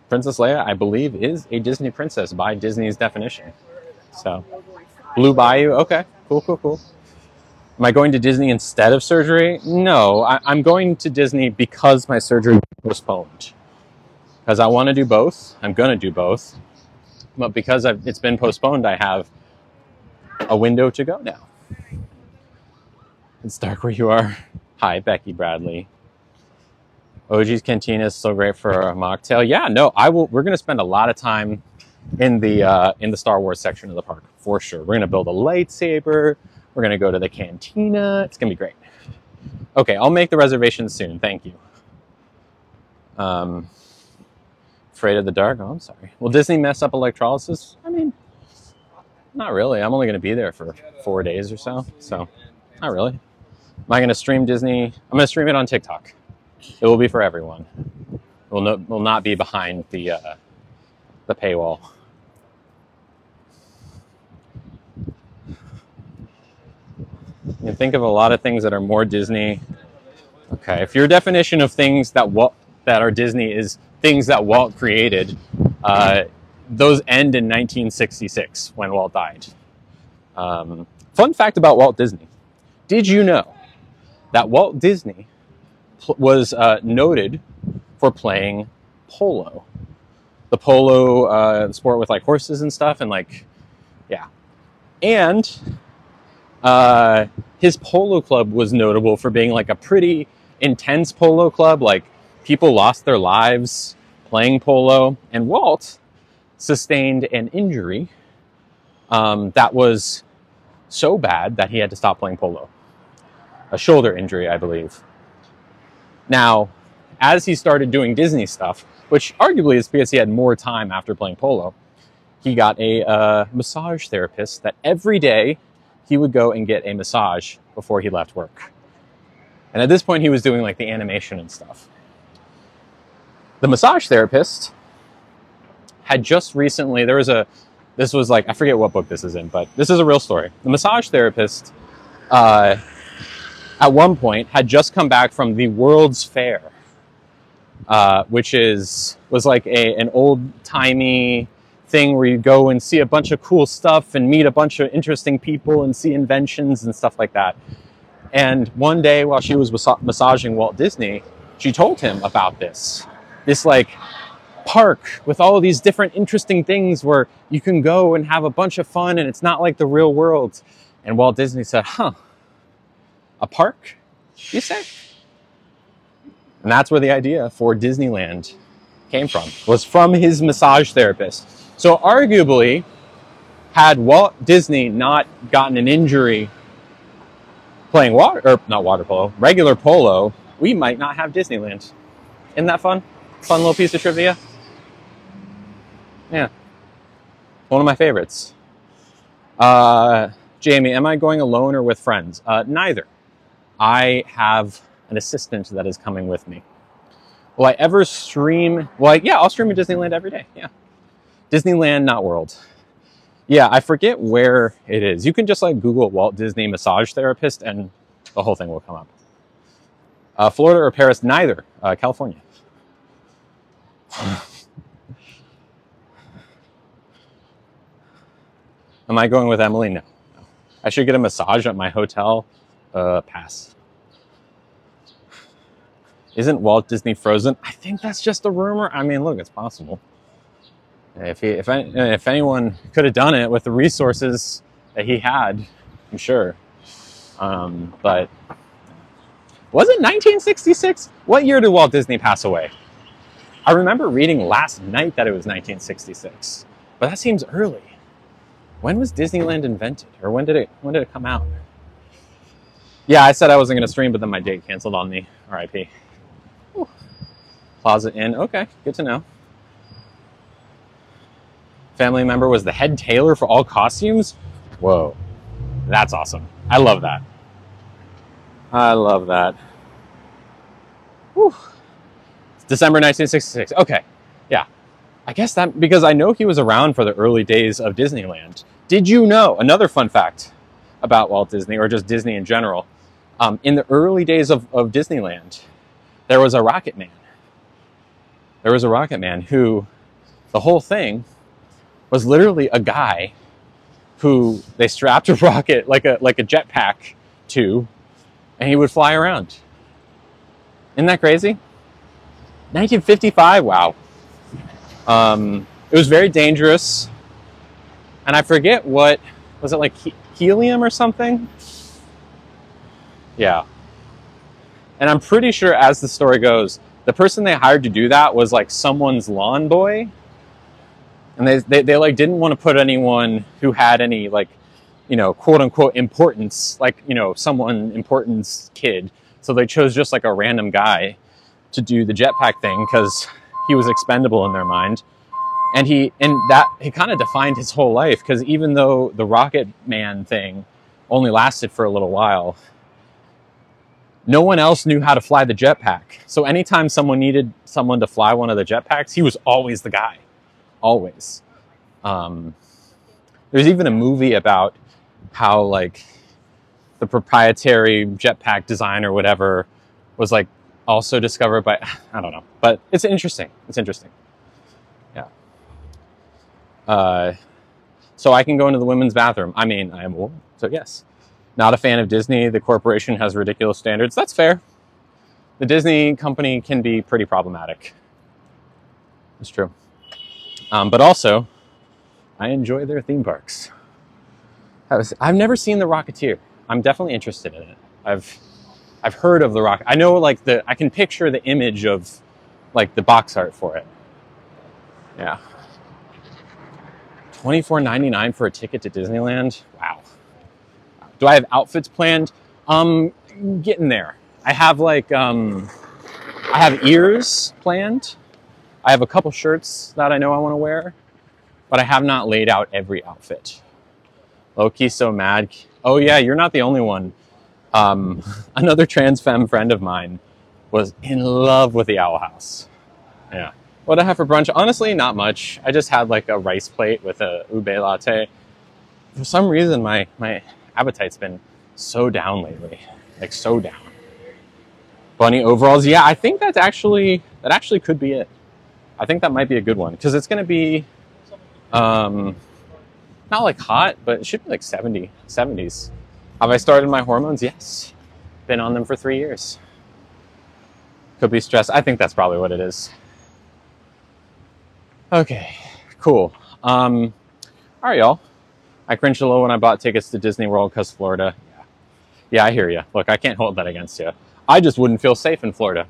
Princess Leia, I believe, is a Disney princess by Disney's definition. So, Blue Bayou, okay, cool. Am I going to Disney instead of surgery? No, I'm going to Disney because my surgery was postponed. Because I want to do both. I'm going to do both. But because it's been postponed, I have a window to go now. It's dark where you are. Hi, Becky Bradley. OG's Cantina is so great for a mocktail. Yeah, no, we're going to spend a lot of time in the Star Wars section of the park, for sure. We're going to build a lightsaber. We're going to go to the cantina. It's going to be great. Okay, I'll make the reservations soon. Thank you. Afraid of the dark? Oh, I'm sorry. Will Disney mess up electrolysis? I mean, not really. I'm only going to be there for 4 days or so. So, not really. Am I going to stream Disney? I'm going to stream it on TikTok. It will be for everyone. It will not be behind the paywall. You can think of a lot of things that are more Disney. Okay, if your definition of things that are Disney is things that Walt created, those end in 1966 when Walt died. Fun fact about Walt Disney. Did you know that Walt Disney was noted for playing polo? The polo sport with like horses and stuff, and like, yeah. And his polo club was notable for being like a pretty intense polo club. Like, people lost their lives playing polo, and Walt sustained an injury that was so bad that he had to stop playing polo. A shoulder injury, I believe. Now, as he started doing Disney stuff, which arguably is because he had more time after playing polo, he got a massage therapist that every day he would go and get a massage before he left work. And at this point, he was doing like the animation and stuff. The massage therapist had just recently, this was like, I forget what book this is in, but this is a real story. The massage therapist, at one point, had just come back from the World's Fair, which was like an old-timey thing where you go and see a bunch of cool stuff and meet a bunch of interesting people and see inventions and stuff like that. And one day while she was massaging Walt Disney, she told him about this like park with all of these different interesting things where you can go and have a bunch of fun and it's not like the real world. And Walt Disney said, huh, a park, you say? And that's where the idea for Disneyland came from, was from his massage therapist. So arguably, had Walt Disney not gotten an injury playing regular polo, we might not have Disneyland. Isn't that fun? Fun little piece of trivia? Yeah. One of my favorites. Jamie, am I going alone or with friends? Neither. I have an assistant that is coming with me. Will I ever stream? Well, yeah, I'll stream in Disneyland every day, yeah. Disneyland, not World. Yeah, I forget where it is. You can just like Google Walt Disney massage therapist and the whole thing will come up. Florida or Paris? Neither. California. Am I going with Emily? No. I should get a massage at my hotel. Pass. Isn't Walt Disney frozen? I think that's just a rumor. I mean, look, it's possible. If anyone could have done it with the resources that he had, I'm sure. But was it 1966? What year did Walt Disney pass away? I remember reading last night that it was 1966, but that seems early. When was Disneyland invented, or when did it come out? Yeah, I said I wasn't going to stream, but then my date canceled on me. R.I.P. Closet Inn. Okay, good to know. Family member was the head tailor for all costumes. Whoa, that's awesome. I love that. I love that. Whew. December 1966. Okay, yeah. I guess that, because I know he was around for the early days of Disneyland. Did you know, another fun fact about Walt Disney, or just Disney in general, in the early days of Disneyland, there was a rocket man. There was a rocket man who, the whole thing was literally a guy who they strapped a rocket, like a jetpack to, and he would fly around. Isn't that crazy? 1955, wow. It was very dangerous. And I forget what, was it like helium or something? Yeah. And I'm pretty sure, as the story goes, the person they hired to do that was like someone's lawn boy. And they like didn't want to put anyone who had any like, you know, quote unquote importance, like, you know, someone important's kid. So they chose just like a random guy to do the jetpack thing because he was expendable in their mind. And he kind of defined his whole life, because even though the Rocket Man thing only lasted for a little while, no one else knew how to fly the jetpack. So anytime someone needed someone to fly one of the jetpacks, he was always the guy. Always. There's even a movie about how like the proprietary jetpack design or whatever was like also discovered by, I don't know, but it's interesting. It's interesting. Yeah. So I can go into the women's bathroom. I mean, I am a woman, so yes. Not a fan of Disney. The corporation has ridiculous standards. That's fair. The Disney company can be pretty problematic. It's true. But also, I enjoy their theme parks. I've never seen the Rocketeer. I'm definitely interested in it. I've heard of the Rock. I know like I can picture the image of like the box art for it. Yeah. $24.99 for a ticket to Disneyland. Wow. Do I have outfits planned? Getting there. I have like I have ears planned. I have a couple shirts that I know I want to wear, but I have not laid out every outfit. Low-key so mad. Oh yeah, you're not the only one. Another trans femme friend of mine was in love with the Owl House. Yeah. What I have for brunch? Honestly, not much. I just had like a rice plate with a ube latte. For some reason, my appetite's been so down lately. Like so down. Bunny overalls. Yeah, I think that actually could be it. I think that might be a good one, because it's going to be not like hot, but it should be like 70s. Have I started my hormones? Yes. Been on them for 3 years. Could be stress. I think that's probably what it is. Okay, cool. All right, y'all. I cringed a little when I bought tickets to Disney World because Florida. Yeah, I hear you. Look, I can't hold that against you. I just wouldn't feel safe in Florida.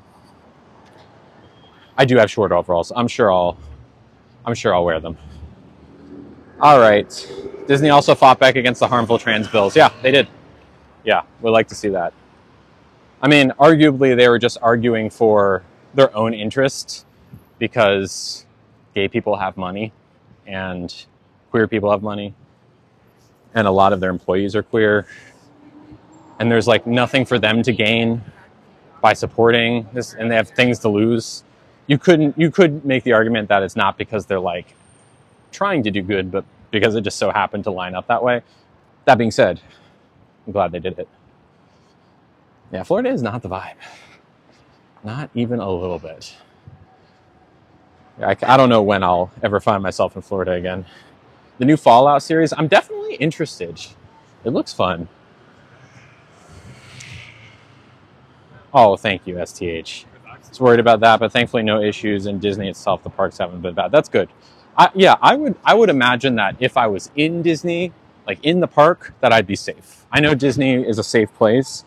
I do have short overalls. I'm sure I'll wear them. All right. Disney also fought back against the harmful trans bills. Yeah, they did. Yeah, we'd like to see that. I mean, arguably they were just arguing for their own interests, because gay people have money and queer people have money, and a lot of their employees are queer, and there's like nothing for them to gain by supporting this, and they have things to lose. You could make the argument that it's not because they're like trying to do good, but because it just so happened to line up that way. That being said, I'm glad they did it. Yeah, Florida is not the vibe. Not even a little bit. I don't know when I'll ever find myself in Florida again. The new Fallout series, I'm definitely interested. It looks fun. Oh, thank you, STH. I was worried about that, but thankfully no issues. In Disney itself, the parks haven't been bad. That's good. I would imagine that if I was in Disney, like in the park, that I'd be safe. I know Disney is a safe place.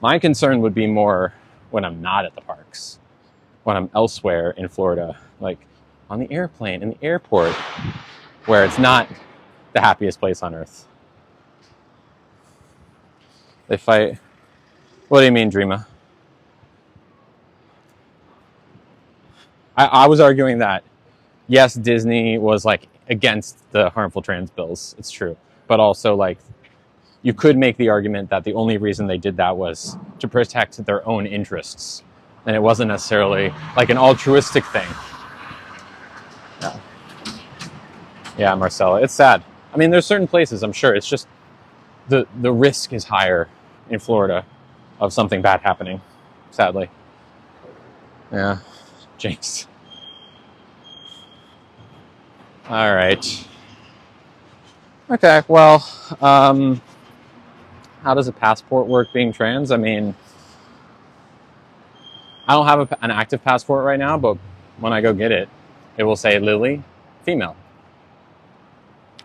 My concern would be more when I'm not at the parks, when I'm elsewhere in Florida, like on the airplane, in the airport, where it's not the happiest place on earth. They fight. What do you mean, Dreama? I was arguing that, yes, Disney was like against the harmful trans bills. It's true. But also, like, you could make the argument that the only reason they did that was to protect their own interests. And it wasn't necessarily like an altruistic thing. Yeah, yeah, Marcella, it's sad. I mean, there's certain places, I'm sure, it's just the risk is higher in Florida of something bad happening, sadly. Yeah, jinx. All right. Okay, well, how does a passport work being trans? I mean, I don't have an active passport right now, but when I go get it, it will say Lily, female.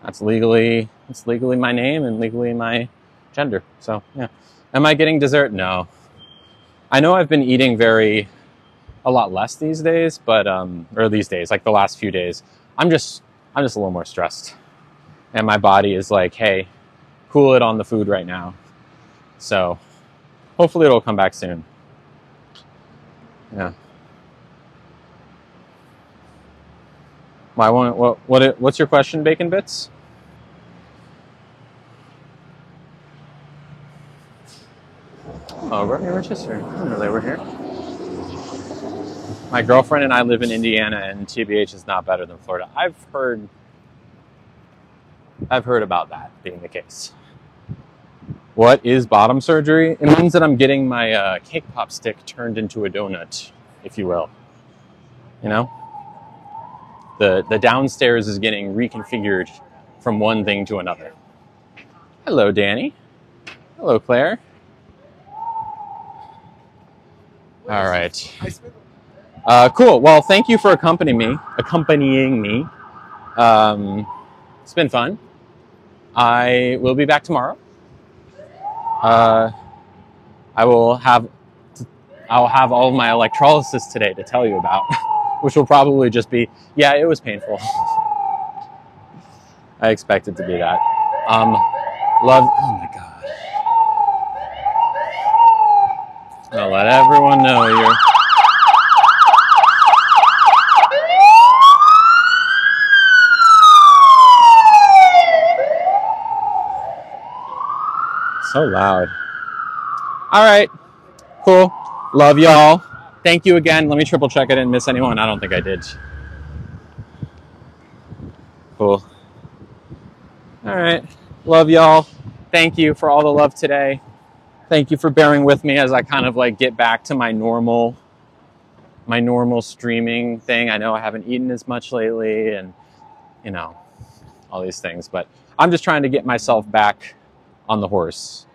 It's legally my name and legally my gender. So yeah. Am I getting dessert? No. I know I've been eating a lot less these days, but or these days, like the last few days, I'm just a little more stressed. And my body is like, hey, cool it on the food right now. So hopefully it'll come back soon. Yeah. What's your question, Bacon Bits? Oh, we're here, Rochester. I didn't know they were here. My girlfriend and I live in Indiana, and TBH is not better than Florida. I've heard about that being the case. What is bottom surgery? It means that I'm getting my cake pop stick turned into a donut, if you will. You know? The downstairs is getting reconfigured from one thing to another. Hello, Danny. Hello, Claire. All right. Cool. Well, thank you for accompanying me. It's been fun. I will be back tomorrow. I'll have all of my electrolysis today to tell you about, which will probably just be, yeah, it was painful. I expect it to be that. Oh my God. I'll let everyone know you're... So loud. All right, cool. Love y'all. Thank you again. Let me triple check I didn't miss anyone. I don't think I did. Cool. All right. Love y'all. Thank you for all the love today. Thank you for bearing with me as I kind of like get back to my normal streaming thing. I know I haven't eaten as much lately and, you know, all these things, but I'm just trying to get myself back on the horse.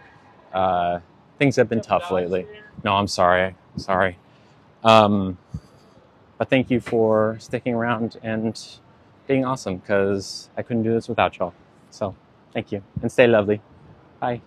Things have been tough lately. No, I'm sorry. But thank you for sticking around and being awesome, because I couldn't do this without y'all. So thank you, and stay lovely. Bye.